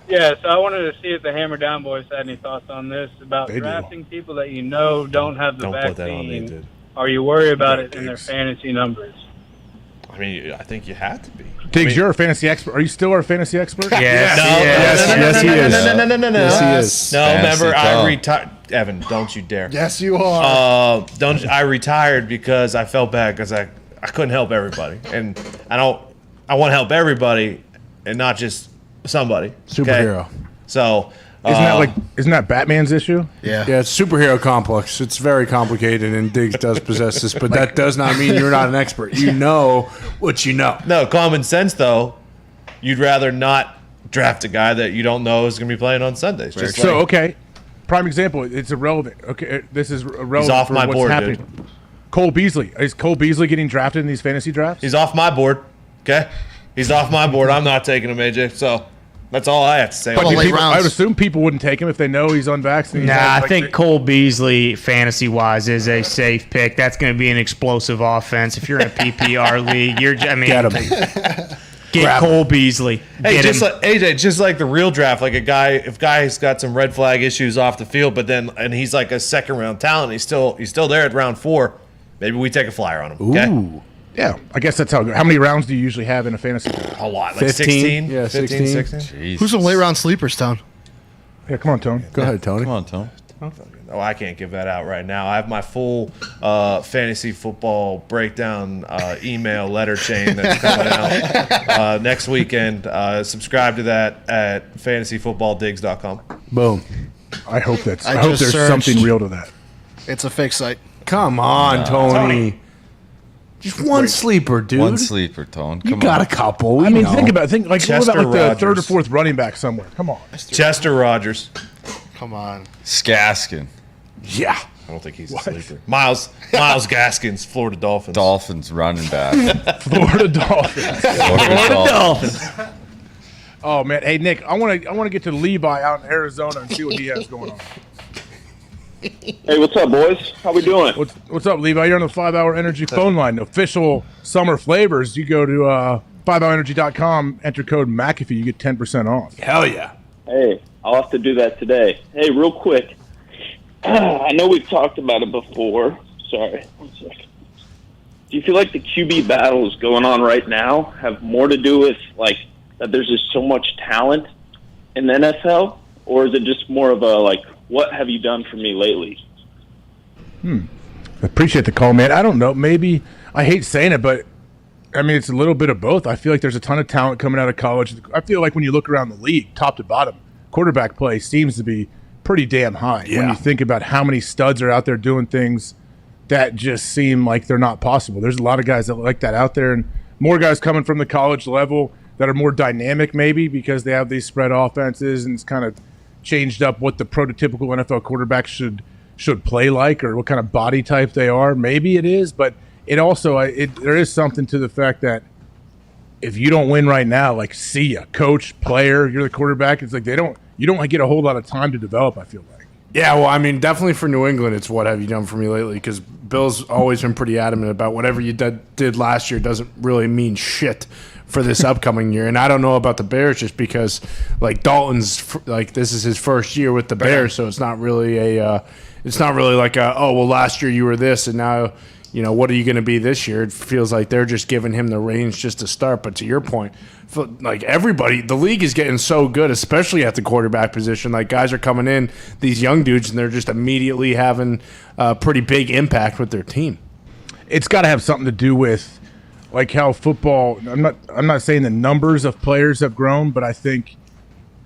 Yeah, so I wanted to see if the Hammer Down boys had any thoughts on this about They do. drafting people that you know don't have the Don't put that on me, vaccine. dude. Are you worried about it in their fantasy numbers? I mean, I think you have to be. Diggs, you're a fantasy expert. Are you still our fantasy expert? Yes, he is. No. Yes, he is. No, Fantasy remember, I talk. retired. Evan, don't you dare. Yes, you are. I retired because I felt bad because I couldn't help everybody, and I want to help everybody and not just somebody. Okay? Superhero. So Isn't that Batman's issue? Yeah, it's superhero complex. It's very complicated, and Diggs does possess this, but that does not mean you're not an expert. You know what you know. no common sense though. You'd rather not draft a guy that you don't know is going to be playing on Sundays. Just So like, okay, prime example. It's irrelevant. Okay, this is irrelevant. He's off for my what's board, happening. dude. Cole Beasley is Cole Beasley getting drafted in these fantasy drafts? he's off my board. Okay, he's off my board. I'm not taking him, AJ. So that's all I have to say. But I would assume people wouldn't take him if they know he's unvaccinated. Nah, I think Cole Beasley, fantasy-wise, is a safe pick. That's going to be an explosive offense. If you're in a PPR league, Get him. Get Cole Beasley. Hey, Get just him. like AJ, just like the real draft, like if guy's got some red flag issues off the field, but then and he's like a second round talent, he's still there at round 4. Maybe we take a flyer on him. Okay? Ooh. Yeah, I guess that's how many rounds do you usually have in a fantasy draft? A lot, like 15? 16. Yeah, 15, 16. 16. Who's some late round sleepers, Tone? Yeah, come on, Tony. Go ahead, Tony. Come on, Tom. Oh, I can't give that out right now. I have my full fantasy football breakdown email letter chain that's coming out next weekend. Subscribe to that at fantasyfootballdigs.com. Boom. I hope that's. I I hope just there's searched. something real to that. It's a fake site. Come on, Tony. Just one sleeper, dude. One sleeper, Tone. You Come got on. a couple. We I mean, know. think about like what Chester about like the Rogers. third or fourth running back somewhere? Come on. Chester Rogers. Come on. Skaskin. Yeah. I don't think he's a sleeper. Miles Gaskins, Florida Dolphins. Dolphins running back. Florida Dolphins. Florida Dolphins. Oh man, hey Nick, I want to get to Levi out in Arizona and see what he has going on. Hey, what's up, boys? How we doing? What's up, Levi? You're on the 5 Hour Energy phone line. Official summer flavors. You go to 5hourenergy.com, enter code McAfee, you get 10% off. Hell yeah. Hey, I'll have to do that today. Hey, real quick. I know we've talked about it before. Sorry, 1 second. Do you feel like the QB battles going on right now have more to do with, like, that there's just so much talent in the NFL? Or is it just more of a, like, what have you done for me lately? Appreciate the call, man. I don't know. Maybe, I hate saying it, but, I mean, it's a little bit of both. I feel like there's a ton of talent coming out of college. I feel like when you look around the league, top to bottom, quarterback play seems to be pretty damn high. Yeah. When you think about how many studs are out there doing things that just seem like they're not possible. There's a lot of guys that like that out there, and more guys coming from the college level that are more dynamic maybe because they have these spread offenses and it's kind of changed up what the prototypical NFL quarterback should play like or what kind of body type they are. Maybe it is, but it also there is something to the fact that if you don't win right now, like see ya, coach, player, you're the quarterback. It's like you don't get a whole lot of time to develop. I feel like. Yeah, well, I mean, definitely for New England, it's what have you done for me lately? Because Bill's always been pretty adamant about whatever you did last year doesn't really mean shit for this upcoming year. And I don't know about the Bears just because, like, Dalton's like this is his first year with the Bears, so it's not really like oh well, last year you were this, and now you know what are you going to be this year? It feels like they're just giving him the reins just to start. But to your point, like everybody, the league is getting so good, especially at the quarterback position. Like guys are coming in, these young dudes, and they're just immediately having a pretty big impact with their team. It's got to have something to do with like how football. I'm not saying the numbers of players have grown, but I think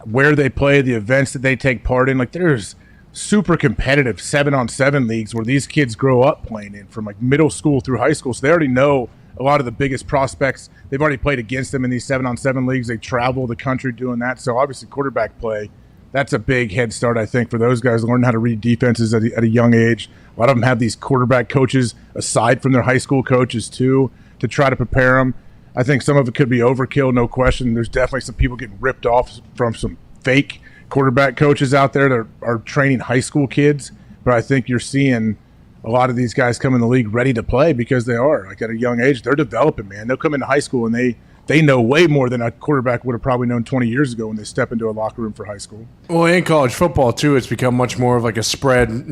where they play, the events that they take part in, like there's super competitive 7-on-7 leagues where these kids grow up playing in from like middle school through high school. So they already know a lot of the biggest prospects. They've already played against them in these 7-on-7 leagues. They travel the country doing that. So obviously quarterback play, that's a big head start, I think, for those guys learning how to read defenses at a young age. A lot of them have these quarterback coaches aside from their high school coaches too to try to prepare them. I think some of it could be overkill, no question. There's definitely some people getting ripped off from some fake quarterback coaches out there that are training high school kids, but I think you're seeing a lot of these guys come in the league ready to play because they are like at a young age. They're developing, man. They'll come into high school and they know way more than a quarterback would have probably known 20 years ago when they step into a locker room for high school. Well, in college football, too, it's become much more of like a spread,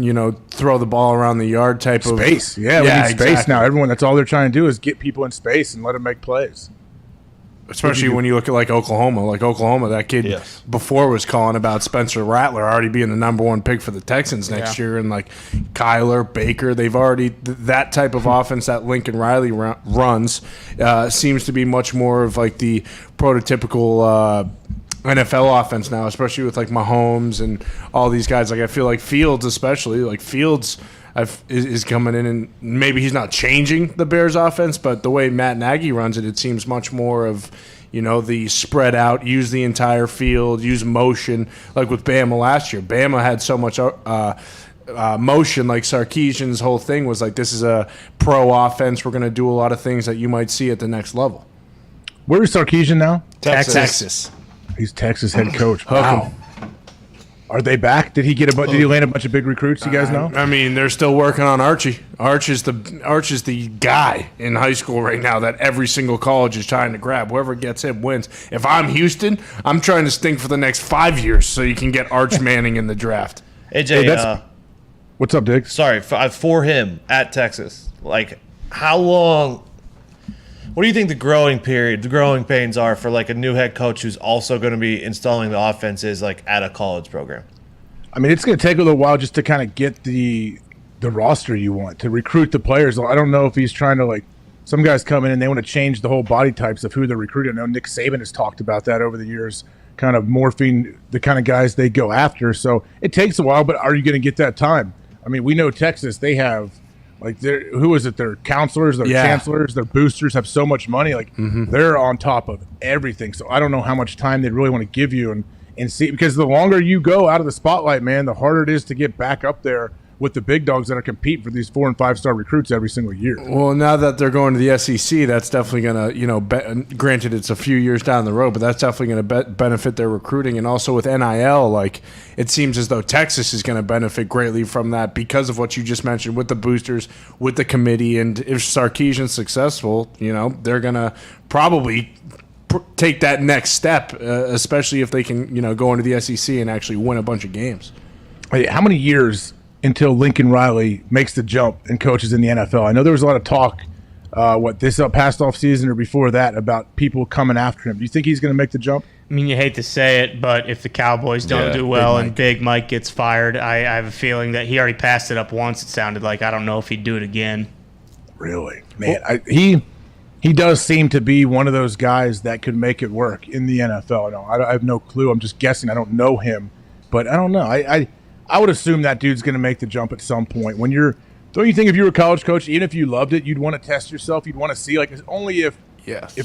throw the ball around the yard type of space. Yeah, we need space now. Everyone, that's all they're trying to do is get people in space and let them make plays. Especially when you look at like Oklahoma. Like Oklahoma, that kid before was calling about Spencer Rattler already being the number 1 pick for the Texans next year. And like Kyler, Baker, they've already that type of offense that Lincoln Riley runs seems to be much more of like the prototypical NFL offense now, especially with like Mahomes and all these guys. Like I feel like Fields, especially like Fields is coming in, and maybe he's not changing the Bears offense, but the way Matt Nagy runs it, it seems much more of, the spread out, use the entire field, use motion, like with Bama last year. Bama had so much motion, like Sarkisian's whole thing was like, this is a pro offense. We're going to do a lot of things that you might see at the next level. Where is Sarkisian now? Texas. He's Texas head coach. Wow. Are they back? Did he land a bunch of big recruits? You guys know? I mean, they're still working on Archie. Arch is the guy in high school right now that every single college is trying to grab. Whoever gets him wins. If I'm Houston, I'm trying to stink for the next 5 years so you can get Arch Manning in the draft. AJ, what's up, Diggs? Sorry, for him at Texas. Like, how long? What do you think the growing pains are for like a new head coach who's also going to be installing the offenses like at a college program? I mean, it's going to take a little while just to kind of get the roster you want, to recruit the players. I don't know if he's trying to some guys come in and they want to change the whole body types of who they're recruiting. I know Nick Saban has talked about that over the years, kind of morphing the kind of guys they go after. So it takes a while, but are you going to get that time? I mean, we know Texas, they have their counselors, their chancellors, their boosters have so much money. They're on top of everything. So I don't know how much time they really want to give you and see, because the longer you go out of the spotlight, man, the harder it is to get back up there with the big dogs that are competing for these 4- and 5-star recruits every single year. Well, now that they're going to the SEC, that's definitely going to, granted it's a few years down the road, but that's definitely going to benefit their recruiting. And also with NIL, it seems as though Texas is going to benefit greatly from that because of what you just mentioned with the boosters, with the committee. And if Sarkisian's successful, they're going to probably take that next step, especially if they can, go into the SEC and actually win a bunch of games. Hey, how many years until Lincoln Riley makes the jump and coaches in the NFL? I know there was a lot of talk, this past offseason or before that, about people coming after him. Do you think he's going to make the jump? I mean, you hate to say it, but if the Cowboys don't do well and Big Mike gets fired, I have a feeling that he already passed it up once, it sounded like. I don't know if he'd do it again. Really? Man, he does seem to be one of those guys that could make it work in the NFL. I have no clue. I'm just guessing. I don't know him. But I don't know. I would assume that dude's going to make the jump at some point. Don't you think if you were a college coach, even if you loved it, you'd want to test yourself? You'd want to see, it's only if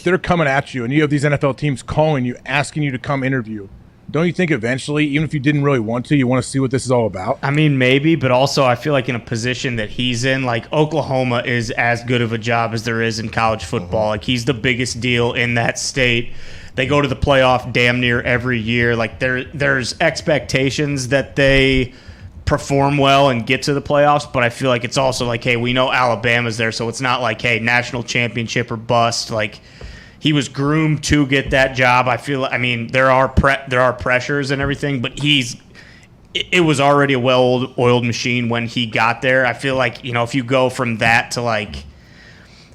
they're coming at you and you have these NFL teams calling you, asking you to come interview. Don't you think eventually, even if you didn't really want to, you want to see what this is all about? I mean, maybe, but also I feel like in a position that he's in, Oklahoma is as good of a job as there is in college football. He's the biggest deal in that state. They go to the playoff damn near every year. There's expectations that they perform well and get to the playoffs, but I feel like it's also hey, we know Alabama's there, so it's not hey, national championship or bust. He was groomed to get that job. There are pressures and everything, but it was already a well-oiled machine when he got there. I feel like, if you go from that to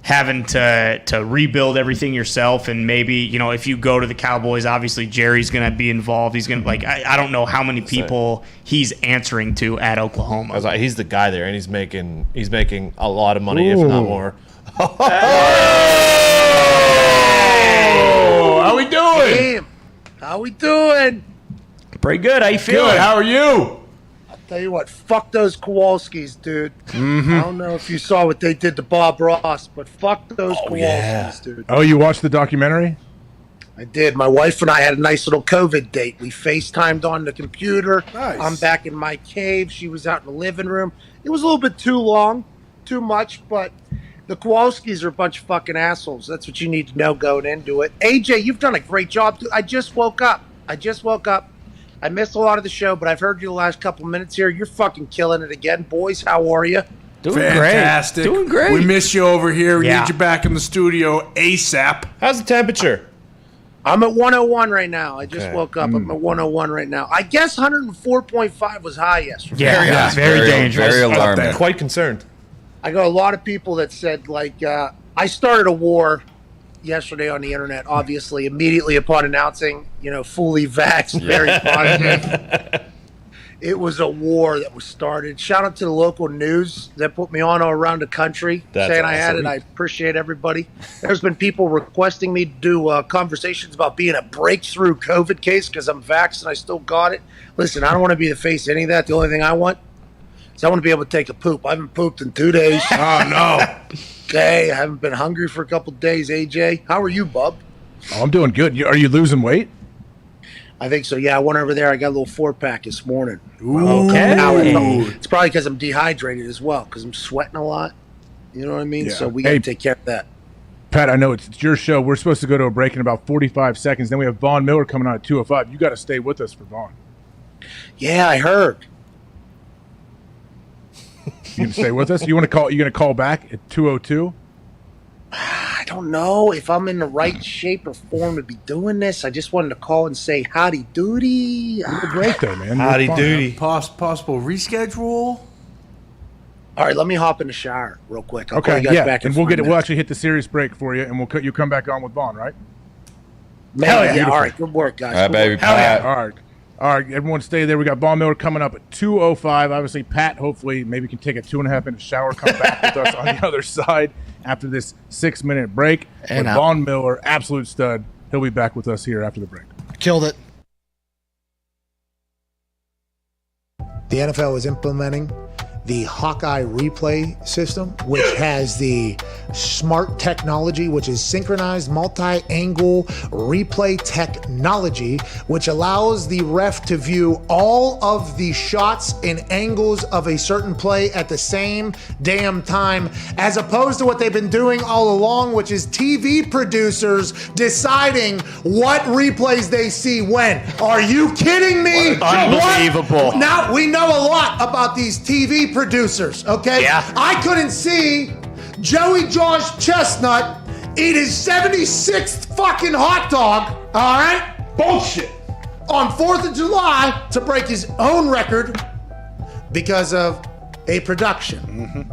having to rebuild everything yourself, and maybe, if you go to the Cowboys, obviously Jerry's going to be involved. He's going to I don't know how many people he's answering to at Oklahoma. I was he's the guy there, and he's making a lot of money, if not more. How we doing? Damn. How we doing? Pretty good. How you feeling? Good. How are you? I'll tell you what. Fuck those Kowalskis, dude. I don't know if you saw what they did to Bob Ross, but fuck those Kowalskis, dude. Oh, you watched the documentary? I did. My wife and I had a nice little COVID date. We FaceTimed on the computer. Nice. I'm back in my cave. She was out in the living room. It was a little bit too long, too much, but the Kowalskis are a bunch of fucking assholes. That's what you need to know going into it. AJ, you've done a great job. I just woke up. I missed a lot of the show, but I've heard you the last couple minutes here. You're fucking killing it again. Boys, how are you? Doing Fantastic. great. Doing great. We miss you over here. We Yeah. need you back in the studio ASAP. How's the temperature? I'm at 101 right now. I just Okay. woke up. I'm at 101 right now. I guess 104.5 was high yesterday. Yeah, very dangerous. Very alarming. Quite concerned. I got a lot of people that said, like, I started a war yesterday on the internet, obviously, immediately upon announcing, fully vaxxed, very positive. It was a war that was started. Shout out to the local news that put me on all around the country, That's saying I had awesome. it. I appreciate everybody. There's been people requesting me to do conversations about being a breakthrough COVID case because I'm vaxxed and I still got it. Listen, I don't want to be the face of any of that. The only thing I want is I want to be able to take a poop. I haven't pooped in 2 days. Oh, no. Okay, I haven't been hungry for a couple days, AJ. How are you, bub? Oh, I'm doing good. Are you losing weight? I think so. Yeah, I went over there. I got a little 4-pack this morning. Okay. It's probably because I'm dehydrated as well, because I'm sweating a lot. You know what I mean? Yeah. So we got to Hey, take care of that. Pat, I know it's your show. We're supposed to go to a break in about 45 seconds. Then we have Von Miller coming on at 2:05. You got to stay with us for Von. Yeah, I heard. You gonna stay with us? You want to call? You gonna call back at 2:02? I don't know if I'm in the right shape or form to be doing this. I just wanted to call and say howdy doody. You're great though, man. Howdy You're fun. doody. Possible reschedule? All right, let me hop in the shower real quick. I'll call Okay, you guys yeah, back in and we'll 5 get it. We'll minutes. actually hit the serious break for you, and you come back on with Vaughn, right? Man, Hell yeah, yeah, beautiful. all right, good work, guys. All right, Good baby. work. Pat. All right, everyone, stay there. We got Von Miller coming up at 2:05. Obviously, Pat, hopefully, maybe can take a 2.5-minute shower, come back with us on the other side after this 6-minute break. And But out. Von Miller, absolute stud. He'll be back with us here after the break. Killed it. The NFL is implementing the Hawkeye replay system, which has the smart technology, which is synchronized multi-angle replay technology, which allows the ref to view all of the shots and angles of a certain play at the same damn time, as opposed to what they've been doing all along, which is TV producers deciding what replays they see when. Are you kidding me? Unbelievable. What? Now, we know a lot about these TV producers, okay? Yeah. I couldn't see Joey Josh Chestnut eat his 76th fucking hot dog, all right? Bullshit. On 4th of July to break his own record because of a production.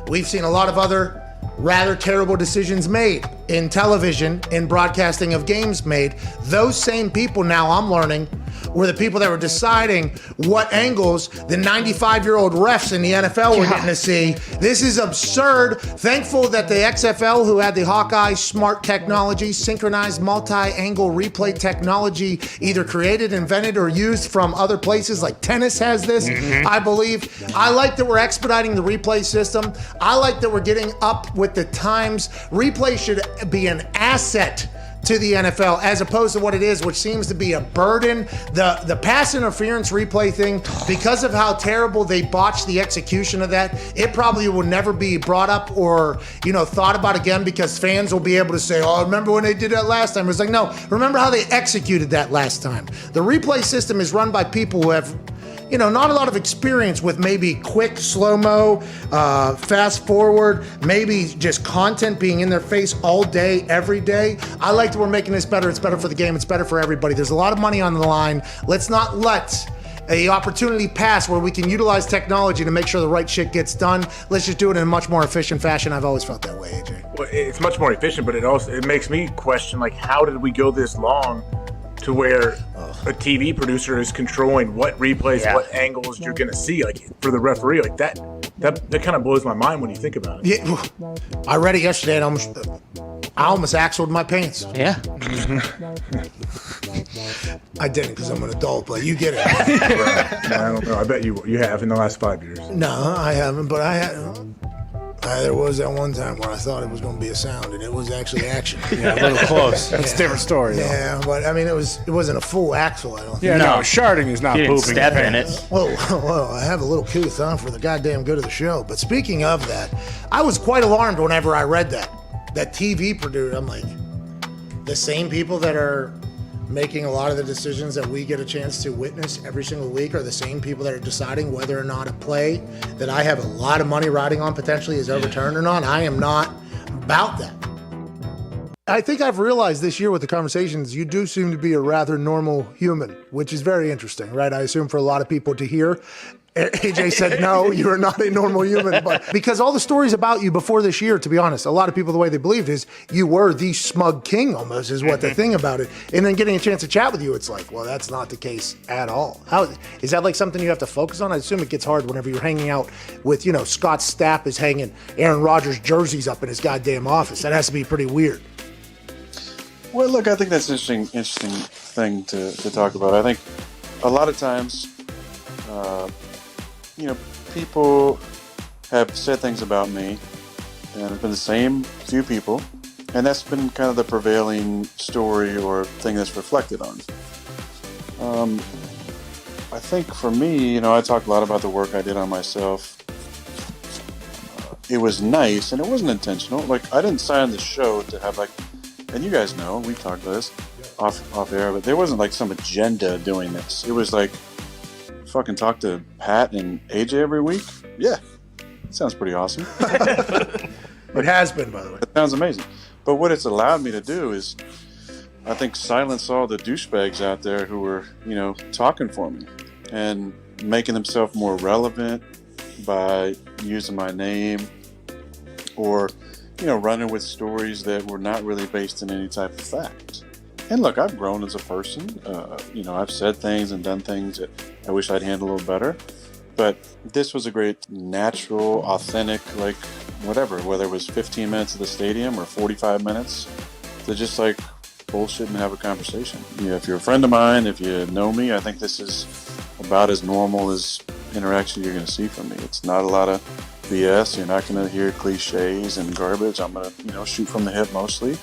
We've seen a lot of other rather terrible decisions made in television, in broadcasting of games made. Those same people now, I'm learning, were the people that were deciding what angles the 95-year-old refs in the NFL were getting to see. This is absurd. Thankful that the XFL, who had the Hawkeye smart technology, synchronized multi-angle replay technology, either created, invented, or used from other places, like tennis has this, I believe. I like that we're expediting the replay system. I like that we're getting up with the times. Replay should be an asset to the NFL as opposed to what it is, which seems to be a burden. The pass interference replay thing, because of how terrible they botched the execution of that, it probably will never be brought up or thought about again, because fans will be able to say, oh, remember when they did that last time? It's like, no, remember how they executed that last time. The replay system is run by people who have not a lot of experience with maybe quick, slow-mo, fast forward, maybe just content being in their face all day, every day. I like that we're making this better. It's better for the game. It's better for everybody. There's a lot of money on the line. Let's not let a opportunity pass where we can utilize technology to make sure the right shit gets done. Let's just do it in a much more efficient fashion. I've always felt that way, AJ. Well, it's much more efficient, but it makes me question, like, how did we go this long to where a TV producer is controlling what replays, what angles you're gonna see, like for the referee, like that kind of blows my mind when you think about it. Yeah, I read it yesterday and I almost axled my pants. Yeah. I didn't, because I'm an adult, but you get it. Right. I don't know. I bet you have in the last 5 years. No, I haven't, but there was that one time where I thought it was going to be a sound, and it was actually action. Yeah, a little close. That's a different story, though. Yeah, but I mean, it wasn't a full axle, I don't think. Yeah, no, sharding is not You didn't pooping. step in it. Whoa, I have a little couth on for the goddamn good of the show. But speaking of that, I was quite alarmed whenever I read that TV producer. I'm like, the same people that are making a lot of the decisions that we get a chance to witness every single week are the same people that are deciding whether or not a play that I have a lot of money riding on potentially is overturned or not. I am not about that. I think I've realized this year with the conversations, you do seem to be a rather normal human, which is very interesting, right? I assume for a lot of people to hear. AJ said, no, you are not a normal human. But because all the stories about you before this year, to be honest, a lot of people, the way they believed is you were the smug king almost is what the thing about it. And then getting a chance to chat with you, it's like, well, that's not the case at all. How is that like something you have to focus on? I assume it gets hard whenever you're hanging out with, Scott Stapp is hanging Aaron Rodgers jerseys up in his goddamn office. That has to be pretty weird. Well, look, I think that's an interesting thing to talk about. I think a lot of times, people have said things about me, and it's been the same few people, and that's been kind of the prevailing story or thing that's reflected on. I think for me, I talk a lot about the work I did on myself. It was nice, and it wasn't intentional. Like, I didn't sign the show to have, and you guys know, we talked about this off air, but there wasn't some agenda doing this. It was fucking talk to Pat and AJ every week. Yeah, it sounds pretty awesome. It has been, by the way. It sounds amazing. But what it's allowed me to do is, I think, silence all the douchebags out there who were, talking for me and making themselves more relevant by using my name or running with stories that were not really based in any type of fact. And look, I've grown as a person. I've said things and done things that I wish I'd handled a little better. But this was a great, natural, authentic, whatever, whether it was 15 minutes at the stadium or 45 minutes, to just bullshit and have a conversation. If you're a friend of mine, if you know me, I think this is about as normal as interaction you're going to see from me. It's not a lot of BS. You're not going to hear cliches and garbage. I'm going to, shoot from the hip mostly.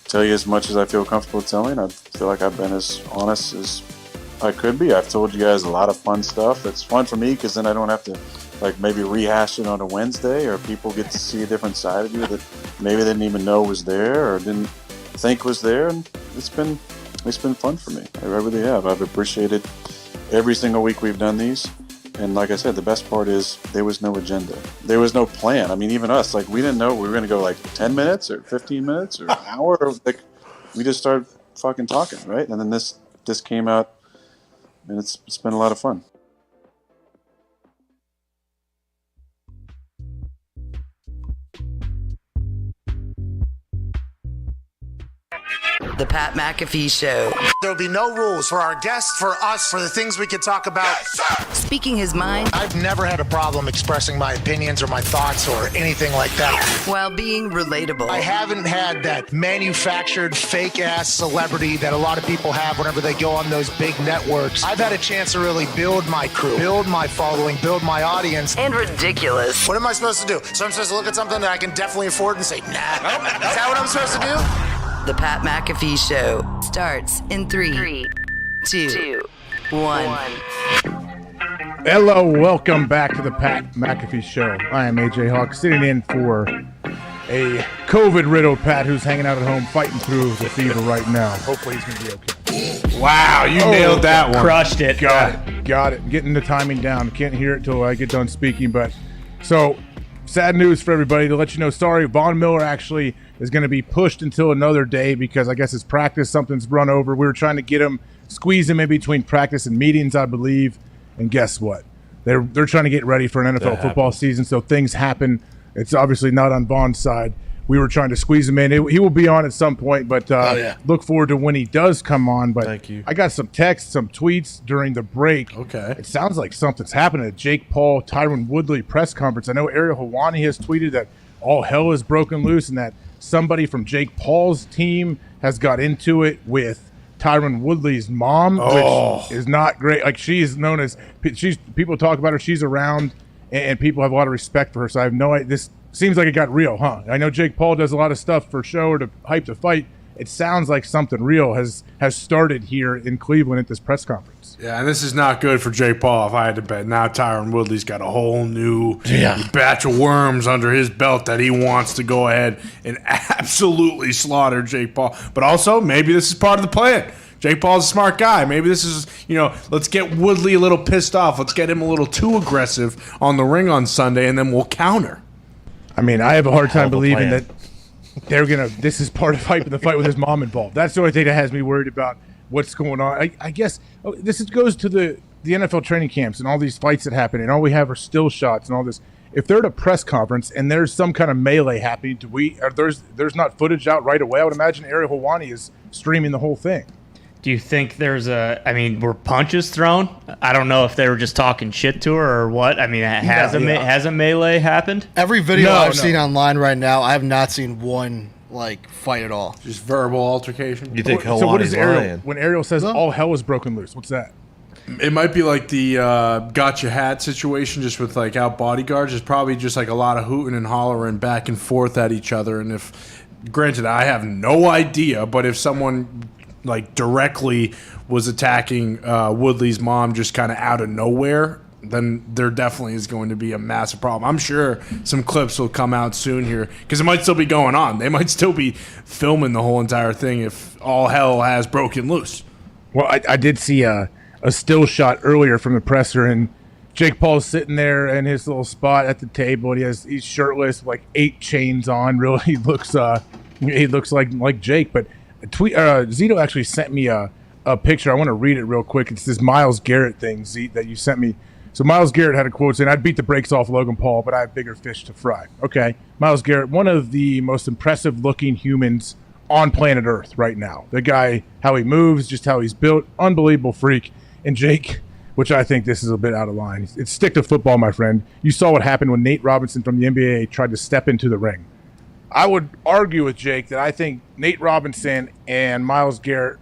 Tell you as much as I feel comfortable telling. I feel like I've been as honest as I could be. I've told you guys a lot of fun stuff. It's fun for me because then I don't have to maybe rehash it on a Wednesday, or people get to see a different side of you that maybe they didn't even know was there or didn't think was there. And it's been fun for me. I really have. I've appreciated every single week we've done these. And like I said, the best part is there was no agenda. There was no plan. I mean, even us, we didn't know we were going to go 10 minutes or 15 minutes or an hour. We just started fucking talking, right? And then this came out, and it's been a lot of fun. The Pat McAfee Show. There'll be no rules for our guests, for us, for the things we could talk about. Yes, speaking his mind. I've never had a problem expressing my opinions or my thoughts or anything like that. While being relatable. I haven't had that manufactured fake-ass celebrity that a lot of people have whenever they go on those big networks. I've had a chance to really build my crew, build my following, build my audience. And ridiculous. What am I supposed to do? So I'm supposed to look at something that I can definitely afford and say, nah. Is that what I'm supposed to do? The Pat McAfee Show starts in 3, 2, 1. Hello, welcome back to the Pat McAfee Show. I am AJ Hawk, sitting in for a COVID-riddled Pat who's hanging out at home fighting through the fever right now. Hopefully he's going to be okay. Wow, you nailed that one. Crushed it. Got it. Getting the timing down. Can't hear it till I get done speaking. But so, sad news for everybody to let you know. Sorry, Von Miller actually is going to be pushed until another day because I guess his practice, something's run over. We were trying to get him, squeeze him in between practice and meetings, I believe. And guess what? They're trying to get ready for an NFL football season, so things happen. It's obviously not on Von's side. We were trying to squeeze him in. He will be on at some point, but look forward to when he does come on. But thank you. I got some texts, some tweets during the break. Okay. It sounds like something's happening at Jake Paul, Tyron Woodley press conference. I know Ariel Helwani has tweeted that all hell is broken loose and that somebody from Jake Paul's team has got into it with Tyron Woodley's mom, which is not great. She's known as people talk about her. She's around, and people have a lot of respect for her. So I have no idea. This seems like it got real, huh? I know Jake Paul does a lot of stuff for show or to hype the fight. It sounds like something real has started here in Cleveland at this press conference. Yeah, and this is not good for Jake Paul, if I had to bet. Now Tyron Woodley's got a whole new batch of worms under his belt that he wants to go ahead and absolutely slaughter Jake Paul. But also, maybe this is part of the plan. Jake Paul's a smart guy. Maybe this is, let's get Woodley a little pissed off. Let's get him a little too aggressive on the ring on Sunday, and then we'll counter. I mean, I have a hard time believing plan. that this is part of hyping the fight with his mom involved. That's the only thing that has me worried about what's going on. I guess goes to the NFL training camps and all these fights that happen, and all we have are still shots and all this. If they're at a press conference and there's some kind of melee happening, there's not footage out right away? I would imagine Ariel Helwani is streaming the whole thing. Do you think were punches thrown? I don't know if they were just talking shit to her or what. I mean, has a melee happened? Every video I've seen online right now, I have not seen one fight at all. Just verbal altercation. You think So what is Helwani's Ariel lying? when Ariel says all hell is broken loose? What's that? It might be like the gotcha hat situation, just with out bodyguards. There's probably just a lot of hooting and hollering back and forth at each other. And granted, I have no idea, but if someone directly was attacking Woodley's mom just kind of out of nowhere, then there definitely is going to be a massive problem. I'm sure some clips will come out soon here because it might still be going on. They might still be filming the whole entire thing if all hell has broken loose. Well, I did see a still shot earlier from the presser, and Jake Paul's sitting there in his little spot at the table, and he's shirtless, 8 chains on. Really, he looks like Jake. But Zito actually sent me a picture. I want to read it real quick. It's this Myles Garrett thing, Zito, that you sent me. So Myles Garrett had a quote saying, "I'd beat the brakes off Logan Paul, but I have bigger fish to fry." Okay, Myles Garrett, one of the most impressive-looking humans on planet Earth right now. The guy, how he moves, just how he's built, unbelievable freak. And Jake, which I think this is a bit out of line. It's stick to football, my friend. You saw what happened when Nate Robinson from the NBA tried to step into the ring. I would argue with Jake that I think Nate Robinson and Myles Garrett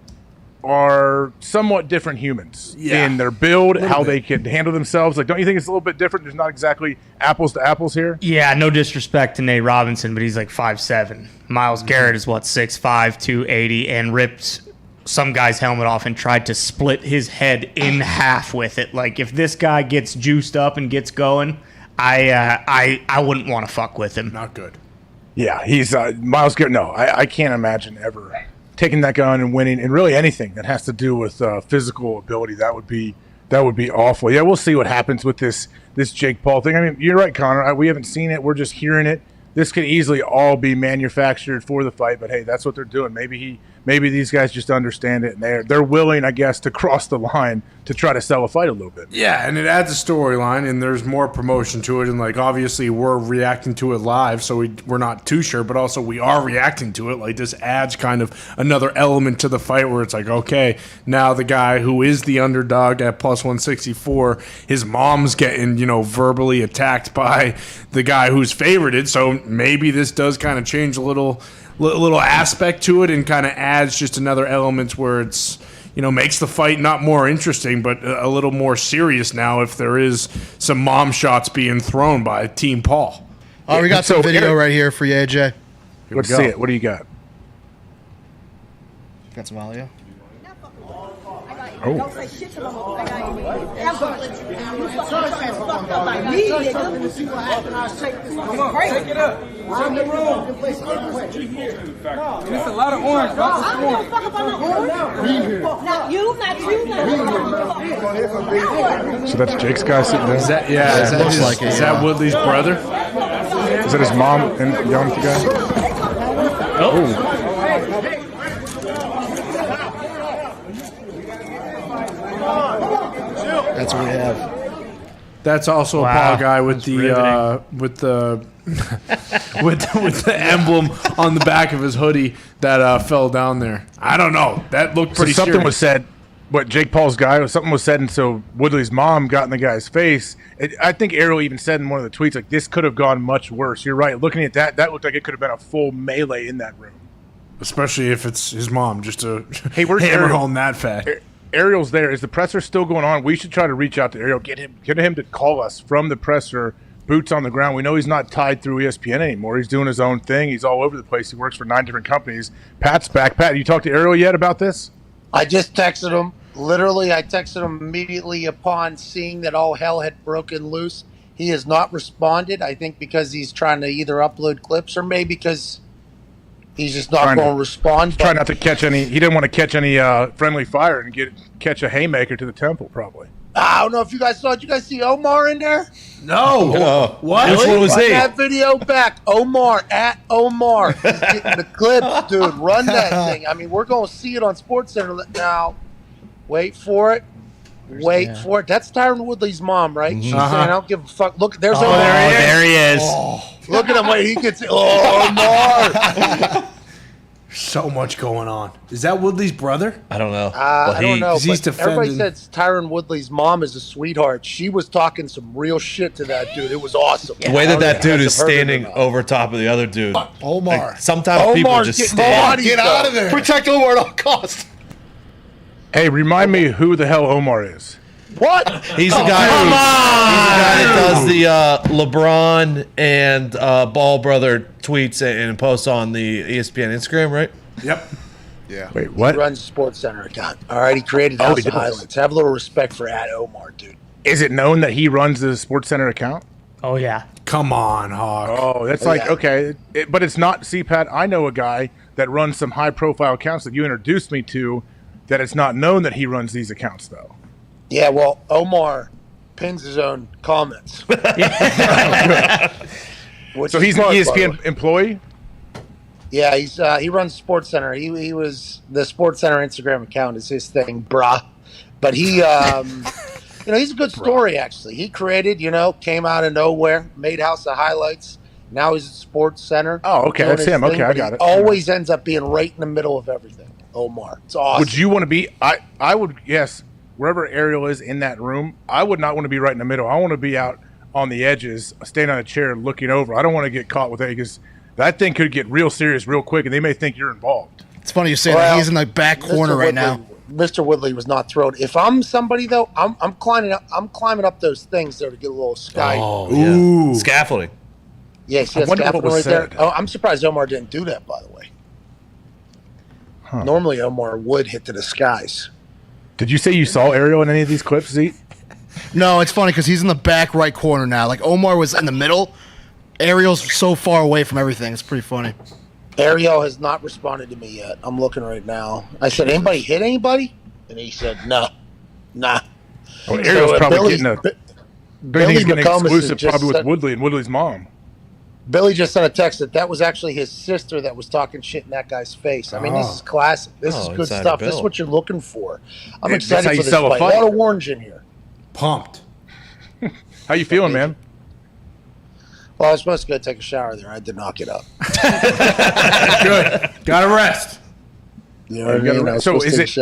are somewhat different humans in their build, how they can handle themselves. Don't you think it's a little bit different? There's not exactly apples to apples here. Yeah, no disrespect to Nate Robinson, but he's 5'7". Myles Garrett is 6'5", 280, and ripped some guy's helmet off and tried to split his head in half with it. If this guy gets juiced up and gets going, I wouldn't want to fuck with him. Not good. Yeah, he's Myles Garrett. No, I can't imagine ever taking that gun and winning, and really anything that has to do with physical ability. That would be awful. Yeah, we'll see what happens with this Jake Paul thing. I mean, you're right, Connor. We haven't seen it. We're just hearing it. This could easily all be manufactured for the fight, but hey, that's what they're doing. Maybe these guys just understand it, and they're willing, I guess, to cross the line to try to sell a fight a little bit. Yeah, and it adds a storyline, and there's more promotion to it, and obviously we're reacting to it live, so we're not too sure, but also we are reacting to it. This adds kind of another element to the fight where it's okay, now the guy who is the underdog at plus 164, his mom's getting verbally attacked by the guy who's favorited, so maybe this does kind of change a little aspect to it and kind of adds just another element where it's makes the fight not more interesting but a little more serious now if there is some mom shots being thrown by Team Paul. We got some video right here for you, AJ. Let's see it. What do you got? Got some audio. Oh. Don't say shit to my motherfucker. Take it up. I'm the room. There's a lot of orange. I don't give a fuck about no orange. Not you, not you. So that's Jake's guy sitting there? Is that Woodley's brother? Is that his mom and young guy? Oh. That's what we have. That's also a Paul guy with the with the emblem on the back of his hoodie that fell down there. I don't know. That looked pretty. Something serious. was said. What Jake Paul's guy? Something was said, and so Woodley's mom got in the guy's face. I think Ariel even said in one of the tweets, this could have gone much worse. You're right. Looking at that looked like it could have been a full melee in that room. Especially if it's his mom, just to where's hammer Ariel? home that fact. Ariel's there. Is the presser still going on? We should try to reach out to Ariel, get him to call us from the presser, boots on the ground. We know he's not tied through ESPN anymore. He's doing his own thing. He's all over the place. He works for 9 different companies. Pat's back. Pat, you talked to Ariel yet about this? I just texted him. Literally, I texted him immediately upon seeing that all hell had broken loose. He has not responded, I think because he's trying to either upload clips or maybe because He's just not going to respond. Try not to catch any. He didn't want to catch any friendly fire and catch a haymaker to the temple, probably. I don't know if you guys saw it. Did you guys see Omar in there? No. What? Which one was Run he? that video back. Omar, at Omar. He's getting the clips, dude. Run that thing. I mean, we're going to see it on SportsCenter now. Wait for it. Wait for it. That's Tyron Woodley's mom, right? She's saying, I don't give a fuck. Look, there's Omar. There he is. Look at him. Wait, he gets it. Oh, Omar. So much going on. Is that Woodley's brother? I don't know. I don't know. He's But everybody says Tyron Woodley's mom is a sweetheart. She was talking some real shit to that dude. It was awesome. The way that dude is standing over top of the other dude. Omar. Like, sometimes people just stand. Get out of there. Protect Omar at all costs. Hey, remind me who the hell Omar is. What? He's the guy. He's the guy that does the LeBron and Ball brother tweets and posts on the ESPN Instagram, right? Yep. Yeah. Wait, what? He runs a SportsCenter account. All right, he created House of Highlights. Have a little respect for at Omar, dude. Is it known that he runs the SportsCenter account? Oh, yeah. Come on, Hawk. Oh, that's okay. But it's not CPAT. I know a guy that runs some high-profile accounts that you introduced me to that it's not known that he runs these accounts, though. Yeah, well, Omar pins his own comments. So he's an ESPN employee? Yeah, he runs SportsCenter. He was the SportsCenter Instagram account is his thing, brah. But he, he's a good story actually. He created, came out of nowhere, made House of Highlights. Now he's at SportsCenter. Oh, okay, that's him. Okay, I got it. Always ends up being right in the middle of everything. Omar, it's awesome. Would you want to be? I would. Yes, wherever Ariel is in that room, I would not want to be right in the middle. I want to be out on the edges, standing on a chair, looking over. I don't want to get caught with it because that thing could get real serious real quick, and they may think you're involved. It's funny you say that. He's in the back corner right now. Mr. Woodley was not thrilled. If I'm somebody though, I'm climbing up. I'm climbing up those things there to get a little sky. Oh, yeah. Ooh. Scaffolding. Yeah, see that scaffolding right there. Oh, I'm surprised Omar didn't do that. By the way, normally Omar would hit to the skies. Did you say you saw Ariel in any of these clips, Zeke? No, it's funny because he's in the back right corner now. Like Omar was in the middle. Ariel's so far away from everything. It's pretty funny. Ariel has not responded to me yet. I'm looking right now. I said, anybody hit anybody? And he said, no. Nah. Well, Ariel's probably getting an exclusive probably with Woodley and Woodley's mom. Billy just sent a text that was actually his sister that was talking shit in that guy's face. I mean, this is classic. This is good stuff. This is what you're looking for. I'm excited for this fight. A lot of orange in here. Pumped. How you feeling, man? Well, I was supposed to go take a shower there. I did not get up. Good. Got to rest. You know what I mean? So is it?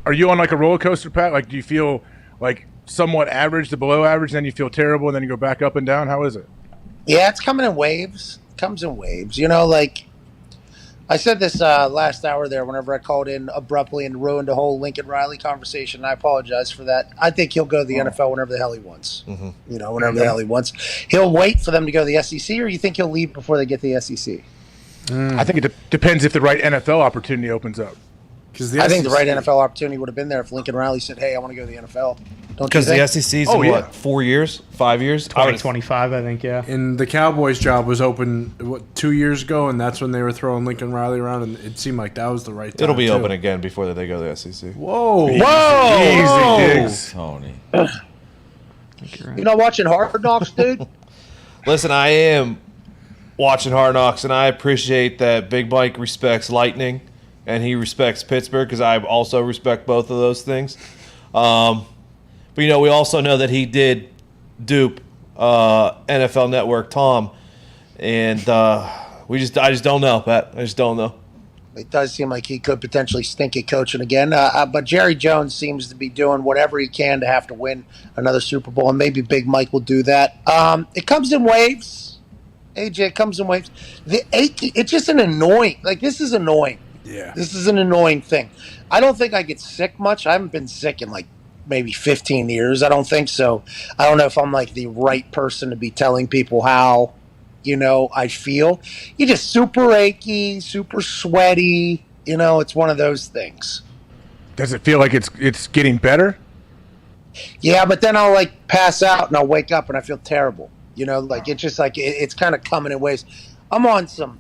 Are you on like a roller coaster, Pat? Like, do you feel like somewhat average to below average, then you feel terrible, and then you go back up and down? How is it? Yeah, it's coming in waves. It comes in waves. Like I said this last hour there whenever I called in abruptly and ruined the whole Lincoln Riley conversation. I apologize for that. I think he'll go to the NFL whenever the hell he wants. Mm-hmm. Whenever the hell he wants. He'll wait for them to go to the SEC, or you think he'll leave before they get to the SEC? I think it depends if the right NFL opportunity opens up. I think the right NFL opportunity would have been there if Lincoln Riley said, hey, I want to go to the NFL. Because the SEC's in 4 years? 5 years? 2025, I think, yeah. And the Cowboys job was open, 2 years ago, and that's when they were throwing Lincoln Riley around, and it seemed like that was the right time. It'll be open again before they go to the SEC. Whoa. Easy digs. Tony. You're not watching Hard Knocks, dude? Listen, I am watching Hard Knocks, and I appreciate that Big Mike respects Lightning, and he respects Pittsburgh, because I also respect both of those things. But, we also know that he did dupe NFL Network Tom, and I just don't know, Pat. I just don't know. It does seem like he could potentially stink at coaching again. But Jerry Jones seems to be doing whatever he can to have to win another Super Bowl, and maybe Big Mike will do that. It comes in waves. AJ, it comes in waves. It's just an annoying. This is annoying. Yeah. This is an annoying thing. I don't think I get sick much. I haven't been sick in maybe 15 years. I don't think so. I don't know if I'm the right person to be telling people how, I feel. You're just super achy, super sweaty. It's one of those things. Does it feel like it's getting better? Yeah, but then I'll pass out and I'll wake up and I feel terrible. It's just it's kind of coming in waves. I'm on some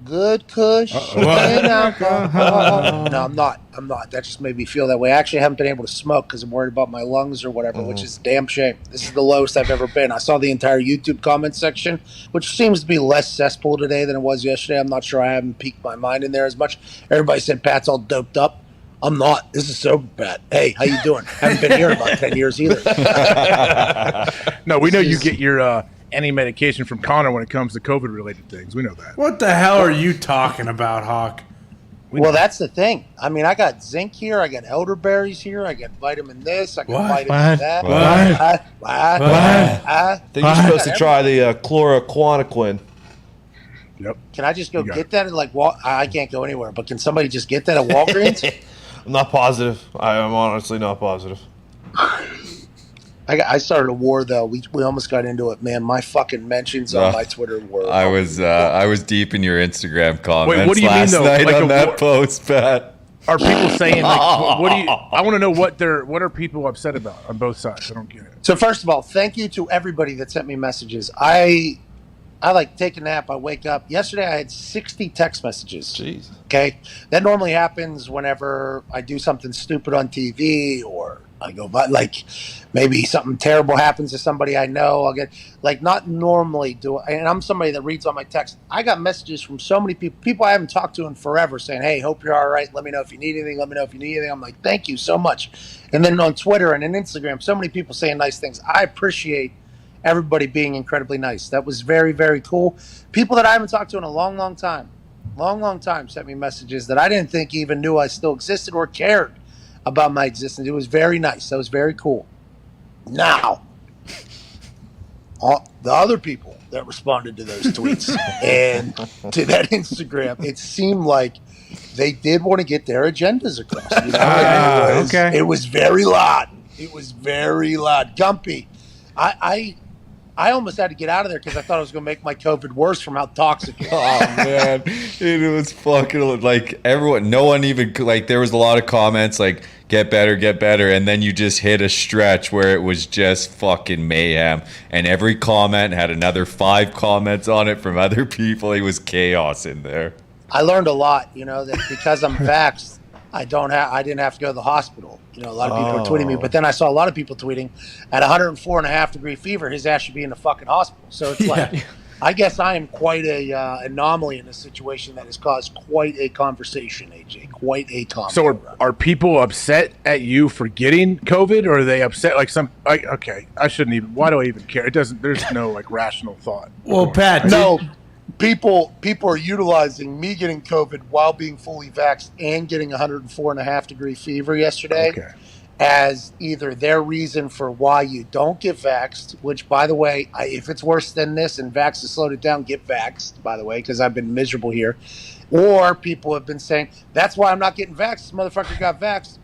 Good kush and alcohol. No, I'm not. That just made me feel that way. I actually haven't been able to smoke because I'm worried about my lungs or whatever, which is a damn shame. This is the lowest I've ever been. I saw the entire YouTube comment section, which seems to be less cesspool today than it was yesterday. I'm not sure. I haven't piqued my mind in there as much. Everybody said Pat's all doped up. I'm not. This is sober, Pat. Hey, how you doing? Haven't been here in about 10 years either. No, we know you get your any medication from Connor when it comes to COVID-related things. We know that. What the hell are you talking about, Hawk? Well, that's the thing. I mean, I got zinc here. I got elderberries here. I got vitamin this. I got vitamin that. I think you're supposed to try the chloroquine. Yep. Can I just go get that at I can't go anywhere, but can somebody just get that at Walgreens? I'm not positive. I am honestly not positive. I started a war though. We almost got into it, man. My fucking mentions on my Twitter were. I was deep in your Instagram comments. Wait, what do you mean though? Night Like on that post, Pat. Are people saying like, what do you? I want to know what are people upset about on both sides? I don't get it. So first of all, thank you to everybody that sent me messages. I like take a nap. I wake up. Yesterday I had 60 text messages. Jeez. Okay, that normally happens whenever I do something stupid on TV or I go, but like maybe something terrible happens to somebody I know. I'll get not normally do. And I'm somebody that reads all my texts. I got messages from so many people I haven't talked to in forever saying, "Hey, hope you're all right. Let me know if you need anything. Let me know if you need anything." I'm like, "Thank you so much." And then on Twitter and on Instagram, so many people saying nice things. I appreciate everybody being incredibly nice. That was very, very cool. People that I haven't talked to in a long, long time sent me messages that I didn't think even knew I still existed or cared about my existence. It was very nice. That was very cool. Now, the other people that responded to those tweets and to that Instagram, it seemed like they did want to get their agendas across. You know? It was very loud. It was very loud. Gumpy, I almost had to get out of there because I thought I was going to make my COVID worse from how toxic it was. Oh man, it was fucking like everyone. No one even like. There was a lot of comments like get better," and then you just hit a stretch where it was just fucking mayhem, and every comment had another 5 comments on it from other people. It was chaos in there. I learned a lot, that because I'm vaxxed, I didn't have to go to the hospital. A lot of people are tweeting me, but then I saw a lot of people tweeting at 104.5 degree fever, his ass should be in the fucking hospital. So it's like, I guess I am quite a anomaly in a situation that has caused quite a conversation, AJ. Quite a conversation. So are people upset at you for getting COVID, or are they upset like some? Okay, I shouldn't even. Why do I even care? It doesn't. There's no rational thought. Well, Pat, no. People are utilizing me getting COVID while being fully vaxxed and getting 104.5 degree fever yesterday as either their reason for why you don't get vaxxed, which, by the way, if it's worse than this and vax has slowed it down, get vaxxed, by the way, because I've been miserable here. Or people have been saying, that's why I'm not getting vaxxed. This motherfucker got vaxxed.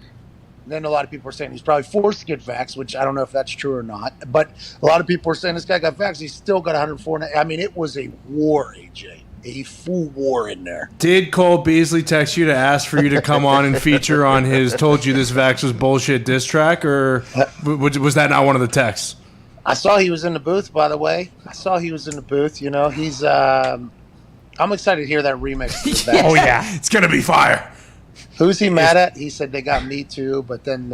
And then a lot of people are saying he's probably forced to get vaxxed, which I don't know if that's true or not. But a lot of people are saying this guy got vaxxed. He's still got 104. I mean, it was a war, AJ. A full war in there. Did Cole Beasley text you to ask for you to come on and feature on his "Told You This Vax Was Bullshit" diss track, or was that not one of the texts? I saw he was in the booth, by the way. He's I'm excited to hear that remix. Oh, yeah. It's going to be fire. Who's he mad at? He said they got me too, but then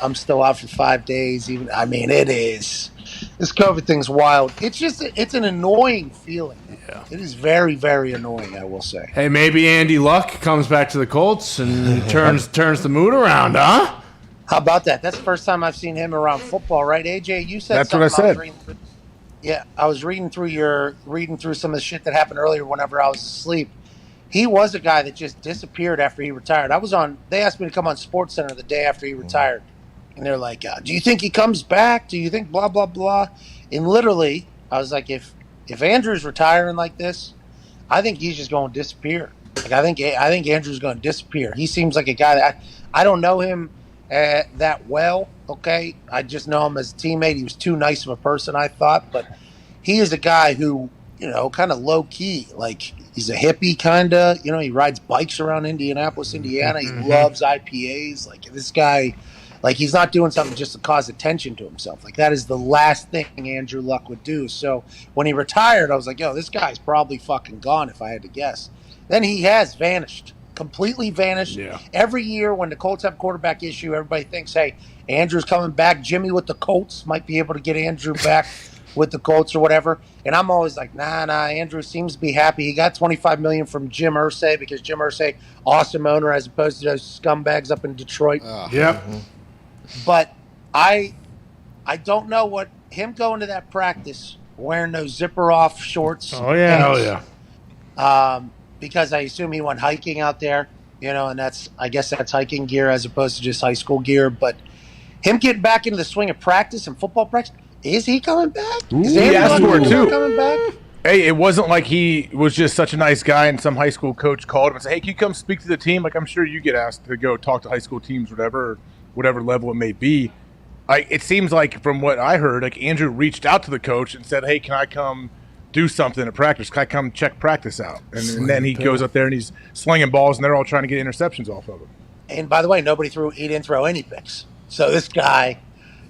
I'm still out for 5 days. It is. This COVID thing's wild. It's an annoying feeling. Yeah. It is very, very annoying, I will say. Hey, maybe Andy Luck comes back to the Colts and turns the mood around, huh? How about that? That's the first time I've seen him around football, right, AJ? You said that's what I said. I was reading through some of the shit that happened earlier whenever I was asleep. He was a guy that just disappeared after he retired. They asked me to come on SportsCenter the day after he retired. And they're like, do you think he comes back? Do you think blah, blah, blah? And literally, I was like, if Andrew's retiring like this, I think he's just going to disappear. I think Andrew's going to disappear. He seems like a guy that I don't know him that well, okay? I just know him as a teammate. He was too nice of a person, I thought. But he is a guy who, kind of low-key, like he's a hippie kind of, he rides bikes around Indianapolis, Indiana. He loves IPAs. Like this guy, like he's not doing something just to cause attention to himself. Like that is the last thing Andrew Luck would do. So when he retired, I was like, this guy's probably fucking gone if I had to guess. then he has vanished, completely vanished. Yeah. Every year when the Colts have quarterback issue, everybody thinks, hey, Andrew's coming back. Jimmy with the Colts might be able to get Andrew back with the Colts or whatever. And I'm always like, nah, Andrew seems to be happy. He got $25 million from Jim Irsay because Jim Irsay, awesome owner, as opposed to those scumbags up in Detroit. Yep. But I don't know what him going to that practice wearing those zipper off shorts. Oh, yeah. Hell yeah. Because I assume he went hiking out there, and I guess that's hiking gear as opposed to just high school gear. But him getting back into the swing of practice and football practice, is he coming back? Is He asked for it too. coming back? Hey, it wasn't like he was just such a nice guy and some high school coach called him and said, hey, can you come speak to the team? Like, I'm sure you get asked to go talk to high school teams, whatever level it may be. It seems like from what I heard, like Andrew reached out to the coach and said, hey, can I come do something at practice? Can I come check practice out? And then he goes up there and he's slinging balls and they're all trying to get interceptions off of him. And by the way, he didn't throw any picks. So this guy,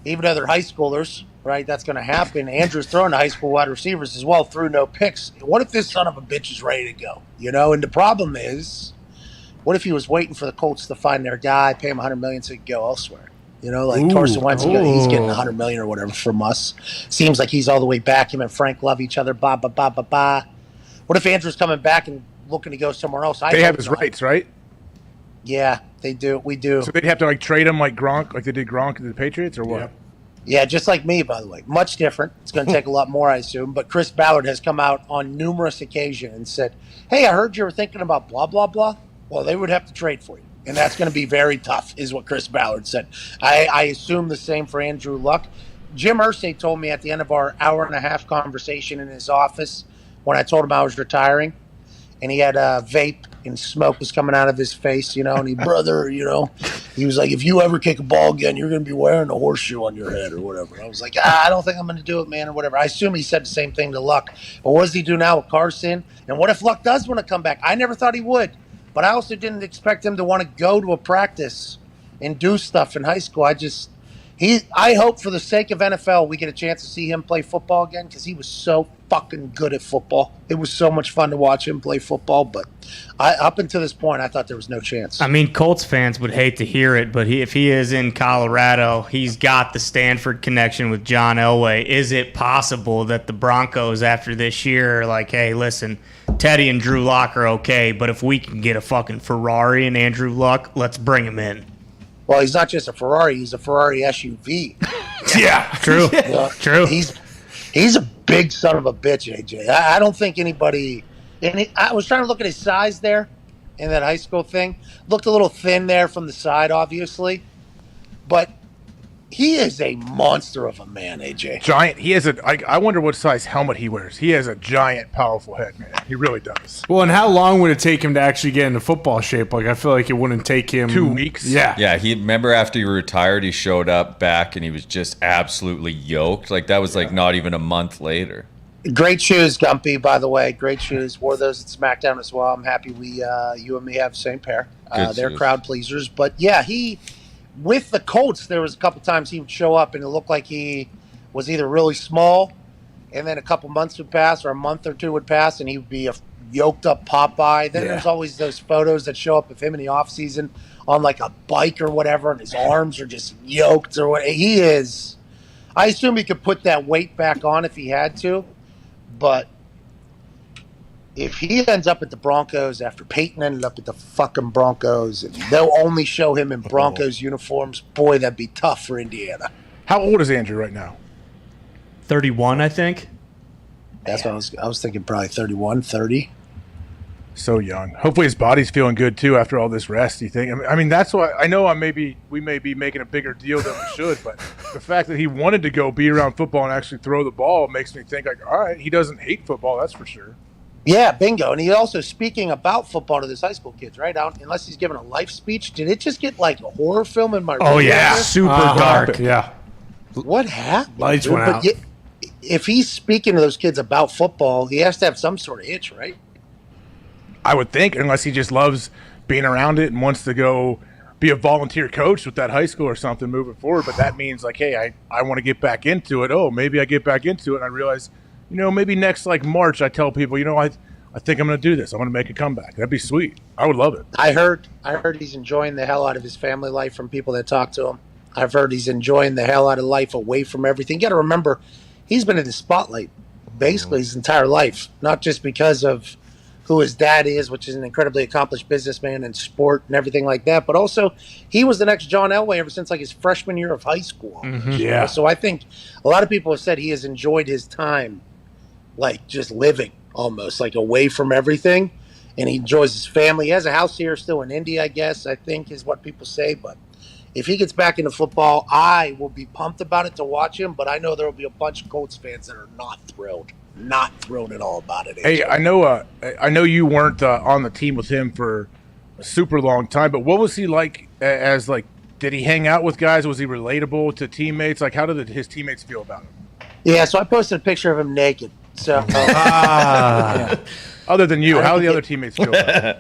even though they're high schoolers, right, that's going to happen. Andrew's throwing to high school wide receivers as well, threw no picks. What if this son of a bitch is ready to go? And the problem is, what if he was waiting for the Colts to find their guy, pay him $100 million so he could go elsewhere? Carson Wentz, he's getting $100 million or whatever from us. Seems like he's all the way back. Him and Frank love each other. Ba ba ba ba ba. What if Andrew's coming back and looking to go somewhere else? They have his rights, right? Yeah, they do. We do. So they'd have to trade him like Gronk, like they did Gronk to the Patriots, or what? Yeah, just like me, by the way. Much different. It's going to take a lot more, I assume. But Chris Ballard has come out on numerous occasions and said, hey, I heard you were thinking about blah, blah, blah. Well, they would have to trade for you. And that's going to be very tough, is what Chris Ballard said. I assume the same for Andrew Luck. Jim Irsay told me at the end of our hour-and-a-half conversation in his office when I told him I was retiring, and he had a vape and smoke was coming out of his face, and he, brother, he was like, if you ever kick a ball again, you're going to be wearing a horseshoe on your head or whatever. I was like, I don't think I'm going to do it, man, or whatever. I assume he said the same thing to Luck. But what does he do now with Carson? And what if Luck does want to come back? I never thought he would. But I also didn't expect him to want to go to a practice and do stuff in high school. I hope for the sake of NFL we get a chance to see him play football again because he was so fucking good at football. It was so much fun to watch him play football. But up until this point, I thought there was no chance. I mean, Colts fans would hate to hear it, but if he is in Colorado, he's got the Stanford connection with John Elway. Is it possible that the Broncos after this year are like, hey, listen, Teddy and Drew Lock are okay, but if we can get a fucking Ferrari and Andrew Luck, let's bring him in. Well, he's not just a Ferrari; he's a Ferrari SUV. Yeah, true. True. He's a big son of a bitch, AJ. I don't think anybody. And I was trying to look at his size there in that high school thing. Looked a little thin there from the side, obviously, but he is a monster of a man, AJ. Giant. He has I wonder what size helmet he wears. He has a giant, powerful head, man. He really does. Well, and how long would it take him to actually get into football shape? Like, I feel like it wouldn't take him 2 weeks. Yeah. Yeah, he remember after he retired, he showed up back and he was just absolutely yoked. Like that was like not even a month later. Great shoes, Gumpy, by the way. Great shoes. Wore those at SmackDown as well. I'm happy you and me have the same pair. They're shoes. crowd pleasers. But yeah, with the Colts, there was a couple times he would show up and it looked like he was either really small and then a couple months would pass or a month or two would pass and he would be a yoked up Popeye. Then there's always those photos that show up of him in the off season on like a bike or whatever and his arms are just yoked or what. He is. I assume he could put that weight back on if he had to, but if he ends up at the Broncos after Peyton ended up at the fucking Broncos and they'll only show him in Broncos uniforms, boy, that'd be tough for Indiana. How old is Andrew right now? 31, I think. That's what I was thinking, probably 31, 30. So young. Hopefully his body's feeling good too after all this rest. You think? I mean, that's why I know we may be making a bigger deal than we should, but the fact that he wanted to go be around football and actually throw the ball makes me think like, all right, he doesn't hate football, that's for sure. Yeah, bingo. And he's also speaking about football to this high school kids, right? Unless he's giving a life speech. Did it just get like a horror film in my room? Oh, yeah. Super dark. Yeah. What happened? Lights went out. If he's speaking to those kids about football, he has to have some sort of itch, right? I would think, unless he just loves being around it and wants to go be a volunteer coach with that high school or something moving forward. But that means like, hey, I want to get back into it. Oh, maybe I get back into it and I realize, maybe next like March I tell people, I think I'm going to do this. I'm going to make a comeback. That'd be sweet. I would love it. I heard he's enjoying the hell out of his family life from people that talk to him. I've heard he's enjoying the hell out of life away from everything. You got to remember, he's been in the spotlight basically his entire life, not just because of who his dad is, which is an incredibly accomplished businessman in sport and everything like that, but also he was the next John Elway ever since like his freshman year of high school. Yeah. So I think a lot of people have said he has enjoyed his time, like just living almost like away from everything, and he enjoys his family. He has a house here still in India, I guess, I think is what people say. But if he gets back into football, I will be pumped about it to watch him, but I know there will be a bunch of Colts fans that are not thrilled at all about it. Hey, I know you weren't on the team with him for a super long time, but what was he like as like, did he hang out with guys? Was he relatable to teammates? Like, how did his teammates feel about him? Yeah, so I posted a picture of him naked. So, Other than you, how do the other teammates feel about it?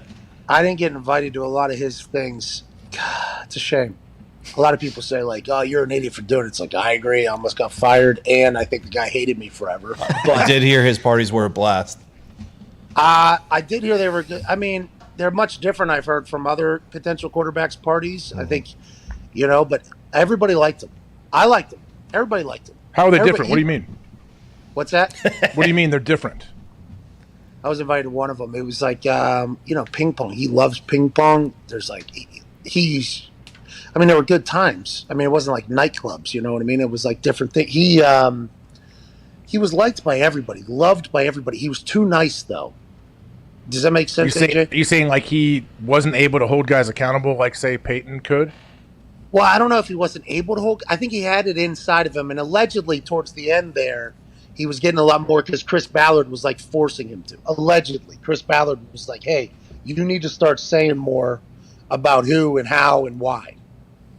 I didn't get invited to a lot of his things. God, it's a shame. A lot of people say, like, oh, you're an idiot for doing it. It's like, I agree. I almost got fired, and I think the guy hated me forever. But I did hear his parties were a blast. I did hear they were good. I mean, they're much different, I've heard, from other potential quarterbacks' parties. I think, but everybody liked him. I liked him. Everybody liked him. How are they different? What do you mean? What's that? What do you mean they're different? I was invited to one of them. It was like, ping pong. He loves ping pong. There's like, there were good times. I mean, it wasn't like nightclubs, you know what I mean? It was like different things. He was liked by everybody, loved by everybody. He was too nice, though. Does that make sense, AJ? Are you saying like he wasn't able to hold guys accountable like, say, Peyton could? Well, I don't know if he wasn't able to hold. I think he had it inside of him. And allegedly, towards the end there, he was getting a lot more because Chris Ballard was like forcing him to. Allegedly, Chris Ballard was like, hey, you need to start saying more about who and how and why,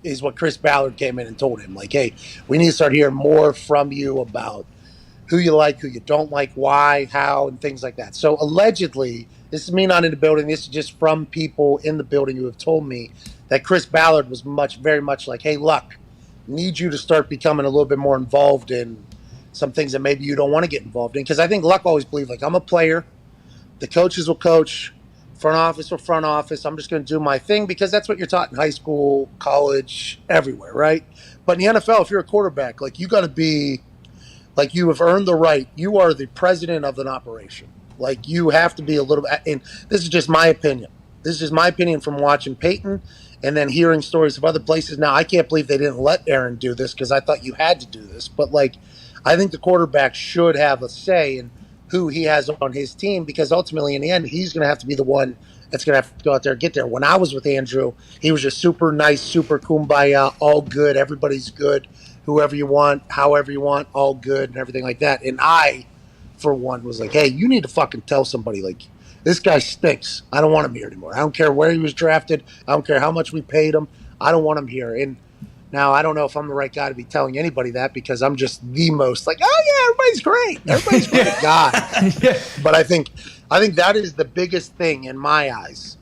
is what Chris Ballard came in and told him. Like, hey, we need to start hearing more from you about who you like, who you don't like, why, how, and things like that. So allegedly, this is me not in the building. This is just from people in the building who have told me that Chris Ballard was very much like, hey, Luck, need you to start becoming a little bit more involved in some things that maybe you don't want to get involved in. Because I think Luck always believed, like, I'm a player. The coaches will coach. Front office or front office. I'm just going to do my thing because that's what you're taught in high school, college, everywhere, right? But in the NFL, if you're a quarterback, like, you got to be, like, you have earned the right. You are the president of an operation. Like, you have to be a little, and this is just my opinion. This is just my opinion from watching Peyton and then hearing stories of other places. Now, I can't believe they didn't let Aaron do this because I thought you had to do this. But, like, I think the quarterback should have a say in who he has on his team, because ultimately in the end, he's going to have to be the one that's going to have to go out there and get there. When I was with Andrew, he was just super nice, super kumbaya, all good. Everybody's good. Whoever you want, however you want, all good and everything like that. And I, for one, was like, hey, you need to fucking tell somebody, like, this guy stinks. I don't want him here anymore. I don't care where he was drafted. I don't care how much we paid him. I don't want him here. And now, I don't know if I'm the right guy to be telling anybody that, because I'm just the most like, oh, yeah, everybody's great. Everybody's great guy. But I think that is the biggest thing in my eyes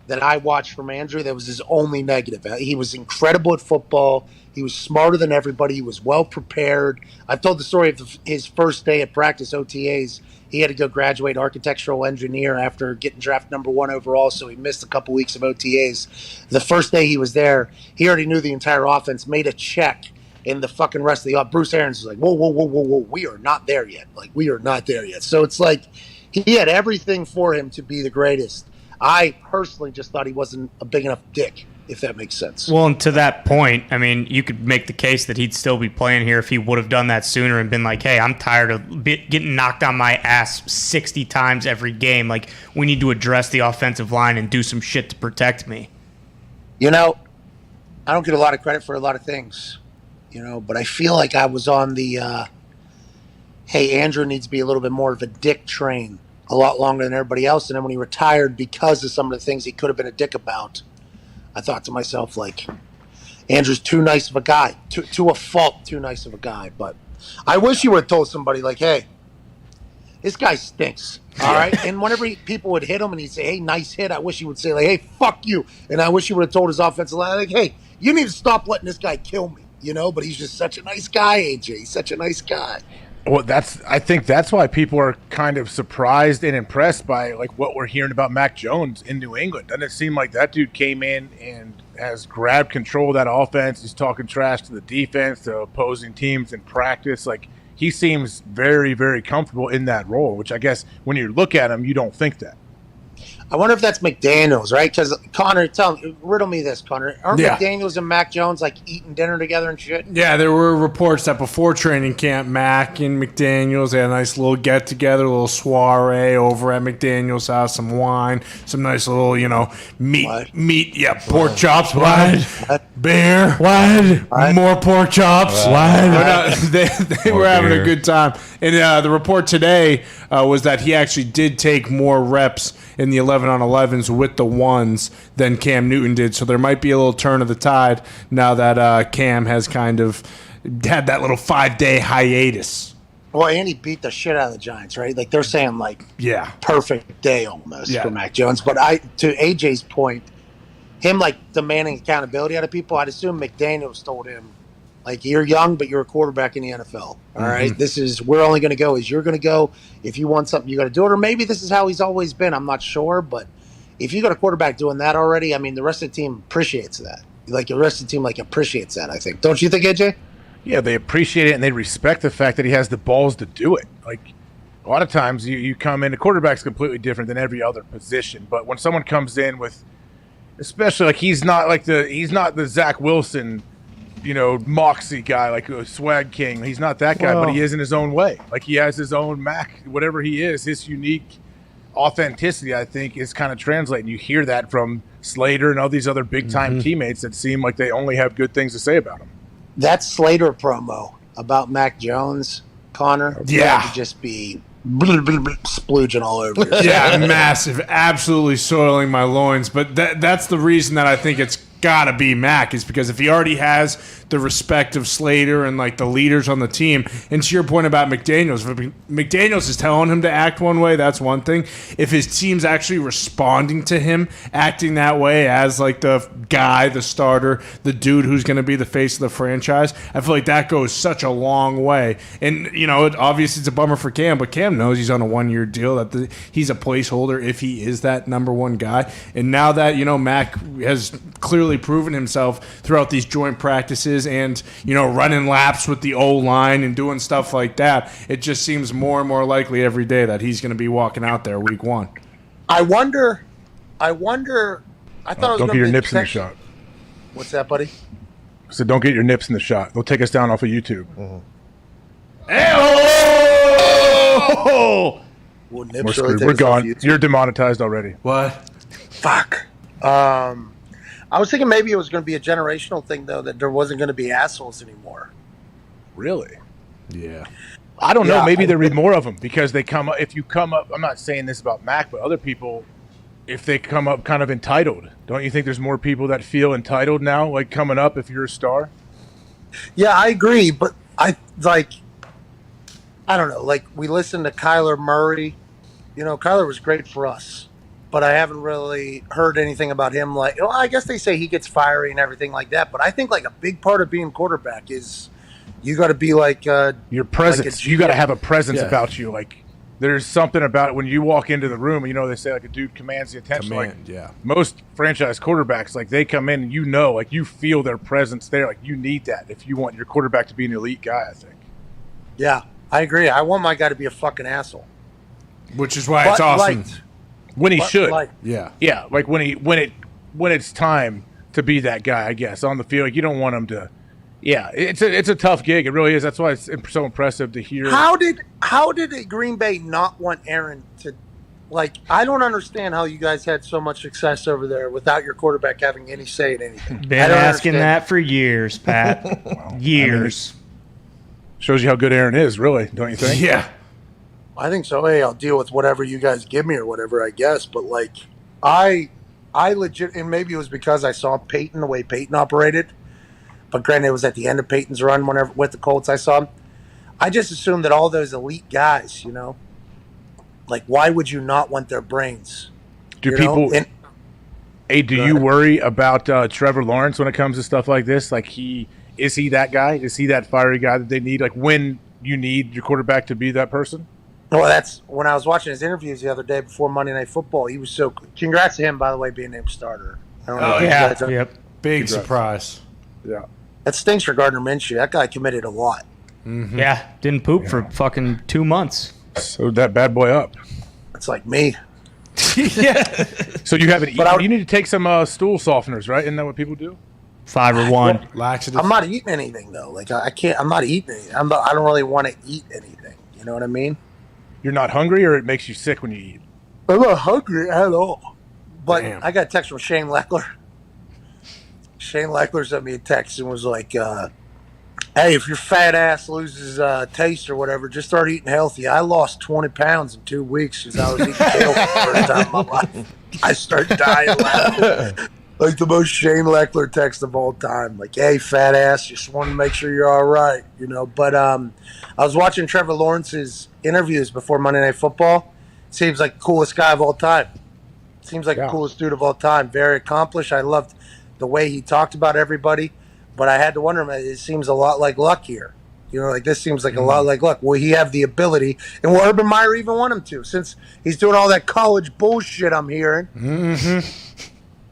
that I watched from Andrew that was his only negative. He was incredible at football. He was smarter than everybody. He was well prepared. I've told the story of his first day at practice, OTAs. He had to go graduate architectural engineer after getting drafted number 1 overall, so he missed a couple weeks of OTAs. The first day he was there, he already knew the entire offense, made a check, and the fucking rest of the Bruce Arians was like, whoa, we are not there yet. Like, we are not there yet. So it's like he had everything for him to be the greatest. I personally just thought he wasn't a big enough dick, if that makes sense. Well, and to that point, I mean, you could make the case that he'd still be playing here if he would have done that sooner and been like, hey, I'm tired of getting knocked on my ass 60 times every game. Like, we need to address the offensive line and do some shit to protect me. You know, I don't get a lot of credit for a lot of things, but I feel like I was on the, hey, Andrew needs to be a little bit more of a dick train a lot longer than everybody else. And then when he retired, because of some of the things he could have been a dick about, I thought to myself, like, Andrew's too nice of a guy, to a fault, too nice of a guy. But I wish you would have told somebody, like, hey, this guy stinks, all right? And whenever people would hit him and he'd say, hey, nice hit, I wish he would say, like, hey, fuck you. And I wish he would have told his offensive line, like, hey, you need to stop letting this guy kill me, But he's just such a nice guy, AJ. He's such a nice guy. Well, I think that's why people are kind of surprised and impressed by like what we're hearing about Mac Jones in New England. Doesn't it seem like that dude came in and has grabbed control of that offense? He's talking trash to the defense, to opposing teams in practice. Like, he seems very, very comfortable in that role, which I guess when you look at him, you don't think that. I wonder if that's McDaniels, right? Because Connor, riddle me this, Connor. Aren't Yeah. McDaniels and Mac Jones like eating dinner together and shit? Yeah, there were reports that before training camp, Mac and McDaniels had a nice little get together, a little soiree over at McDaniels' house, some wine, some nice little, meat, pork chops, beer, more pork chops. They were having a good time. And the report today was that he actually did take more reps in the 11-on-11s with the ones than Cam Newton did. So there might be a little turn of the tide now that Cam has kind of had that little 5-day hiatus. Well, and he beat the shit out of the Giants, right? Like, they're saying, perfect day almost for Mac Jones. But to AJ's point, him, demanding accountability out of people, I'd assume McDaniels told him, you're young, but you're a quarterback in the NFL. All right? We're only going to go as you're going to go. If you want something, you got to do it. Or maybe this is how he's always been. I'm not sure. But if you got a quarterback doing that already, I mean, the rest of the team appreciates that. The rest of the team, appreciates that, I think. Don't you think, AJ? Yeah, they appreciate it, and they respect the fact that he has the balls to do it. A lot of times you come in, the quarterback's completely different than every other position. But when someone comes in with, especially, he's not the Zach Wilson, moxie guy, a swag king. He's not that guy, but he is in his own way. He has his own Mac, whatever he is, his unique authenticity, I think, is kind of translating. You hear that from Slater and all these other big-time teammates that seem like they only have good things to say about him. That Slater promo about Mac Jones, Connor, would just be splooging all over yourself. Yeah, massive. Absolutely soiling my loins. But that's the reason that I think it's got to be Mac, is because if he already has the respect of Slater and the leaders on the team, and to your point about McDaniels, if McDaniels is telling him to act one way, that's one thing. If his team's actually responding to him acting that way as the guy, the starter, the dude who's going to be the face of the franchise, I feel like that goes such a long way. And obviously it's a bummer for Cam, but Cam knows he's on a 1-year deal, that he's a placeholder if he is that number one guy. And now that Mac has clearly proven himself throughout these joint practices and running laps with the O-line and doing stuff like that, it just seems more and more likely every day that he's going to be walking out there week one. I wonder I thought it was don't gonna get your be nips in the shot. What's that, buddy? So don't get your nips in the shot. They'll take us down off of YouTube. Well, We're nips screwed. We're gone. You're demonetized already. What? Fuck. I was thinking maybe it was going to be a generational thing, though, that there wasn't going to be assholes anymore. Really? Yeah. I don't know. Maybe there be more of them because they come up. If you come up, I'm not saying this about Mac, but other people, if they come up kind of entitled, don't you think there's more people that feel entitled now, coming up if you're a star? Yeah, I agree, but I don't know. We listened to Kyler Murray. Kyler was great for us. But I haven't really heard anything about him. I guess they say he gets fiery and everything like that. But I think a big part of being quarterback is you got to be your presence. You got to have a presence about you. There's something about it when you walk into the room. They say a dude commands the attention. Most franchise quarterbacks, they come in and you feel their presence there. You need that if you want your quarterback to be an elite guy. I think. Yeah, I agree. I want my guy to be a fucking asshole. Which is why it's awesome. When he should, yeah. When it's time to be that guy, I guess on the field, you don't want him to. Yeah, it's a tough gig. It really is. That's why it's so impressive to hear. How did Green Bay not want Aaron to? I don't understand how you guys had so much success over there without your quarterback having any say in anything. Been asking that for years, Pat. Years. Shows you how good Aaron is, really, don't you think? Yeah. I think so. Hey, I'll deal with whatever you guys give me or whatever, I guess. But I legit, and maybe it was because I saw Peyton, the way Peyton operated. But granted, it was at the end of Peyton's run whenever with the Colts I saw him. I just assumed that all those elite guys, why would you not want their brains? Do people? Do you worry about Trevor Lawrence when it comes to stuff like this? Is he that guy? Is he that fiery guy that they need? When you need your quarterback to be that person? Well, that's when I was watching his interviews the other day before Monday Night Football. He was so. Congrats to him, by the way, being named starter. I don't know. If you guys are- Big surprise. Yeah. That stinks for Gardner Minshew. That guy committed a lot. Yeah, didn't poop for fucking 2 months. So that bad boy up. It's like me. So you haven't eaten. You need to take some stool softeners, right? Isn't that what people do? Fiber one. Laxative. I'm not eating anything though. Like I can't. I'm not eating anything. I don't really want to eat anything. You know what I mean? You're not hungry, or it makes you sick when you eat? I'm not hungry at all. But Damn. I got a text from Shane Leckler. Shane Leckler sent me a text and was like, hey, if your fat ass loses taste or whatever, just start eating healthy. I lost 20 pounds in 2 weeks because I was eating kale for the first time in my life. I start dying laughing. Like the most Shane Leckler text of all time. Like, hey, fat ass, just wanted to make sure you're all right, you know. But I was watching Trevor Lawrence's interviews before Monday Night Football. Seems like the coolest guy of all time. Seems like the coolest dude of all time. Very accomplished. I loved the way he talked about everybody. But I had to wonder, it seems a lot like Luck here. You know, like this seems like a lot like Luck. Will he have the ability? And will Urban Meyer even want him to? Since he's doing all that college bullshit I'm hearing.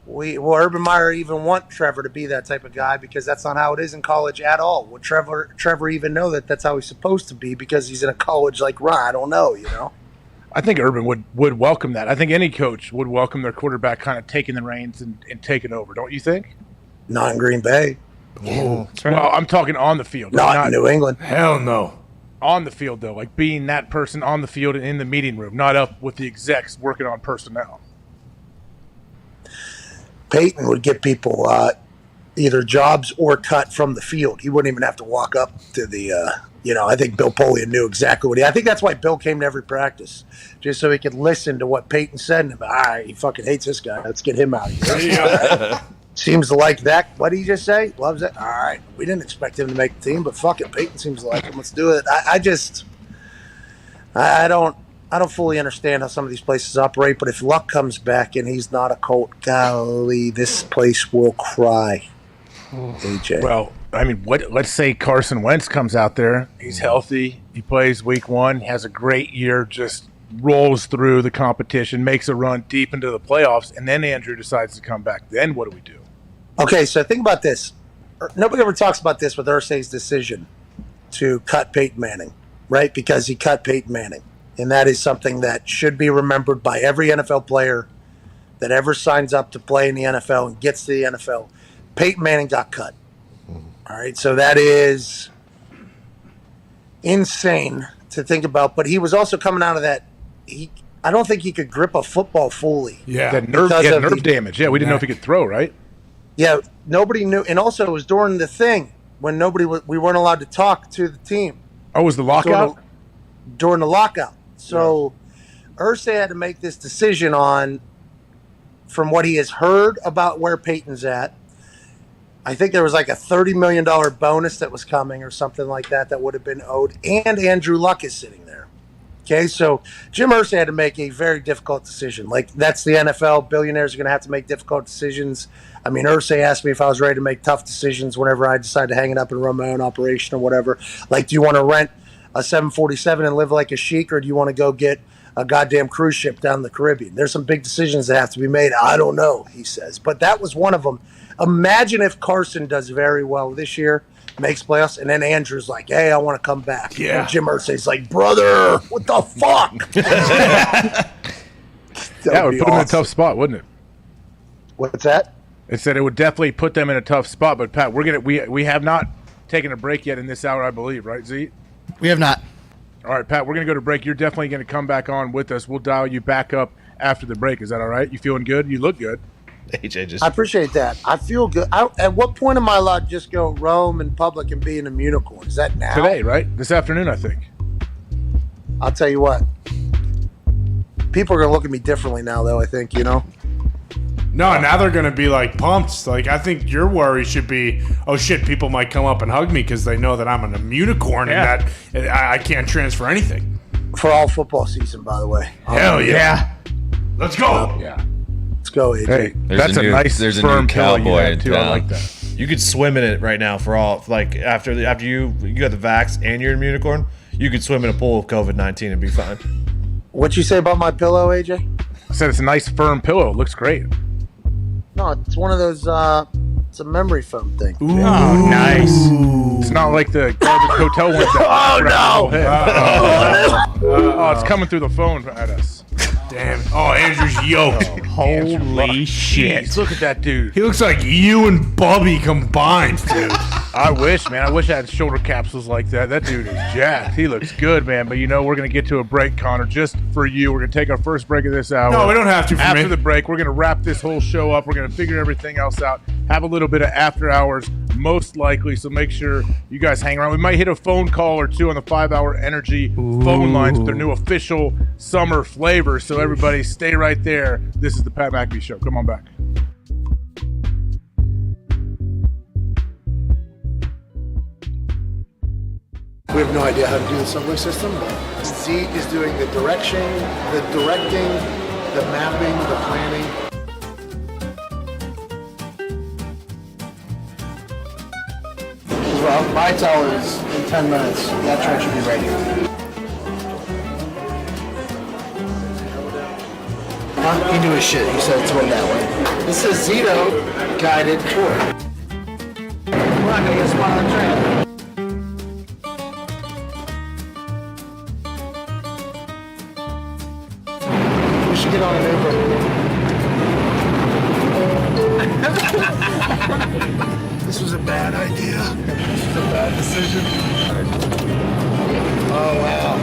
Will Urban Meyer even want Trevor to be that type of guy? Because that's not how it is in college at all. Would Trevor even know that that's how he's supposed to be because he's in a college like Ryan? I don't know, you know? I think Urban would welcome that. I think any coach would welcome their quarterback kind of taking the reins and taking over. Don't you think? Not in Green Bay. Right. Well, I'm talking on the field. Not in New England. Hell no. On the field, though, like being that person on the field and in the meeting room, not up with the execs working on personnel. Peyton would get people either jobs or cut from the field. He wouldn't even have to walk up to the, I think Bill Polian knew exactly what I think that's why Bill came to every practice, just so he could listen to what Peyton said and all right, he fucking hates this guy. Let's get him out of here. Seems to like that. What did he just say? Loves it. All right. We didn't expect him to make the team, but fuck it. Peyton seems to like him. Let's do it. I don't fully understand how some of these places operate, but if Luck comes back and he's not a Colt, golly, this place will cry. AJ. Well, I mean, let's say Carson Wentz comes out there. He's healthy. He plays week 1, has a great year, just rolls through the competition, makes a run deep into the playoffs, and then Andrew decides to come back. Then what do we do? Okay, so think about this. Nobody ever talks about this with Irsay's decision to cut Peyton Manning, right? Because he cut Peyton Manning. And that is something that should be remembered by every NFL player that ever signs up to play in the NFL and gets to the NFL. Peyton Manning got cut. All right, so that is insane to think about. But he was also coming out of that. I don't think he could grip a football fully. Yeah, he had nerve damage. Yeah, we didn't know if he could throw, right? Yeah, nobody knew. And also, it was during the thing when we weren't allowed to talk to the team. Oh, was the lockout? During the lockout. So Irsay had to make this decision on, from what he has heard about where Peyton's at. I think there was like a $30 million bonus that was coming or something like that would have been owed. And Andrew Luck is sitting there. Okay, so Jim Irsay had to make a very difficult decision. Like, that's the NFL. Billionaires are going to have to make difficult decisions. I mean, Irsay asked me if I was ready to make tough decisions whenever I decide to hang it up and run my own operation or whatever. Like, do you want to rent a 747 and live like a sheik, or do you want to go get a goddamn cruise ship down the Caribbean? There's some big decisions that have to be made. I don't know, he says. But that was one of them. Imagine if Carson does very well this year, makes playoffs, and then Andrew's like, hey, I want to come back. Yeah. And Jim Irsay's like, brother, what the fuck? That would put him in a tough spot, wouldn't it? What's that? It said it would definitely put them in a tough spot. But Pat, we have not taken a break yet in this hour, I believe, right, Z? We have not. All right, Pat, we're going to go to break. You're definitely going to come back on with us. We'll dial you back up after the break. Is that all right? You feeling good? You look good. AJ just. I appreciate that. I feel good. At what point am I allowed to just go roam in public and be in a unicorn? Is that now? Today, right? This afternoon, I think. I'll tell you what. People are going to look at me differently now, though, I think, you know? No, now they're going to be like pumped. Like, I think your worry should be, oh shit, people might come up and hug me because they know that I'm a unicorn and that I can't transfer anything. For all football season, by the way. Hell yeah. Let's go. Yeah. Let's go, AJ. Hey, that's a nice there's a firm new pillow you cowboy have, in too. I town. like that. You could swim in it right now for all after you got the vax and you're in Unicorn, you could swim in a pool of COVID-19 and be fine. What'd you say about my pillow, AJ? I said it's a nice firm pillow. It looks great. No, it's one of those. It's a memory foam thing. Ooh. Oh, nice. It's not like the garbage hotel ones. Oh, it's coming through the phone at us. Damn. Oh, Andrew's yoked. Holy shit. Look at that dude. He looks like you and Bubby combined, dude. I wish, man. I wish I had shoulder capsules like that. That dude is jacked. He looks good, man. But we're going to get to a break, Connor, just for you. We're going to take our first break of this hour. No, we don't have to for After me. the break, we're going to wrap this whole show up. We're going to figure everything else out. Have a little bit of after hours, most likely. So make sure you guys hang around. We might hit a phone call or two on the 5-hour energy phone lines with their new official summer flavor. So everybody stay right there. This is the Pat McAfee Show. Come on back. We have no idea how to do the subway system, but Zeke is doing the directing, the mapping, the planning. Well, my tower is in 10 minutes. That train should be ready. He knew his shit. He said it's going that way. This is Zito guided tour. We're not gonna get a spot on the train. We should get on an Uber. This was a bad idea. This was a bad decision. Oh wow.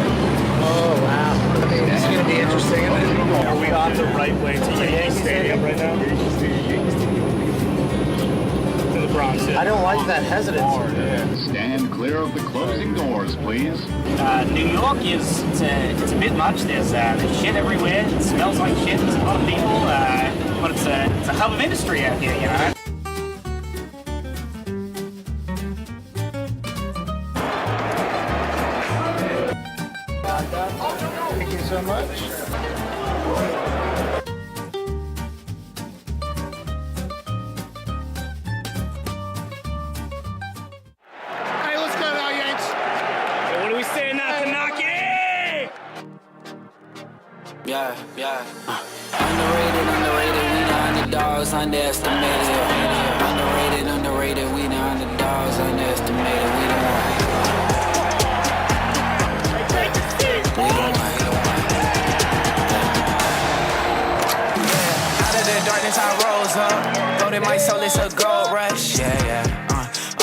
This is gonna be interesting. Are we on the right way to Yankee Stadium right now? To the Bronx. I don't like that hesitancy. Stand clear of the closing doors, please. New York it's a bit much. There's shit everywhere. It smells like shit. There's a lot of people, but it's a hell of an industry out here, you know. Thank you so much. Hey, let's go now, Yanks. Hey, what are we saying now, Kanaki? Yeah. Underrated, we the underdogs, underestimated. Underrated, we the underdogs, underestimated. We the Out of the darkness I rose up. Gold in my soul, it's a gold rush. Yeah.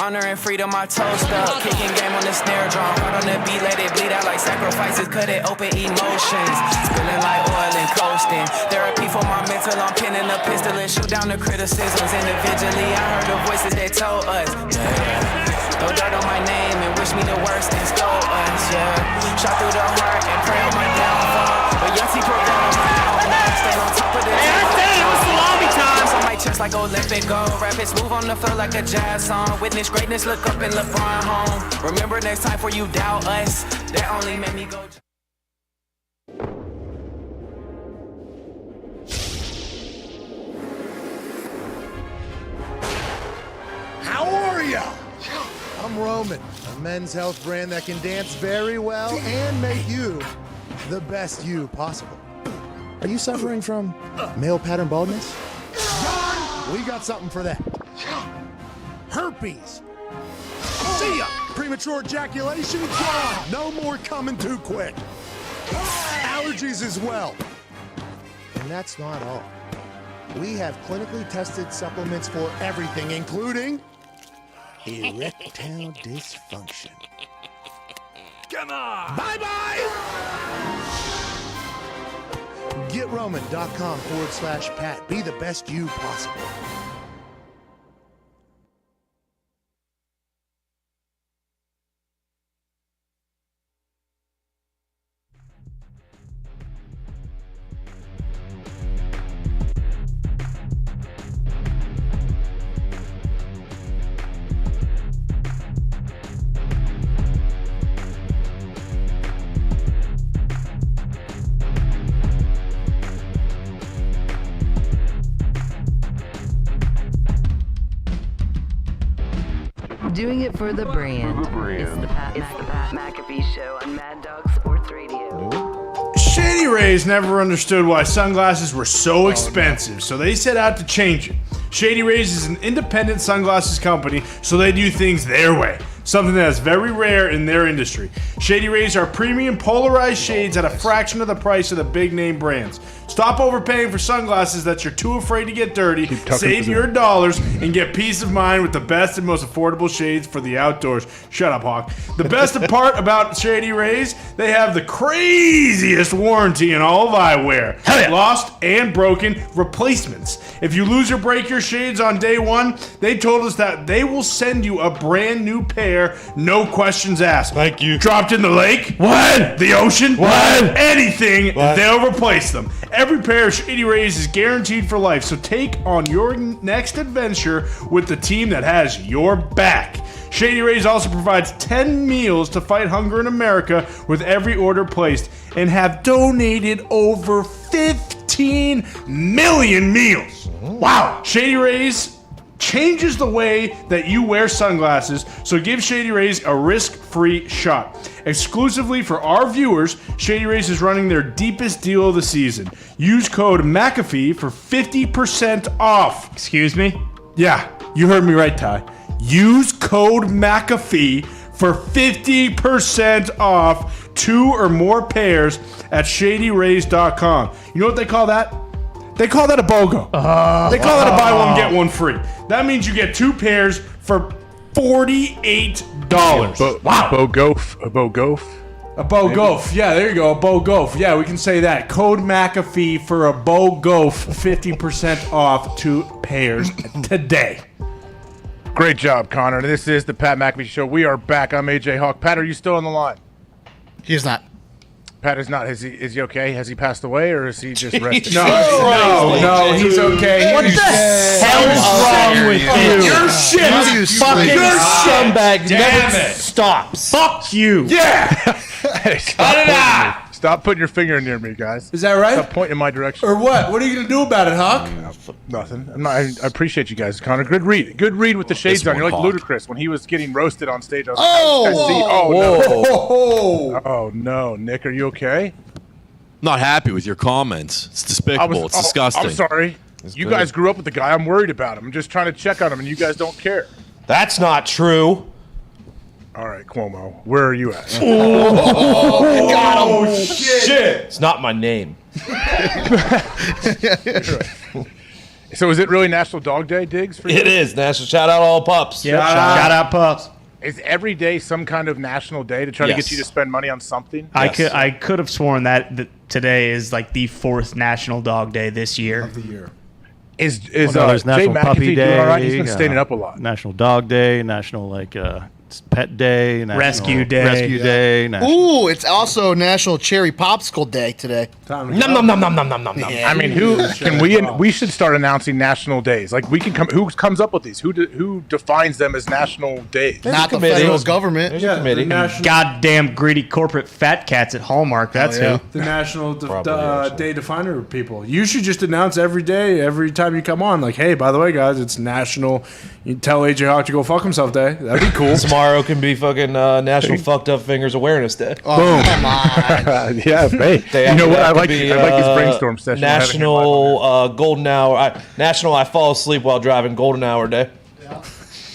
Honor and freedom, I toast up. Kicking game on the snare drum. Hard on the beat, let it bleed out like sacrifices. Cut it open, emotions. Spilling like oil and coasting. Therapy for my mental, I'm pinning a pistol and shoot down the criticisms. Individually, I heard the voices that told us. Yeah. Throw dirt on my name and wish me the worst and stole us. Yeah. Shot through the heart and pray on my downfall. But Yossi prevailed on my outlaw. Stay on top of the Hey, I said it was salami time. on my chest like Olympic gold. Rapids move on the field like a jazz song. Witness greatness, look up in LeBron home. Remember next time for you doubt us. That only made me go. How are ya? I'm Roman, a men's health brand that can dance very well and make you the best you possible. Are you suffering from male pattern baldness? We got something for that. Herpes. See ya. Premature ejaculation? Gone. No more coming too quick. Allergies as well. And that's not all. We have clinically tested supplements for everything, including erectile dysfunction. Come on! Bye-bye! GetRoman.com/Pat. Be the best you possible. Doing it for the brand. It's the Pat McAfee Show on Mad Dog Sports Radio. Shady Rays never understood why sunglasses were so expensive, so they set out to change it. Shady Rays is an independent sunglasses company, so they do things their way. Something that is very rare in their industry. Shady Rays are premium polarized shades at a fraction of the price of the big name brands. Stop overpaying for sunglasses that you're too afraid to get dirty, save your dollars, and get peace of mind with the best and most affordable shades for the outdoors. Shut up, Hawk. The best part about Shady Rays, they have the craziest warranty in all of eyewear. Lost and broken replacements. If you lose or break your shades on day one, they told us that they will send you a brand new pair, no questions asked. Thank you. Dropped in the lake? What? The ocean? What? Anything, What? they'll replace them. Every pair of Shady Rays is guaranteed for life, so take on your next adventure with the team that has your back. Shady Rays also provides 10 meals to fight hunger in America with every order placed and have donated over 15 million meals. Wow. Shady Rays changes the way that you wear sunglasses, so give Shady Rays a risk-free shot. Exclusively for our viewers, Shady Rays is running their deepest deal of the season. Use code McAfee for 50% off. Excuse me? Yeah, you heard me right, Ty. Use code McAfee for 50% off 2 or more pairs at ShadyRays.com. You know what they call that? They call that a BOGO. They call that a buy one, get one free. That means you get 2 pairs for $48. Wow. A BOGOF. A BOGOF. Yeah, there you go. A BOGOF. Yeah, we can say that. Code McAfee for a BOGOF. 50% off 2 pairs today. Great job, Connor. This is the Pat McAfee Show. We are back. I'm AJ Hawk. Pat, are you still on the line? He's not. Pat is not. Is he okay? Has he passed away, or is he just resting? No, he's okay. What the hell is wrong with you? Your shit. You fucking scumbag. Damn Never it. stops. Fuck you. Yeah. Hey, stop putting your finger near me, guys. Is that right? Stop pointing in my direction. Or what? What are you going to do about it, Hawk? Nothing. I appreciate you guys, Connor. Good read. Good read with the shades on. You're like Ludacris when he was getting roasted on stage. I was Oh no, Nick, are you okay? Not happy with your comments. It's despicable. It's disgusting. I'm sorry. You guys grew up with the guy. I'm worried about him. I'm just trying to check on him, and you guys don't care. That's not true. All right, Cuomo, where are you at? Oh, shit. It's not my name. So is it really National Dog Day, Diggs? For you? It is. National shout out all pups. Yeah, shout out pups. Is every day some kind of national day to try to get you to spend money on something? I could have sworn that today is like the 4th National Dog Day this year. Of the year. Is there's Jay National McAfee Puppy doing Day. all right? He's been staying up a lot. National Dog Day. National Pet Day. Rescue Day. Rescue Day. Ooh, it's also National Cherry Popsicle Day today. Nom nom nom nom nom nom nom. I mean, we should start announcing national days. Like we can come. Who comes up with these? Who defines them as national days? Not the federal government. There's a committee. Goddamn greedy corporate fat cats at Hallmark. That's who. The National Day Definer people. You should just announce every day, every time you come on, like, hey, by the way, guys, it's National. You tell AJ Hawk to go fuck himself day. That'd be cool. Tomorrow can be fucking National Fucked Up Fingers Awareness Day. Oh, Boom. come on. Yeah, hey. You know what? I like his brainstorm session. National Golden Hour. National I Fall Asleep While Driving Golden Hour Day.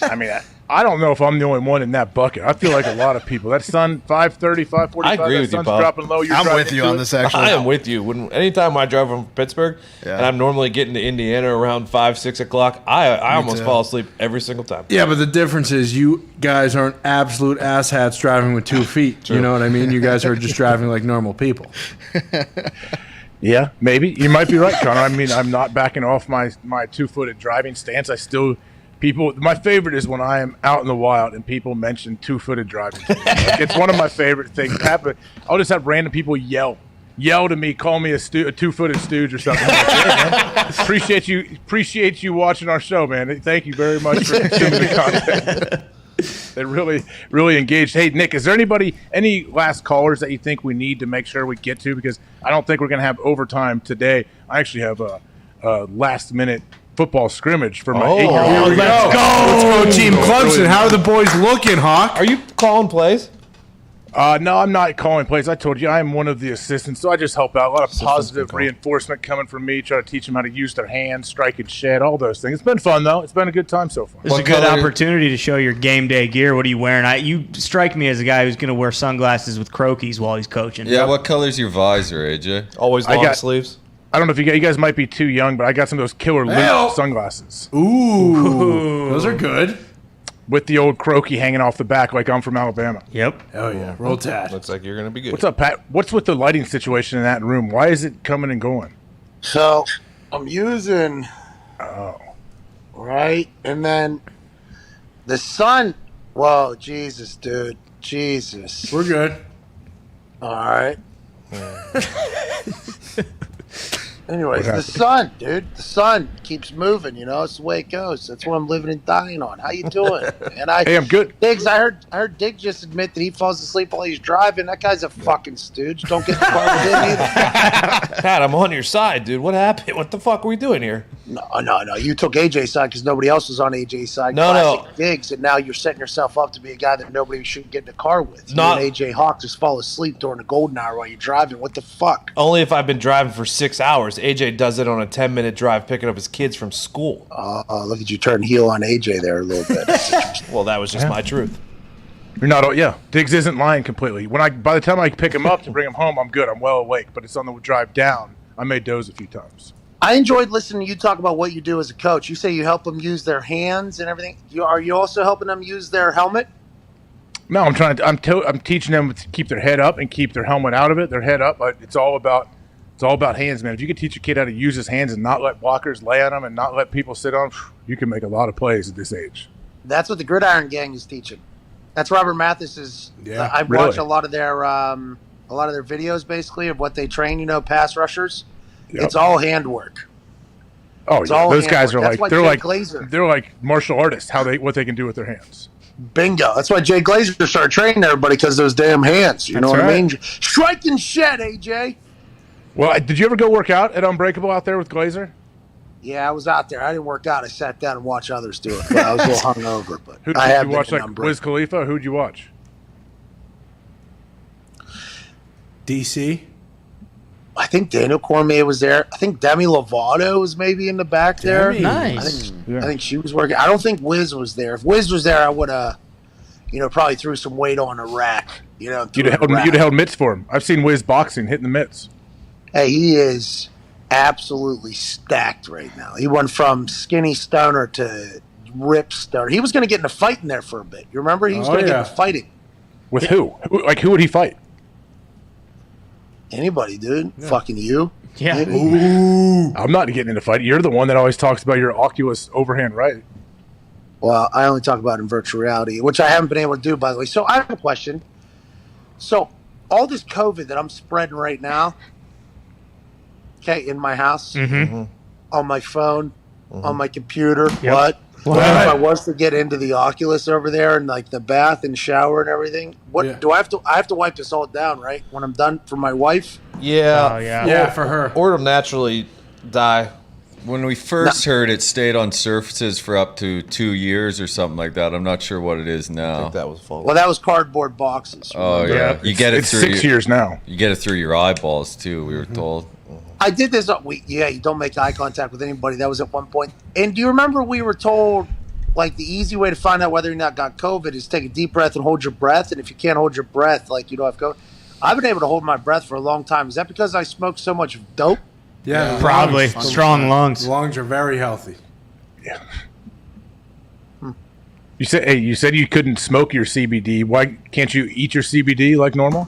I mean, I don't know if I'm the only one in that bucket. I feel like a lot of people. That sun, 5:30, 5:45. I agree with you, sun's Bob. dropping low. I'm with you on this, actually. I am with you. Anytime I drive from Pittsburgh and I'm normally getting to Indiana around 5, 6 o'clock, I almost fall asleep every single time. Yeah, but the difference is you guys aren't absolute asshats driving with 2 feet. True. You know what I mean? You guys are just driving like normal people. Yeah, maybe. You might be right, Connor. I mean, I'm not backing off my 2-footed driving stance. My favorite is when I am out in the wild and people mention 2-footed driving. Like, it's one of my favorite things. I'll just have random people yell to me, call me a 2-footed stooge or something. Like, yeah, man. Appreciate you watching our show, man. Thank you very much for consuming the content. They really engaged. Hey, Nick, is there any last callers that you think we need to make sure we get to? Because I don't think we're going to have overtime today. I actually have a last minute football scrimmage for my 8-year-old. Here we go. Let's go, Team Clemson. How are the boys looking, Hawk? Are you calling plays? No, I'm not calling plays. I told you I am one of the assistants, so I just help out. A lot of positive reinforcement coming from me, try to teach them how to use their hands, strike and shed, all those things. It's been fun, though. It's been a good time so far. It's a good opportunity to show your game day gear. What are you wearing? You strike me as a guy who's going to wear sunglasses with croquis while he's coaching. Yeah, what color's your visor, AJ? Always long sleeves. I don't know if you guys might be too young, but I got some of those killer loop sunglasses. Ooh. Those are good. With the old croaky hanging off the back like I'm from Alabama. Yep. Oh, yeah. Roll Tide. Looks like you're going to be good. What's up, Pat? What's with the lighting situation in that room? Why is it coming and going? So I'm using. Right. And then the sun. Whoa, Jesus, dude. Jesus. We're good. All right. Anyways, the sun, dude. The sun keeps moving. You know, it's the way it goes. That's what I'm living and dying on. How you doing? And hey, I'm good. Diggs, I heard Diggs just admit that he falls asleep while he's driving. That guy's a fucking stooge. Don't get the car with him either. Pat, I'm on your side, dude. What happened? What the fuck are we doing here? No. You took AJ's side because nobody else was on AJ's side. No. Classic Diggs, and now you're setting yourself up to be a guy that nobody should get in the car with. You and AJ Hawk just fall asleep during the golden hour while you're driving. What the fuck? Only if I've been driving for 6 hours. AJ does it on a 10-minute drive picking up his kids from school. Look at you turn heel on AJ there a little bit. Well, that was just my truth. You're not. Yeah, Diggs isn't lying completely. By the time I pick him up to bring him home, I'm good. I'm well awake. But it's on the drive down. I may doze a few times. I enjoyed listening to you talk about what you do as a coach. You say you help them use their hands and everything. Are you also helping them use their helmet? No, I'm teaching them to keep their head up and keep their helmet out of it. Their head up. But it's all about hands, man. If you can teach a kid how to use his hands and not let blockers lay on him and not let people sit on him, you can make a lot of plays at this age. That's what the Gridiron Gang is teaching. That's Robert Mathis's. Yeah, I've watched a lot of their videos basically of what they train. You know, pass rushers. Yep. It's all handwork. Oh, yeah. Those guys are they're like martial artists. What they can do with their hands. Bingo. That's why Jay Glazer started training everybody because those damn hands. You know what I mean? Strike and shed, AJ. Well, did you ever go work out at Unbreakable out there with Glazer? Yeah, I was out there. I didn't work out. I sat down and watched others do it. But I was a little hungover. But Who did you watch? Like Wiz Khalifa? Who'd you watch? DC. I think Daniel Cormier was there. I think Demi Lovato was maybe in the back there. Nice. I think she was working. I don't think Wiz was there. If Wiz was there, I would have, probably threw some weight on a rack. You'd have held mitts for him. I've seen Wiz boxing, hitting the mitts. Hey, he is absolutely stacked right now. He went from skinny stoner to rip stoner. He was going to get in a fight in there for a bit. You remember? He was going to get in a fighting. With who? Who would he fight? Anybody, dude. Yeah. Fucking you. Yeah. Ooh. I'm not getting in a fight. You're the one that always talks about your Oculus overhand right. Well, I only talk about it in virtual reality, which I haven't been able to do, by the way. So I have a question. So all this COVID that I'm spreading right now, okay, in my house, on my phone, on my computer, what if I was to get into the Oculus over there and like the bath and shower and everything? Do I have to wipe this all down, right? When I'm done for my wife? Yeah. Yeah, for her. Or it'll naturally die. When we first heard it stayed on surfaces for up to 2 years or something like that. I'm not sure what it is now. I think that was false. Well, that was cardboard boxes. Oh, yeah. You get it it's through 6 years now. You get it through your eyeballs, too, we were told. I did this. You don't make eye contact with anybody. That was at one point. And do you remember we were told, like, the easy way to find out whether or not got COVID is take a deep breath and hold your breath. And if you can't hold your breath, like, you don't have COVID. I've been able to hold my breath for a long time. Is that because I smoked so much dope? Yeah, probably. Strong lungs. The lungs are very healthy. Yeah. You said you couldn't smoke your CBD. Why can't you eat your CBD like normal?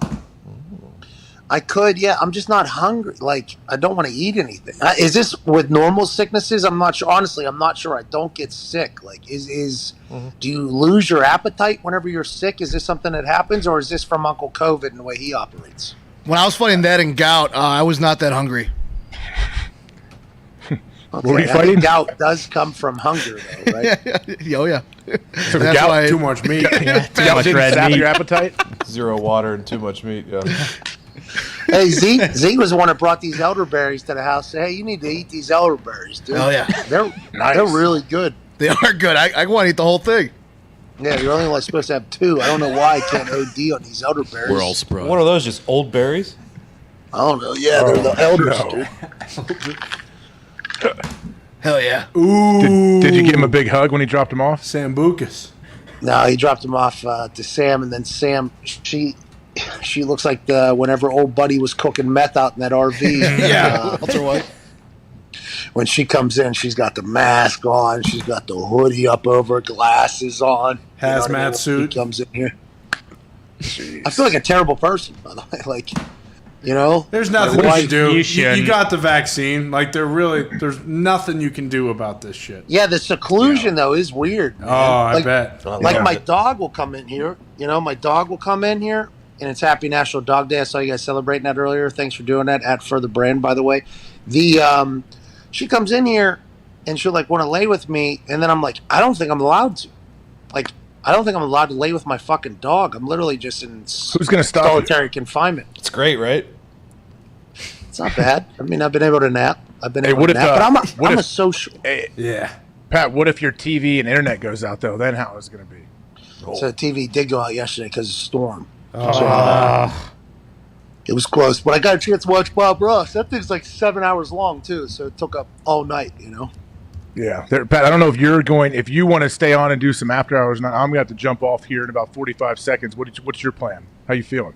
I could, yeah. I'm just not hungry. Like, I don't want to eat anything. Is this with normal sicknesses? I'm not sure. Honestly, I'm not sure. I don't get sick. Like, do you lose your appetite whenever you're sick? Is this something that happens, or is this from Uncle COVID and the way he operates? When I was fighting that in gout, I was not that hungry. Okay, what were you fighting? Gout does come from hunger, though, right? Oh, yeah. So gout, too much meat. Too much red meat. Your appetite? 0 water and too much meat, yeah. Hey, Z was the one that brought these elderberries to the house. Said, hey, you need to eat these elderberries, dude. Oh, yeah. They're really good. They are good. I want to eat the whole thing. Yeah, you're only supposed to have 2. I don't know why I can't OD on these elderberries. We're all surprised. What are those? Just old berries? I don't know. Yeah, they're the elders, dude. Hell yeah. Ooh. Did you give him a big hug when he dropped him off? Sambucas. No, he dropped him off to Sam, and then Sam, she looks like whenever old buddy was cooking meth out in that RV. Yeah, that's her wife. When she comes in, she's got the mask on, she's got the hoodie up over her, glasses on. Hazmat suit. She comes in here. Jeez. I feel like a terrible person, by the way. Like, there's nothing you can do. You got the vaccine. Like, there's nothing you can do about this shit. Yeah, the seclusion though is weird, man. Oh, I bet. Like my dog will come in here. My dog will come in here, and it's Happy National Dog Day. I saw you guys celebrating that earlier. Thanks for doing that. At Further Brand, by the way. She comes in here and she'll want to lay with me, and then I'm like, I don't think I'm allowed to. Like, I don't think I'm allowed to lay with my fucking dog. I'm literally just in solitary confinement. It's great, right? It's not bad. I mean, I've been able to nap. But I'm a social. Yeah. Pat, what if your TV and internet goes out, though? Then how is it going to be? So the TV did go out yesterday because of the storm. Oh. It was close, but I got a chance to watch Bob Ross. That thing's 7 hours long, too, so it took up all night, Yeah. Pat, I don't know if you want to stay on and do some after hours. I'm going to have to jump off here in about 45 seconds. What's your plan? How you feeling?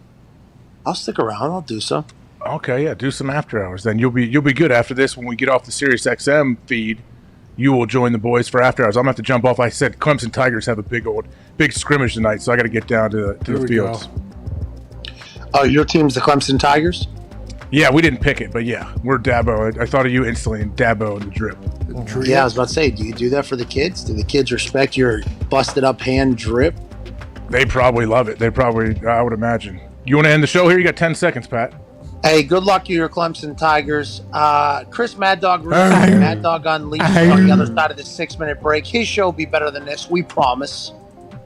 I'll stick around. I'll do so. Okay, yeah, do some after hours. Then you'll be good after this. When we get off the Sirius XM feed, you will join the boys for after hours. I'm going to have to jump off. Like I said, Clemson Tigers have a big scrimmage tonight, so I got to get down to the fields. Oh, your team's the Clemson Tigers? Yeah, we didn't pick it, but yeah, we're Dabo. I thought of you instantly in Dabo and the drip. Yeah, I was about to say, do you do that for the kids? Do the kids respect your busted up hand drip? They probably love it. I would imagine. You want to end the show here? You got 10 seconds, Pat. Hey, good luck to your Clemson Tigers. Chris Mad Dog Mad Dog Unleashed on the other side of the 6-minute break. His show will be better than this, we promise.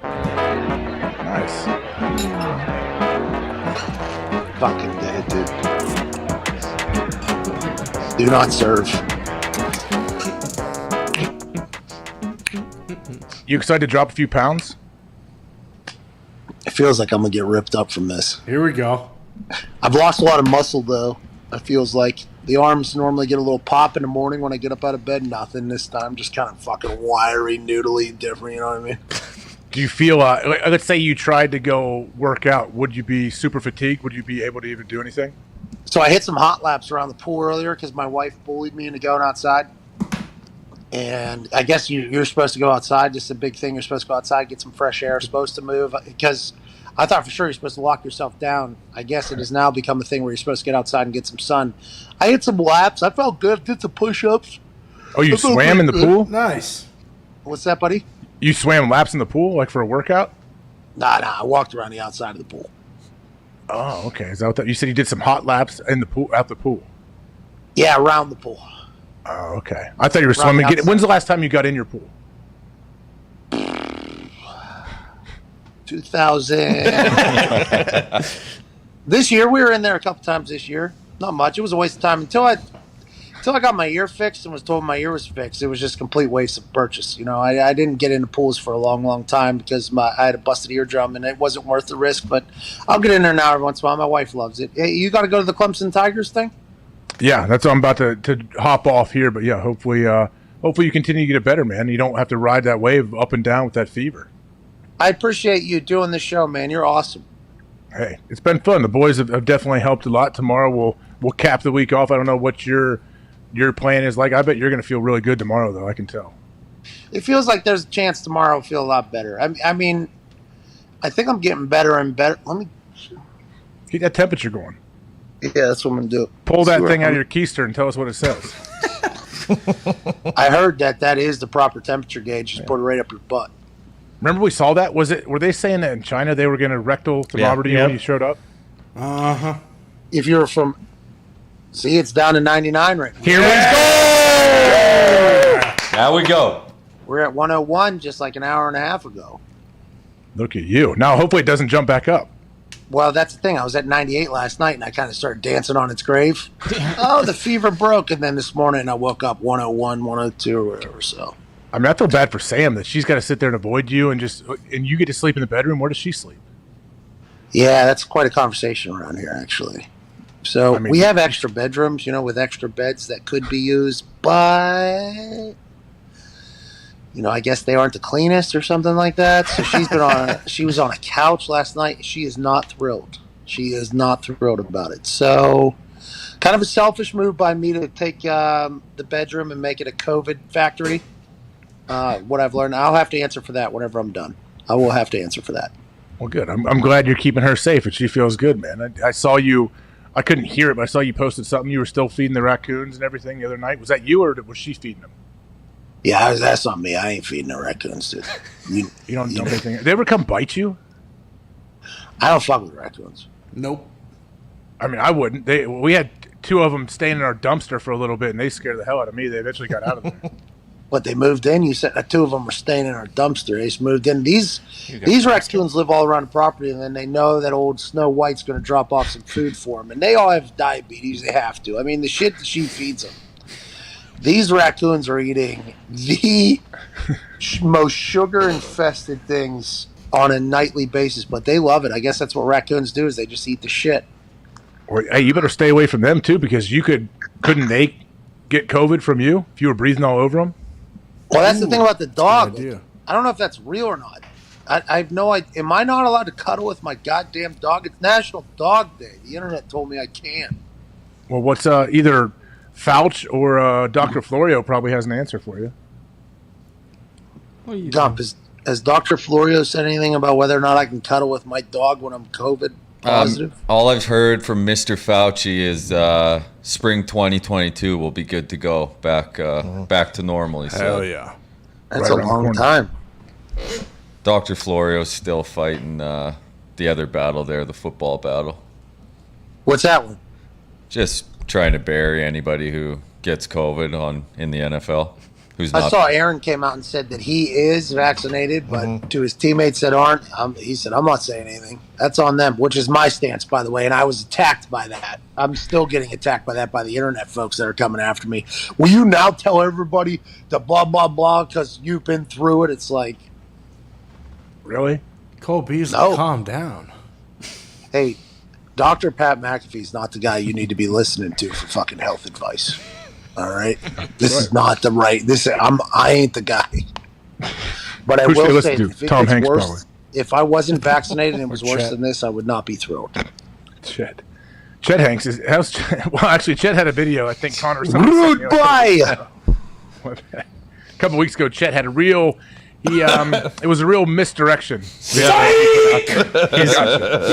Nice. Fucking dead, dude. Do not serve. You excited to drop a few pounds? It feels like I'm going to get ripped up from this. Here we go. I've lost a lot of muscle, though. It feels like the arms normally get a little pop in the morning when I get up out of bed. Nothing this time. Just kind of fucking wiry, noodly, different. You know what I mean? Do you feel, let's say you tried to go work out. Would you be super fatigued? Would you be able to even do anything? So I hit some hot laps around the pool earlier because my wife bullied me into going outside. And I guess you're supposed to go outside. Just a big thing. You're supposed to go outside, get some fresh air, supposed to move. Because I thought for sure you're supposed to lock yourself down. I guess it has now become a thing where you're supposed to get outside and get some sun. I hit some laps. I felt good. Did some push-ups. Oh, you swam in the pool? Nice. What's that, buddy? You swam laps in the pool, like for a workout? Nah. I walked around the outside of the pool. Oh, okay. Is that what you said? You did some hot laps in the pool, out the pool? Yeah, around the pool. Oh, okay. I thought you were swimming. When's the last time you got in your pool? 2000. This year, we were in there a couple times this year. Not much. It was a waste of time until I got my ear fixed and was told my ear was fixed. It was just a complete waste of purchase. I didn't get into pools for a long, long time because I had a busted eardrum and it wasn't worth the risk. But I'll get in there now every once in a while. My wife loves it. Hey, you got to go to the Clemson Tigers thing? Yeah, that's what I'm about to hop off here. But yeah, hopefully you continue to get better, man. You don't have to ride that wave up and down with that fever. I appreciate you doing the show, man. You're awesome. Hey, it's been fun. The boys have definitely helped a lot. Tomorrow we'll cap the week off. I don't know what your plan is like. I bet you're going to feel really good tomorrow, though. I can tell. It feels like there's a chance tomorrow I'll feel a lot better. I mean, I think I'm getting better and better. Let me keep that temperature going. Yeah, that's what I'm going to do. Pull that thing out of your keister and tell us what it says. I heard that is the proper temperature gauge. Just put it right up your butt. Remember we saw that? Were they saying that in China they were going to rectal thermometer you when you showed up? Uh-huh. If you're from... See, it's down to 99 right now. Here we go! Now we go. We're at 101 just like an hour and a half ago. Look at you. Now, hopefully it doesn't jump back up. Well, that's the thing. I was at 98 last night, and I kind of started dancing on its grave. Oh, the fever broke, and then this morning I woke up 101, 102, or whatever. So, I mean, I feel bad for Sam that she's got to sit there and avoid you, and you get to sleep in the bedroom. Where does she sleep? yeah, that's quite a conversation around here, actually. So we have extra bedrooms, with extra beds that could be used, but I guess they aren't the cleanest or something like that. So she was on a couch last night. She is not thrilled. She is not thrilled about it. So kind of a selfish move by me to take the bedroom and make it a COVID factory. What I've learned, I'll have to answer for that whenever I'm done. I will have to answer for that. Well, good. I'm glad you're keeping her safe and she feels good, man. I saw you. I couldn't hear it, but I saw you posted something. You were still feeding the raccoons and everything the other night. Was that you or was she feeding them? Yeah, that's on me. I ain't feeding the raccoons, dude. You don't dump anything. They ever come bite you? I don't fuck with raccoons. Nope. I mean, I wouldn't. We had 2 of them staying in our dumpster for a little bit, and they scared the hell out of me. They eventually got out of there. But they moved in. You said 2 of them were staying in our dumpster. They just moved in. These raccoons live all around the property, and then they know that old Snow White's going to drop off some food for them. And they all have diabetes. They have to. I mean, the shit that she feeds them. These raccoons are eating the most sugar-infested things on a nightly basis, but they love it. I guess that's what raccoons do, is they just eat the shit. Or, hey, you better stay away from them, too, because couldn't they get COVID from you if you were breathing all over them? Well, that's the thing about the dog. I don't know if that's real or not. I have no idea. Am I not allowed to cuddle with my goddamn dog? It's National Dog Day. The internet told me I can't. Well, what's either Fauch or Dr. Florio probably has an answer for you. Gump, has Dr. Florio said anything about whether or not I can cuddle with my dog when I'm COVID positive? All I've heard from Mr. Fauci is spring 2022 will be good to go back to normal. He Hell said. yeah. That's a long time. Dr. Florio's still fighting the other battle there, the football battle. What's that one? Just trying to bury anybody who gets COVID in the NFL. I saw Aaron came out and said that he is vaccinated, but to his teammates that aren't, he said, I'm not saying anything. That's on them, which is my stance, by the way, and I was attacked by that. I'm still getting attacked by that by the internet folks that are coming after me. Will you now tell everybody to blah, blah, blah because you've been through it? It's like... Really? Cole Beasley, calm down. Hey, Dr. Pat McAfee's not the guy you need to be listening to for fucking health advice. All right? This is not the right... I ain't the guy. But I will say, if I wasn't vaccinated and it was worse than this, I would not be thrilled. Chet Hanks is... Well, actually, Chet had a video, I think Connor... Rude boy! A couple weeks ago, Chet had a real... it was a real misdirection. He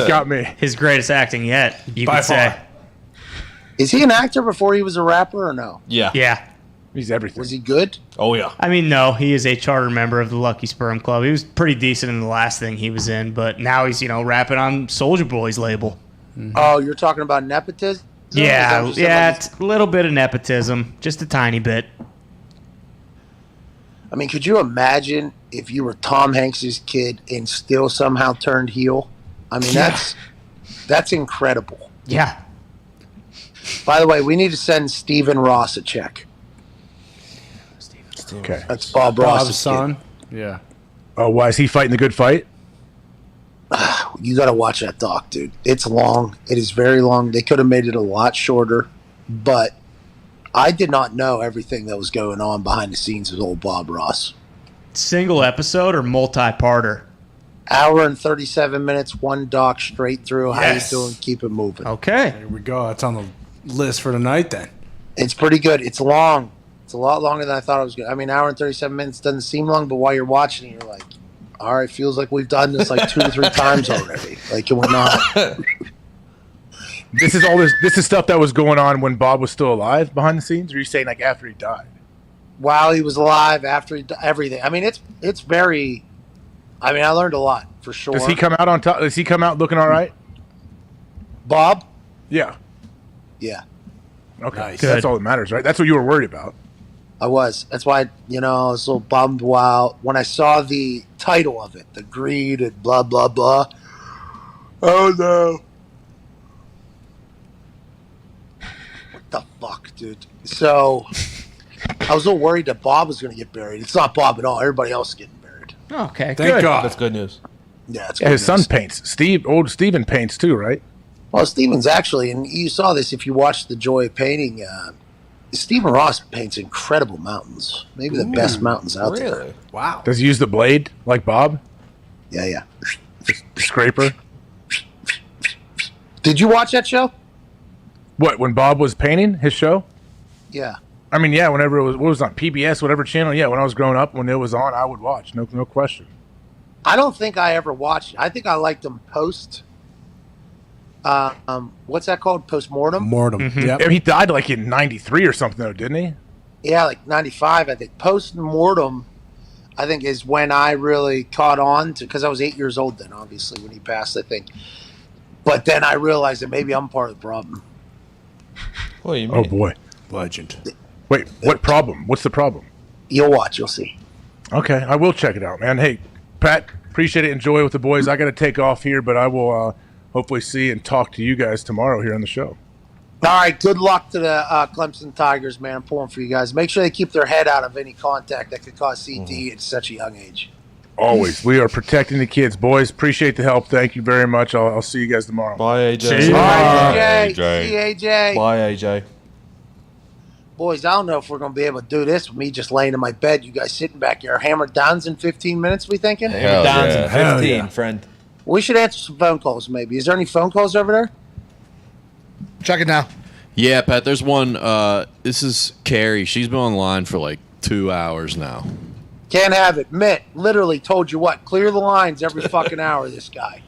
got me. His greatest acting yet, you By could say. Is he an actor before he was a rapper or no? Yeah. He's everything. Was he good? Oh, yeah. I mean, no, he is a charter member of the Lucky Sperm Club. He was pretty decent in the last thing he was in, but now he's, rapping on Soulja Boy's label. Oh, you're talking about nepotism? Yeah, it's a little bit of nepotism, just a tiny bit. I mean, could you imagine if you were Tom Hanks's kid and still somehow turned heel? I mean, that's incredible. Yeah. By the way, we need to send Stephen Ross a check. Okay. That's Bob Ross's son. kid. Yeah. Oh, why is he fighting the good fight? You got to watch that doc, dude. It's long. It is very long. They could have made it a lot shorter, but I did not know everything that was going on behind the scenes with old Bob Ross. Single episode or multi-parter? Hour and 37 minutes, one doc straight through. Yes. How you doing? Keep it moving. Okay. Here we go. That's on the list for tonight then. It's pretty good. It's long. It's a lot longer than I thought it was going to. I mean, hour and 37 minutes doesn't seem long, but while you're watching it, you're like, all right, feels like we've done this like 2 to 3 times already. Like, can we not? This is stuff that was going on when Bob was still alive behind the scenes, or are you saying like after he died? While he was alive, after he died, everything. I mean, it's very... I mean, I learned a lot, for sure. Does he come out on top? Does he come out looking all right? Bob? Yeah. Yeah. Okay. Nice. So that's all that matters, right? That's what you were worried about. I was. That's why, I was a little bummed when I saw the title of it, The Greed and blah, blah, blah. Oh no. What the fuck, dude? So I was a little worried that Bob was going to get buried. It's not Bob at all. Everybody else is getting buried. Okay, Thank God. That's good news. Yeah, it's Yeah, good his son news. paints. Old Steven paints too, right? Well, Steven's actually, and you saw this if you watched The Joy of Painting, Stephen Ross paints incredible mountains. Maybe the best mountains out there. Wow. Does he use the blade like Bob? Yeah. Scraper? Did you watch that show? What, when Bob was painting his show? Yeah. I mean, yeah, whenever it was on PBS, whatever channel, yeah, when I was growing up, when it was on, I would watch. No question. I don't think I ever watched it. I think I liked them post. What's that called? Postmortem? Mortem. Yep. Yeah, he died like in 93 or something, though, didn't he? Yeah, like 95, I think. Postmortem, I think, is when I really caught on to, because I was 8 years old then, obviously, when he passed, I think. But then I realized that maybe I'm part of the problem. What do you mean? Oh, boy. Legend. Wait, what problem? What's the problem? You'll watch, you'll see. Okay, I will check it out, man. Hey, Pat, appreciate it. Enjoy with the boys. I got to take off here, but I will hopefully see and talk to you guys tomorrow here on the show. All right, good luck to the Clemson Tigers, man. I'm pulling for you guys. Make sure they keep their head out of any contact that could cause CTE at such a young age. Always. We are protecting the kids. Boys, appreciate the help. Thank you very much. I'll see you guys tomorrow. Bye, AJ. See you. Bye, AJ. AJ. See you, AJ. Bye, AJ. Boys, I don't know if we're going to be able to do this with me just laying in my bed. You guys sitting back here. Hammer Downs in 15 minutes, we thinking? Hammer Downs in 15, friend. We should answer some phone calls, maybe. Is there any phone calls over there? Check it now. Yeah, Pat, there's one. This is Carrie. She's been online for like 2 hours now. Can't have it. Mitt literally told you what? Clear the lines every fucking hour, this guy.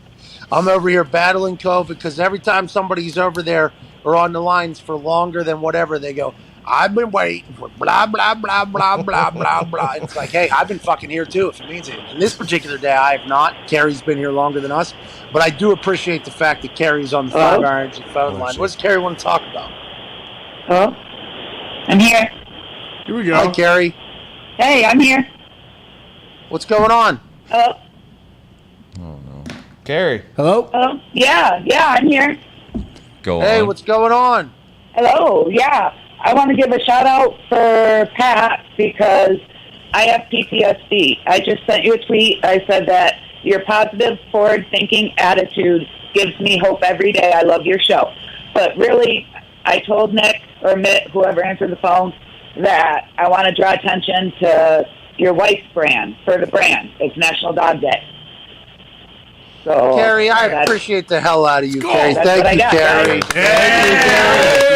I'm over here battling COVID because every time somebody's over there or on the lines for longer than whatever, they go, I've been waiting for blah, blah, blah, blah, blah, blah, blah. It's like, hey, I've been fucking here too, if it means anything. And this particular day, I have not. Carrie's been here longer than us. But I do appreciate the fact that Carrie's on the 5-hour energy phone line. What does Carrie want to talk about? Hello? I'm here. Here we go. Hi, Carrie. Hey, I'm here. What's going on? Hello? Carrie. Hello? Hello? Yeah, I'm here. Go Hey, on. what's going on? Hello, yeah. I want to give a shout out for Pat because I have PTSD. I just sent you a tweet. I said that your positive, forward-thinking attitude gives me hope every day. I love your show. But really, I told Nick or Mitt, whoever answered the phone, that I want to draw attention to your wife's brand, for the brand. It's National Dog Day. So, Carrie, I appreciate the hell out of you, Carrie. That's Thank what I you, got, Carrie. guys.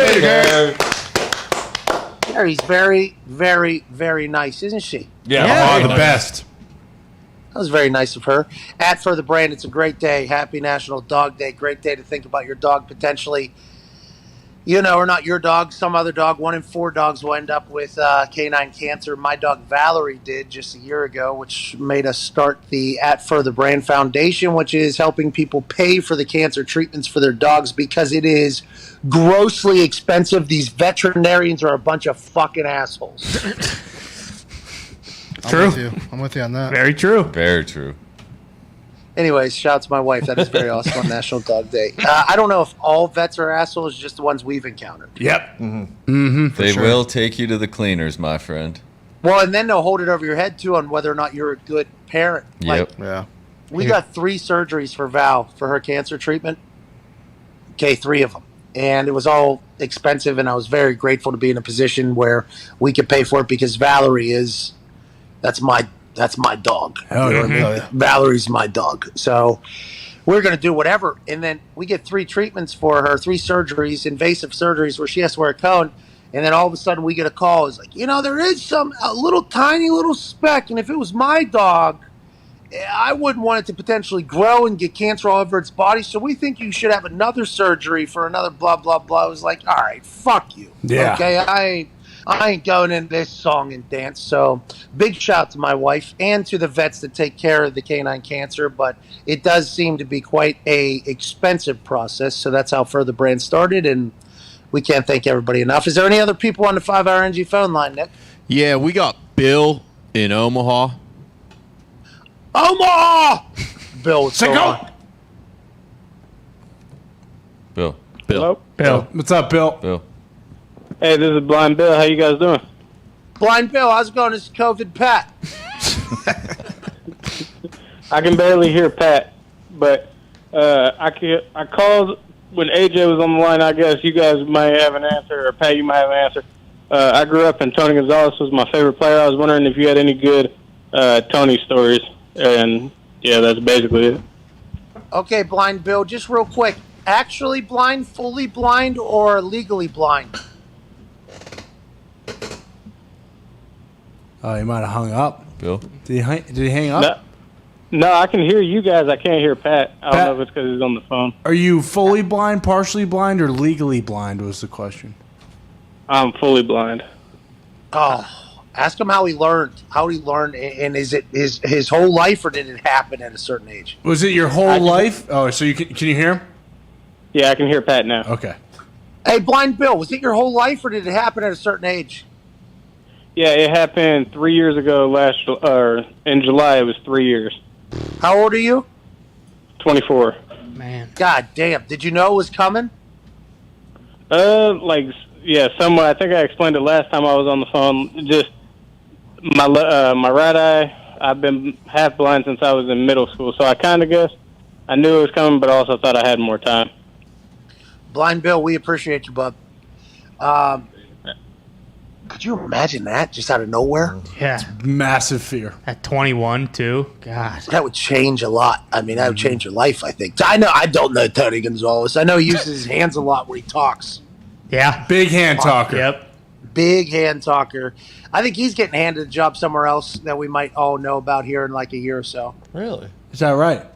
Thank you, Carrie. Carrie's very, very, very nice, isn't she? Yeah, the best. That was very nice of her. At For the Brand, it's a great day. Happy National Dog Day. Great day to think about your dog potentially, or not your dog, some other dog. 1 in 4 dogs will end up with canine cancer. My dog Valerie did just a year ago, which made us start the At For the Brand Foundation, which is helping people pay for the cancer treatments for their dogs because it is grossly expensive. These veterinarians are a bunch of fucking assholes. True. I'm with you on that. Very true. Very true. Anyways, shout out to my wife. That is very awesome on National Dog Day. I don't know if all vets are assholes, just the ones we've encountered. Yep. They will take you to the cleaners, my friend. Well, and then they'll hold it over your head, too, on whether or not you're a good parent. Yep. Yeah. We got 3 surgeries for Val for her cancer treatment. Okay, 3 of them. And it was all expensive, and I was very grateful to be in a position where we could pay for it because Valerie is... That's my dog. Hell yeah. You know what I mean? Valerie's my dog. So we're going to do whatever. And then we get 3 treatments for her, 3 surgeries, invasive surgeries where she has to wear a cone. And then all of a sudden we get a call. It's like, there is a little tiny little speck. And if it was my dog, I wouldn't want it to potentially grow and get cancer all over its body. So we think you should have another surgery for another blah, blah, blah. I was like, all right, fuck you. Yeah. Okay, I ain't going in this song and dance. So big shout to my wife and to the vets that take care of the canine cancer. But it does seem to be quite a expensive process. So that's how For the Brand started. And we can't thank everybody enough. Is there any other people on the 5-hour NG phone line, Nick? Yeah, we got Bill in Omaha. Omaha! Bill, what's going on? Bill. Bill. What's up, Bill? Bill. Hey, this is Blind Bill. How you guys doing? Blind Bill, how's it going? This is COVID Pat. I can barely hear Pat, but I called when AJ was on the line. I guess you guys might have an answer, or Pat, you might have an answer. I grew up and Tony Gonzalez was my favorite player. I was wondering if you had any good Tony stories, and yeah, that's basically it. Okay, Blind Bill, just real quick. Actually blind, fully blind, or legally blind? Oh, he might have hung up. Bill? Did he hang up? No, I can hear you guys. I can't hear Pat. I don't know if it's because he's on the phone. Are you fully blind, partially blind, or legally blind was the question. I'm fully blind. Oh, ask him how he learned. And is it his whole life, or did it happen at a certain age? Was it your whole life? Oh, so can you hear him? Yeah, I can hear Pat now. Okay. Hey, Blind Bill, was it your whole life, or did it happen at a certain age? Yeah, it happened 3 years ago. In July, it was 3 years. How old are you? 24. Man. God damn. Did you know it was coming? Somewhat. I think I explained it last time I was on the phone. Just my right eye, I've been half blind since I was in middle school, so I kind of guessed. I knew it was coming, but also thought I had more time. Blind Bill, we appreciate you, bub. Could you imagine that just out of nowhere? Yeah. Massive fear. At 21, too. God. That would change a lot. I mean, that would change your life, I think. I don't know Tony Gonzalez. I know he uses his hands a lot when he talks. Yeah. Big hand talker. Yep. Big hand talker. I think he's getting handed a job somewhere else that we might all know about here in like a year or so. Really? Is that right?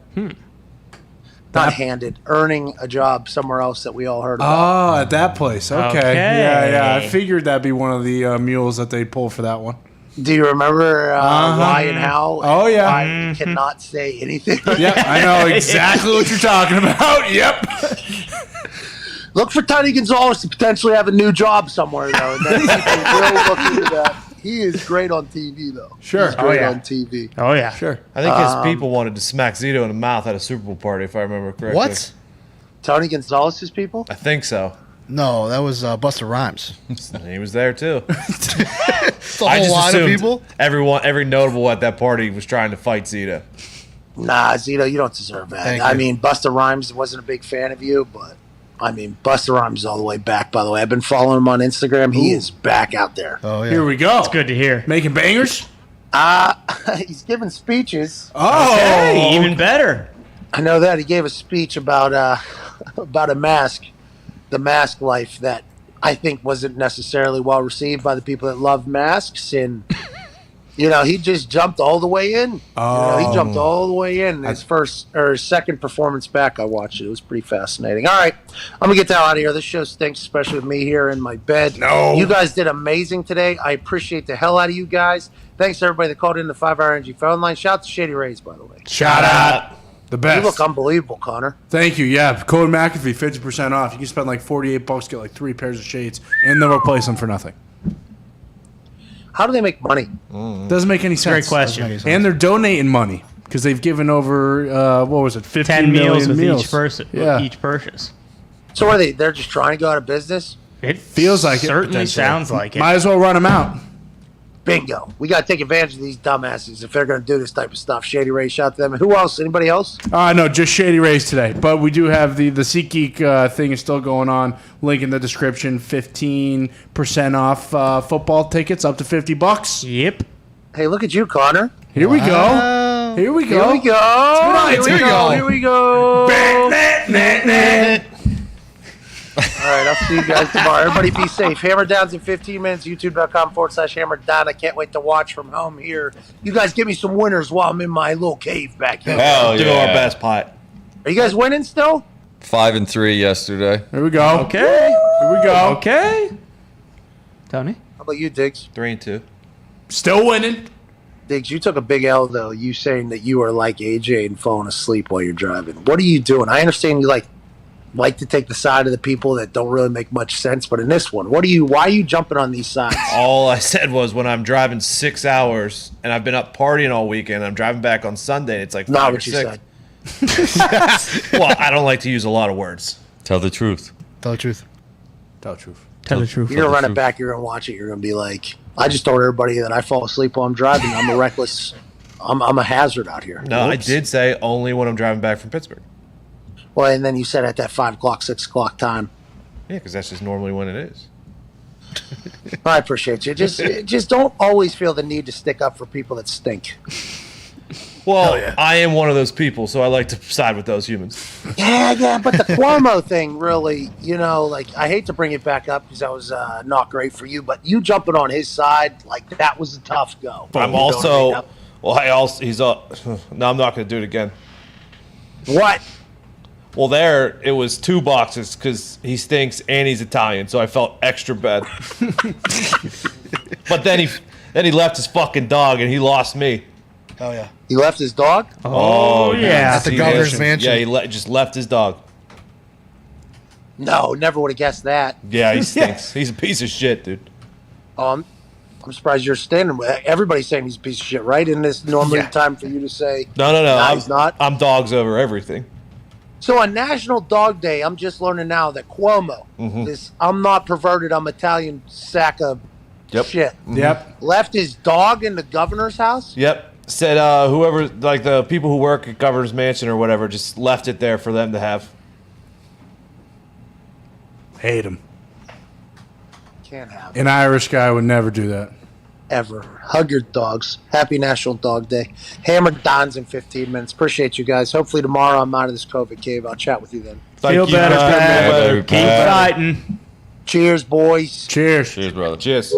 Not handed, earning a job somewhere else that we all heard about. Oh, at that place. Okay. Yeah. I figured that'd be one of the mules that they'd pull for that one. Do you remember why and how? Oh, yeah. Why we cannot say anything. Yep, I know exactly what you're talking about. Yep. Look for Tony Gonzalez to potentially have a new job somewhere, though. And then people will look into that. He is great on TV, though. Sure. He's great on TV. Oh, yeah. Sure. I think his people wanted to smack Zito in the mouth at a Super Bowl party, if I remember correctly. What? Tony Gonzalez's people? I think so. No, that was Busta Rhymes. He was there too. It's a whole lot of people. Every notable at that party was trying to fight Zito. Nah, Zito, you don't deserve that. Thank I you. mean, Busta Rhymes wasn't a big fan of you, but I mean, Busta Rhymes is all the way back, by the way. I've been following him on Instagram. He is back out there. Oh, yeah. Here we go. It's good to hear. Making bangers? He's giving speeches. Oh, Hey, even better. I know that. He gave a speech about a mask, the mask life that I think wasn't necessarily well received by the people that love masks. And, he just jumped all the way in. He jumped all the way in. His second performance back, I watched it. It was pretty fascinating. All right, I'm going to get the hell out of here. This show stinks, especially with me here in my bed. No. You guys did amazing today. I appreciate the hell out of you guys. Thanks to everybody that called in the 5-Hour Energy phone line. Shout out to Shady Rays, by the way. Shout out. The best. You look unbelievable, Connor. Thank you. Yeah. Code McAfee, 50% off. You can spend like $48, get like 3 pairs of shades, and they'll replace them for nothing. How do they make money? Doesn't make any sense. Great question. And they're donating money because they've given over, 15 10 meals with meals. each person. Yeah. Each purchase. So are they're just trying to go out of business? It feels like it. certainly sounds like it. Might as well run them out. Bingo. We got to take advantage of these dumbasses if they're going to do this type of stuff. Shady Ray, shout to them. Who else? Anybody else? No, just Shady Rays today. But we do have the SeatGeek thing is still going on. Link in the description. 15% off football tickets up to $50. Yep. Hey, look at you, Connor. Here we go. Here we go. Here we go. Here we go. Here we go. All right, I'll see you guys tomorrow. Everybody be safe. Hammer Down's in 15 minutes. YouTube.com/Hammer Down. I can't wait to watch from home here. You guys give me some winners while I'm in my little cave back here. Hell Do yeah. our best, Pot. Are you guys winning still? 5-3 yesterday. Here we go. Okay. Here we go. Okay. Tony? How about you, Diggs? 3-2. Still winning. Diggs, you took a big L, though. You saying that you are like AJ and falling asleep while you're driving. What are you doing? I understand you like to take the side of the people that don't really make much sense, but in this one, why are you jumping on these sides? All I said was when I'm driving 6 hours and I've been up partying all weekend, I'm driving back on Sunday. It's like 5 Not or what you 6. said. Well, I don't like to use a lot of words. Tell the truth. Tell the truth. Tell the truth. Tell the truth. You're gonna run it back. You're gonna watch it. You're gonna be like, I just told everybody that I fall asleep while I'm driving. I'm a reckless. I'm a hazard out here. No, Whoops. I did say only when I'm driving back from Pittsburgh. Well, and then you said at that 5 o'clock, 6 o'clock time. Yeah, because that's just normally when it is. I appreciate you. Just don't always feel the need to stick up for people that stink. Well, I am one of those people, so I like to side with those humans. Yeah, but the Cuomo thing really, like, I hate to bring it back up because that was not great for you, but you jumping on his side, like, that was a tough go. But I'm also, he's no, I'm not going to do it again. What? Well, it was 2 boxes because he stinks and he's Italian, so I felt extra bad. But then he left his fucking dog and he lost me. Oh, yeah. He left his dog? Oh, yeah. At the governor's mansion. Yeah, he just left his dog. No, never would have guessed that. Yeah, he stinks. He's a piece of shit, dude. I'm surprised you're standing with. Everybody's saying he's a piece of shit, right? Isn't this normally the time for you to say? No. He's not. I'm dogs over everything. So on National Dog Day, I'm just learning now that Cuomo, this I'm not perverted, I'm Italian sack of shit. Yep. Left his dog in the governor's house? Yep. Said whoever, like the people who work at Governor's Mansion or whatever, just left it there for them to have. Hate him. Can't have An Irish guy would never do that. ever. Hug your dogs. Happy National Dog Day. Hammer Dahn's in 15 minutes. Appreciate you guys. Hopefully tomorrow I'm out of this COVID cave. I'll chat with you then. Feel better, Pat. Keep fighting. Cheers, boys. Cheers. Cheers, brother. Cheers.